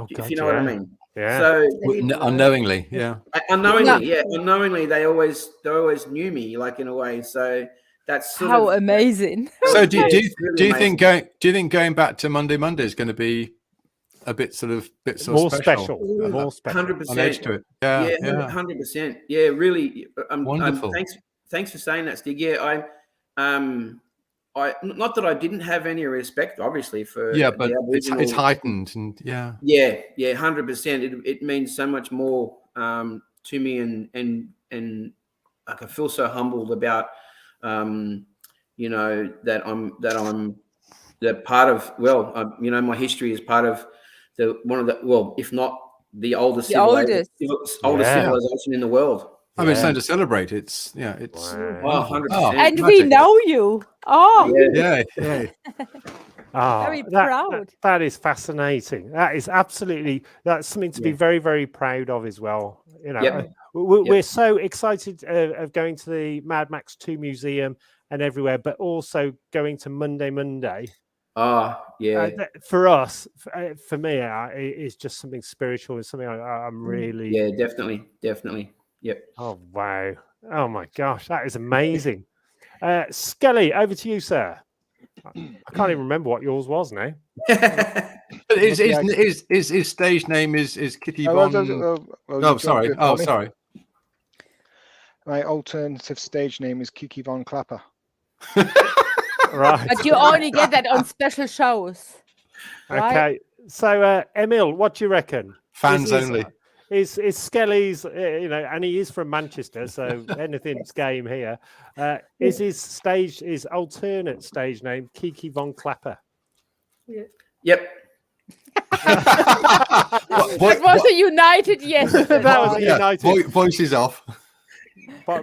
[SPEAKER 5] If you know what I mean.
[SPEAKER 2] Yeah.
[SPEAKER 5] So
[SPEAKER 3] Unknowingly, yeah.
[SPEAKER 5] Unknowingly, they always knew me, like, in a way. So that's sort
[SPEAKER 1] How
[SPEAKER 5] of
[SPEAKER 1] amazing.
[SPEAKER 3] So do
[SPEAKER 5] it's really
[SPEAKER 3] you think going back to Monday is going to be a bit
[SPEAKER 2] more
[SPEAKER 3] special?
[SPEAKER 2] More special.
[SPEAKER 5] 100%.
[SPEAKER 3] On edge to it.
[SPEAKER 5] Yeah,
[SPEAKER 3] Yeah.
[SPEAKER 5] 100%. Yeah, really.
[SPEAKER 3] Wonderful.
[SPEAKER 5] Thanks for saying that, Stig. Yeah, I not that I didn't have any respect, obviously, for
[SPEAKER 3] but
[SPEAKER 5] the Aboriginal.
[SPEAKER 3] it's heightened, and yeah,
[SPEAKER 5] 100%. It means so much more to me, and like I feel so humbled about that I'm part of. My history is part of if not the oldest civilization in the world.
[SPEAKER 3] I mean, it's something to celebrate. It's
[SPEAKER 5] 100%.
[SPEAKER 1] And we know you. Oh,
[SPEAKER 3] yeah.
[SPEAKER 1] Very proud.
[SPEAKER 2] That is fascinating. That's something to be very, very proud of as well. We're so excited of going to the Mad Max 2 museum and everywhere, but also going to Monday. For us, for me, it's just something spiritual. It's something I'm really.
[SPEAKER 5] Yeah, definitely. Yep.
[SPEAKER 2] Oh wow! Oh my gosh, that is amazing. Skelly, over to you, sir. I can't even remember what yours was now.
[SPEAKER 3] His stage name is Kitty Von. Sorry. Sorry.
[SPEAKER 4] My alternative stage name is Kiki Von Clapper.
[SPEAKER 2] Right.
[SPEAKER 1] But you only get that on special shows. Right?
[SPEAKER 2] Okay. So, Emil, what do you reckon?
[SPEAKER 3] Fans only.
[SPEAKER 2] Is Skelly's, and he is from Manchester, so anything's game here. Is his alternate stage name Kiki Von Clapper?
[SPEAKER 5] Yep.
[SPEAKER 1] That was a united yes.
[SPEAKER 2] That was a united.
[SPEAKER 3] Voices off.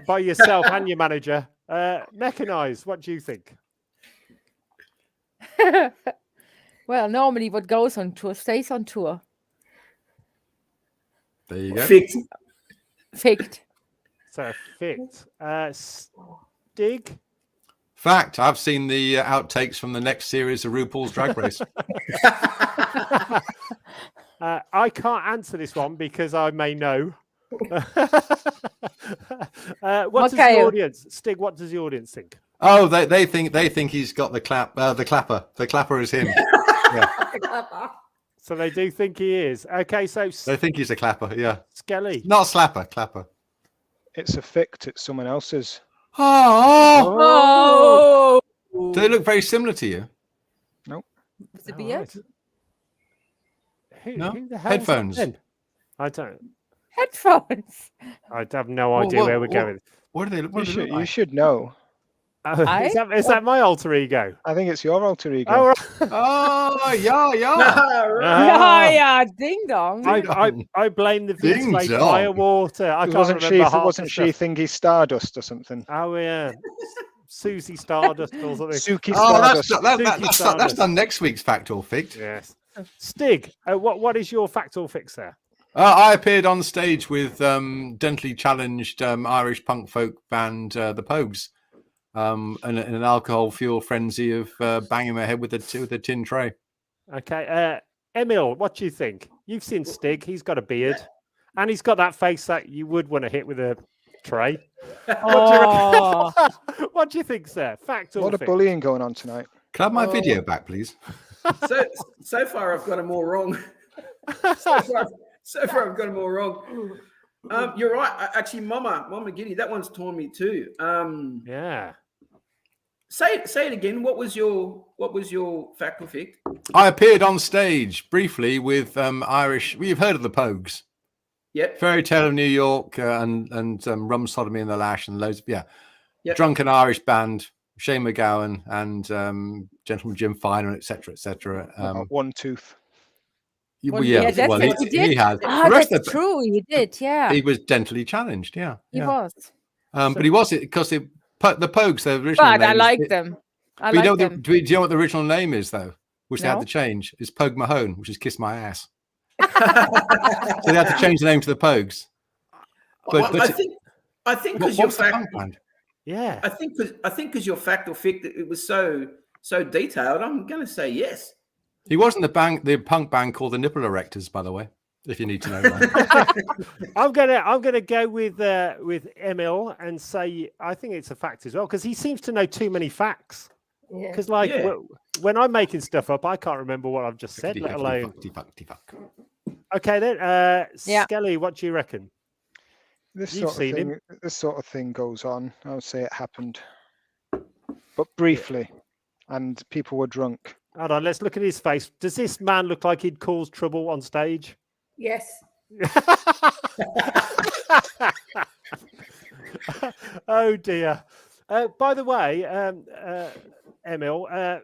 [SPEAKER 2] By yourself and your manager. Mechanized, what do you think?
[SPEAKER 1] Well, normally what goes on tour stays on tour.
[SPEAKER 3] There you go.
[SPEAKER 1] Ficked.
[SPEAKER 2] So ficked. Stig?
[SPEAKER 3] Fact. I've seen the outtakes from the next series of RuPaul's Drag Race.
[SPEAKER 2] I can't answer this one because I may know. What does the audience, Stig? What does the audience think?
[SPEAKER 3] Oh, they think he's got the clapper. The clapper is him. Yeah.
[SPEAKER 2] So they do think he is. Okay, so
[SPEAKER 3] they think he's a clapper. Yeah.
[SPEAKER 2] Skelly,
[SPEAKER 3] not slapper, clapper.
[SPEAKER 4] It's a fict. It's someone else's.
[SPEAKER 1] Oh.
[SPEAKER 3] Do they look very similar to you?
[SPEAKER 4] Nope.
[SPEAKER 1] Is it beard?
[SPEAKER 2] Right.
[SPEAKER 3] No.
[SPEAKER 2] Who the hell
[SPEAKER 3] Headphones.
[SPEAKER 2] I don't.
[SPEAKER 1] Headphones.
[SPEAKER 2] I have no idea where we're going.
[SPEAKER 3] What do they look?
[SPEAKER 4] You should know.
[SPEAKER 2] Is that my alter ego?
[SPEAKER 4] I think it's your alter ego.
[SPEAKER 2] Oh, right.
[SPEAKER 1] Yeah, ding dong.
[SPEAKER 2] I blame the V2A firewater. I can't remember.
[SPEAKER 4] Wasn't she Thingy Stardust or something?
[SPEAKER 2] Oh yeah. Susie Stardust or something.
[SPEAKER 4] Suki
[SPEAKER 3] Oh,
[SPEAKER 4] Stardust.
[SPEAKER 3] that's done next week's Fact or Fict.
[SPEAKER 2] Yes. Stig, what is your fact or fix there?
[SPEAKER 3] I appeared on stage with dentally challenged Irish punk folk band The Pogues, in an alcohol-fueled frenzy of banging my head with a tin tray.
[SPEAKER 2] Okay. Emil, what do you think? You've seen Stig. He's got a beard. And he's got that face that you would want to hit with a tray.
[SPEAKER 1] Oh,
[SPEAKER 2] What do you think, sir? Fact
[SPEAKER 4] A
[SPEAKER 2] or
[SPEAKER 4] lot of
[SPEAKER 2] fix?
[SPEAKER 4] bullying going on tonight.
[SPEAKER 3] Can I have my video back, please?
[SPEAKER 5] So far, I've got them all wrong. So far, I've got them all wrong. You're right. Actually, Mama Giddy, that one's torn me too.
[SPEAKER 2] Yeah.
[SPEAKER 5] Say it again. What was your fact or fict?
[SPEAKER 3] I appeared on stage briefly with Irish. Well, you've heard of the Pogues,
[SPEAKER 5] Yep.
[SPEAKER 3] Fairy Tale of New York, and Rum Sodomy and the Lash, and loads of
[SPEAKER 5] Yep.
[SPEAKER 3] drunken Irish band, Shane McGowan and Gentleman Jim Finer, etc., etc.
[SPEAKER 4] One tooth.
[SPEAKER 1] Well, yeah, that's
[SPEAKER 3] well,
[SPEAKER 1] it, he did.
[SPEAKER 3] he had.
[SPEAKER 1] Ah,
[SPEAKER 3] The rest
[SPEAKER 1] that's
[SPEAKER 3] of
[SPEAKER 1] true. He did. Yeah,
[SPEAKER 3] he was dentally challenged. Yeah,
[SPEAKER 1] he
[SPEAKER 3] yeah.
[SPEAKER 1] was.
[SPEAKER 3] But he was because the Pogues, their original
[SPEAKER 1] But
[SPEAKER 3] name.
[SPEAKER 1] I like them. I
[SPEAKER 3] But you know,
[SPEAKER 1] like them.
[SPEAKER 3] do you know what the original name is though? Which they had
[SPEAKER 1] No.
[SPEAKER 3] to change. It's Pogue Mahone, which is Kiss My Ass. So they had to change the name to the Pogues. But
[SPEAKER 5] I think because your
[SPEAKER 3] what's the
[SPEAKER 5] fact.
[SPEAKER 3] punk band?
[SPEAKER 2] Yeah.
[SPEAKER 5] I think because your fact or fict, it was so detailed. I'm going to say yes.
[SPEAKER 3] He wasn't the punk band called the Nipple Erectors, by the way. If you need to know that.
[SPEAKER 2] I'm gonna go with Emil and say I think it's a fact as well because he seems to know too many facts.
[SPEAKER 8] Yeah.
[SPEAKER 2] Because when I'm making stuff up, I can't remember what I've just said, let alone.
[SPEAKER 3] Fuck.
[SPEAKER 2] Okay then,
[SPEAKER 1] Yeah.
[SPEAKER 2] Skelly, what do you reckon?
[SPEAKER 4] This
[SPEAKER 2] You've
[SPEAKER 4] sort of
[SPEAKER 2] seen
[SPEAKER 4] thing.
[SPEAKER 2] him.
[SPEAKER 4] This sort of thing goes on. I would say it happened, but briefly, and people were drunk.
[SPEAKER 2] Hold on, let's look at his face. Does this man look like he'd cause trouble on stage?
[SPEAKER 8] Yes.
[SPEAKER 2] Oh dear. By the way, Emil, a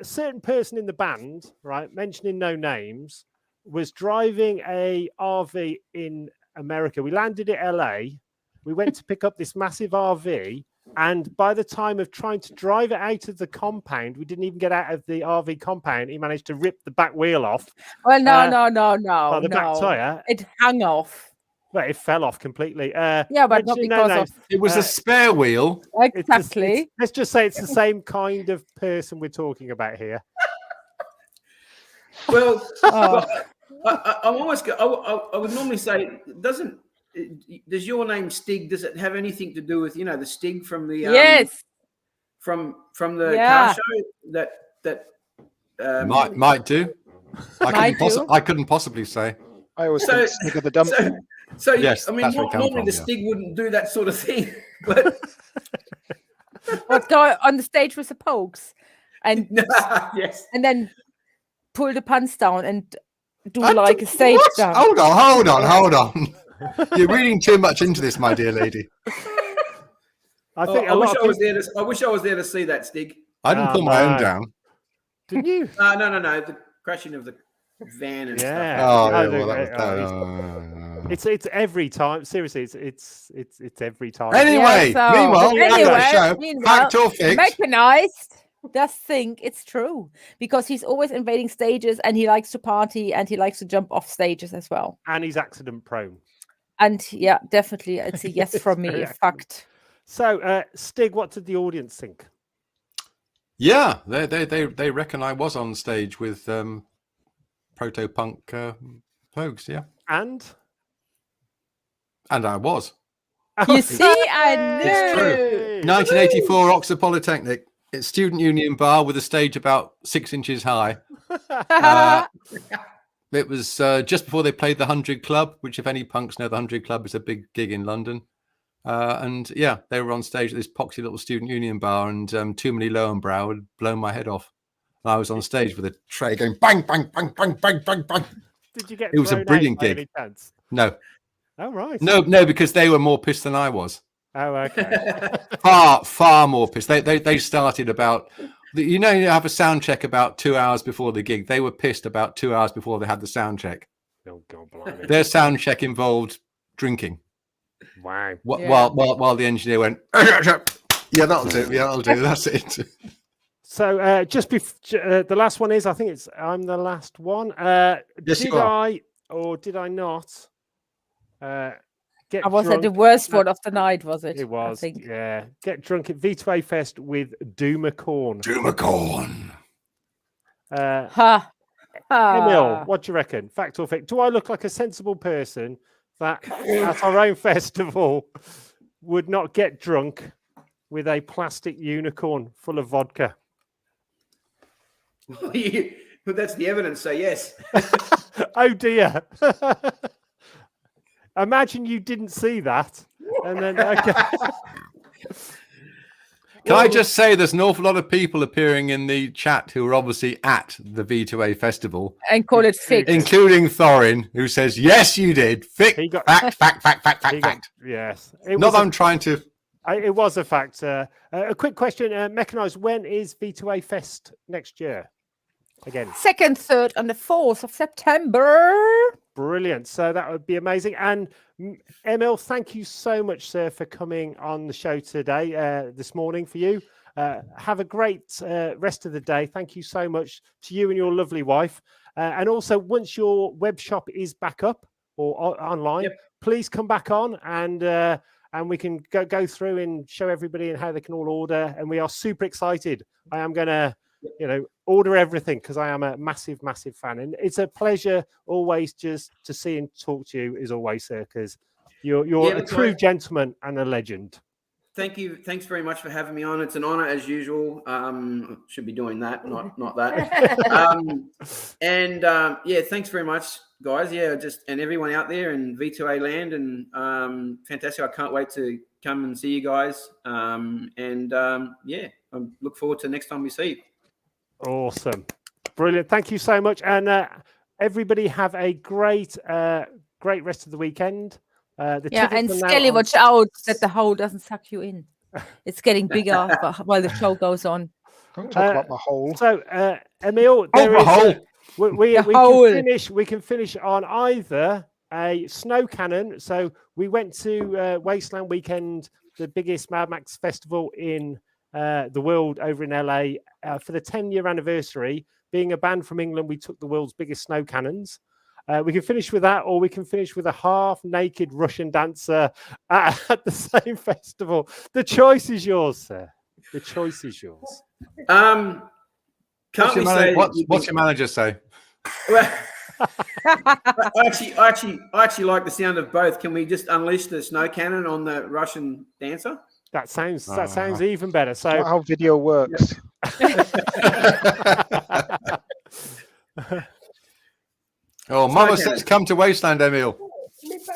[SPEAKER 2] certain person in the band, right, mentioning no names, was driving a RV in America. We landed at LA. We went to pick up this massive RV. And by the time of trying to drive it out of the compound, we didn't even get out of the RV compound. He managed to rip the back wheel off.
[SPEAKER 1] Well, no.
[SPEAKER 2] The back tire.
[SPEAKER 1] It hung off.
[SPEAKER 2] Well, it fell off completely.
[SPEAKER 1] Yeah, but not
[SPEAKER 2] mentioning
[SPEAKER 1] because
[SPEAKER 2] names,
[SPEAKER 1] of
[SPEAKER 3] It was a spare wheel.
[SPEAKER 1] exactly.
[SPEAKER 2] let's just say it's the same kind of person we're talking about here.
[SPEAKER 5] Well,
[SPEAKER 1] Oh.
[SPEAKER 5] I'm almost. I would normally say, does your name Stig? Does it have anything to do with the Stig from the
[SPEAKER 1] Yes.
[SPEAKER 5] from the
[SPEAKER 1] Yeah.
[SPEAKER 5] car show that
[SPEAKER 3] Might do.
[SPEAKER 1] Might do.
[SPEAKER 3] I couldn't possibly say.
[SPEAKER 4] I always
[SPEAKER 5] So-
[SPEAKER 4] think stick of the dump.
[SPEAKER 5] So
[SPEAKER 3] Yes,
[SPEAKER 5] I mean,
[SPEAKER 3] that's where it come
[SPEAKER 5] normally
[SPEAKER 3] from,
[SPEAKER 5] the
[SPEAKER 3] yeah.
[SPEAKER 5] Stig wouldn't do that sort of thing, but
[SPEAKER 1] What go on the stage with the Pogues, and
[SPEAKER 5] yes.
[SPEAKER 1] and then pull the pants down and do
[SPEAKER 3] I
[SPEAKER 1] like
[SPEAKER 3] d-
[SPEAKER 1] a stage
[SPEAKER 3] what?
[SPEAKER 1] jump.
[SPEAKER 3] Hold on. You're reading too much into this, my dear lady.
[SPEAKER 2] I think
[SPEAKER 5] I
[SPEAKER 2] a
[SPEAKER 5] wish
[SPEAKER 2] lot
[SPEAKER 5] I
[SPEAKER 2] of
[SPEAKER 5] was
[SPEAKER 2] people...
[SPEAKER 5] there to. I wish I was there to see that Stig.
[SPEAKER 3] I didn't
[SPEAKER 2] Oh,
[SPEAKER 3] pull my own
[SPEAKER 2] no.
[SPEAKER 3] down.
[SPEAKER 2] Didn't you?
[SPEAKER 5] No. The crashing of the van and
[SPEAKER 2] Yeah.
[SPEAKER 5] stuff.
[SPEAKER 3] Oh,
[SPEAKER 2] No,
[SPEAKER 3] yeah,
[SPEAKER 2] the-
[SPEAKER 3] well, that was,
[SPEAKER 2] It's every time. Seriously, it's every time.
[SPEAKER 3] Anyway,
[SPEAKER 1] Yeah, so-
[SPEAKER 3] meanwhile, we had that show.
[SPEAKER 1] meanwhile,
[SPEAKER 3] Fact or fict?
[SPEAKER 1] Mechanized does think it's true because he's always invading stages and he likes to party and he likes to jump off stages as well.
[SPEAKER 2] And he's accident prone.
[SPEAKER 1] And yeah, definitely, it's a yes from me.
[SPEAKER 2] Very
[SPEAKER 1] A fact.
[SPEAKER 2] So, Stig, what did the audience think?
[SPEAKER 3] Yeah, they reckon I was on stage with proto punk Pogues, yeah,
[SPEAKER 2] And
[SPEAKER 3] I was.
[SPEAKER 1] You see, I
[SPEAKER 3] It's
[SPEAKER 1] knew.
[SPEAKER 3] true. 1984 Oxford Polytechnic. It's student union bar with a stage about 6 inches high. It was just before they played the 100 Club, which, if any punks know, the 100 Club is a big gig in London. And yeah, they were on stage at this poxy little student union bar, and Too Many Lowenbrow had blown my head off. And I was on stage with a tray going bang, bang, bang, bang, bang, bang, bang.
[SPEAKER 2] did you get?
[SPEAKER 3] It was a
[SPEAKER 2] thrown out
[SPEAKER 3] brilliant
[SPEAKER 2] by
[SPEAKER 3] gig.
[SPEAKER 2] any chance?
[SPEAKER 3] No,
[SPEAKER 2] Oh right.
[SPEAKER 3] no, because they were more pissed than I was.
[SPEAKER 2] Oh okay.
[SPEAKER 3] Far more pissed. They started about. You have a sound check about 2 hours before the gig. They were pissed about 2 hours before they had the sound check.
[SPEAKER 2] Oh God, blimey.
[SPEAKER 3] Their sound check involved drinking.
[SPEAKER 2] Wow.
[SPEAKER 1] Yeah.
[SPEAKER 3] While the engineer went, Yeah, that'll do. Yeah, that'll do. That's it.
[SPEAKER 2] So just before the last one is, I think I'm the last one.
[SPEAKER 3] Yes,
[SPEAKER 2] did
[SPEAKER 3] you are.
[SPEAKER 2] I or did I not get
[SPEAKER 1] I was
[SPEAKER 2] drunk?
[SPEAKER 1] at the worst one of the night, was it?
[SPEAKER 2] It was,
[SPEAKER 1] I think.
[SPEAKER 2] yeah. Get drunk at V2A Fest with Doomacorn.
[SPEAKER 3] Doomacorn.
[SPEAKER 1] Ha.
[SPEAKER 2] Emil, what do you reckon? Fact or fake? Do I look like a sensible person that at our own festival would not get drunk with a plastic unicorn full of vodka?
[SPEAKER 5] But that's the evidence, so yes.
[SPEAKER 2] Oh dear. Imagine you didn't see that. And then okay.
[SPEAKER 3] Can I just say there's an awful lot of people appearing in the chat who are obviously at the V2A festival.
[SPEAKER 1] And call it fake.
[SPEAKER 3] Including Thorin, who says, yes, you did. Fact.
[SPEAKER 2] Yes.
[SPEAKER 3] Not that I'm trying to...
[SPEAKER 2] It was a fact. A quick question, Mechanized, when is V2A Fest next year? Again.
[SPEAKER 1] 2nd, 3rd, and the 4th of September.
[SPEAKER 2] Brilliant. So that would be amazing. And Emil, thank you so much, sir, for coming on the show today, this morning for you. Have a great rest of the day. Thank you so much to you and your lovely wife. And also, once your web shop is back up or online, please come back on and we can go through and show everybody and how they can all order. And we are super excited. I am going to, order everything because I am a massive, massive fan. And it's a pleasure always just to see and talk to you as always, sir, because you're a true gentleman and a legend.
[SPEAKER 5] Thank you. Thanks very much for having me on. It's an honor as usual. Should be doing that, not that. Yeah, thanks very much, guys. Yeah, and everyone out there in V2A land, and fantastic. I can't wait to come and see you guys. Yeah, I look forward to next time we see you.
[SPEAKER 2] Awesome. Brilliant. Thank you so much. And everybody have a great rest of the weekend.
[SPEAKER 1] And Skelly, watch out that the hole doesn't suck you in. It's getting bigger while the show goes on.
[SPEAKER 4] Don't talk about the hole.
[SPEAKER 2] So, Emil, we can finish on either a snow cannon. So we went to Wasteland Weekend, the biggest Mad Max festival in the world over in LA for the 10-year anniversary. Being a band from England, we took the world's biggest snow cannons. We can finish with that, or we can finish with a half-naked Russian dancer at the same festival. The choice is yours, sir. The choice is yours.
[SPEAKER 3] What's your manager say?
[SPEAKER 5] Well, I actually like the sound of both. Can we just unleash the snow cannon on the Russian dancer?
[SPEAKER 2] That sounds even better. So
[SPEAKER 4] not how video works.
[SPEAKER 3] Oh, Mama says, "Come to Wasteland, Emil."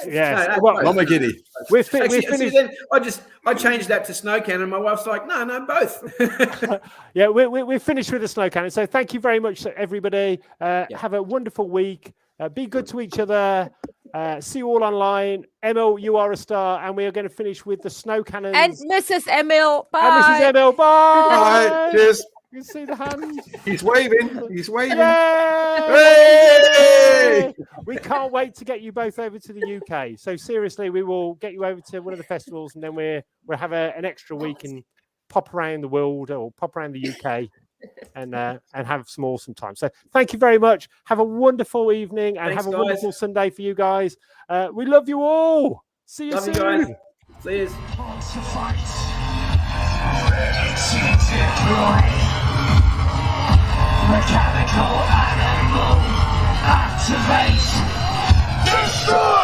[SPEAKER 2] Yes,
[SPEAKER 3] Mama Giddy.
[SPEAKER 2] We're finished.
[SPEAKER 5] I changed that to snow cannon. My wife's like, no, both.
[SPEAKER 2] Yeah, we're finished with the snow cannon. So thank you very much, everybody. Have a wonderful week. Be good to each other. See you all online. Emil, you are a star, and we are going to finish with the snow cannons.
[SPEAKER 1] And Mrs. Emil, bye.
[SPEAKER 2] And Mrs. Emil, bye.
[SPEAKER 3] Bye. Cheers.
[SPEAKER 2] You can see the hand.
[SPEAKER 3] He's waving. He's waving.
[SPEAKER 2] Yay! We can't wait to get you both over to the UK. So seriously, we will get you over to one of the festivals, and then we'll have an extra week and pop around the world or pop around the UK and have some awesome time. So thank you very much. Have a wonderful evening and have a wonderful Sunday for you guys. We love you all. See you soon.
[SPEAKER 5] Love you guys. See you.
[SPEAKER 7] Mechanical animal activate. Destroy!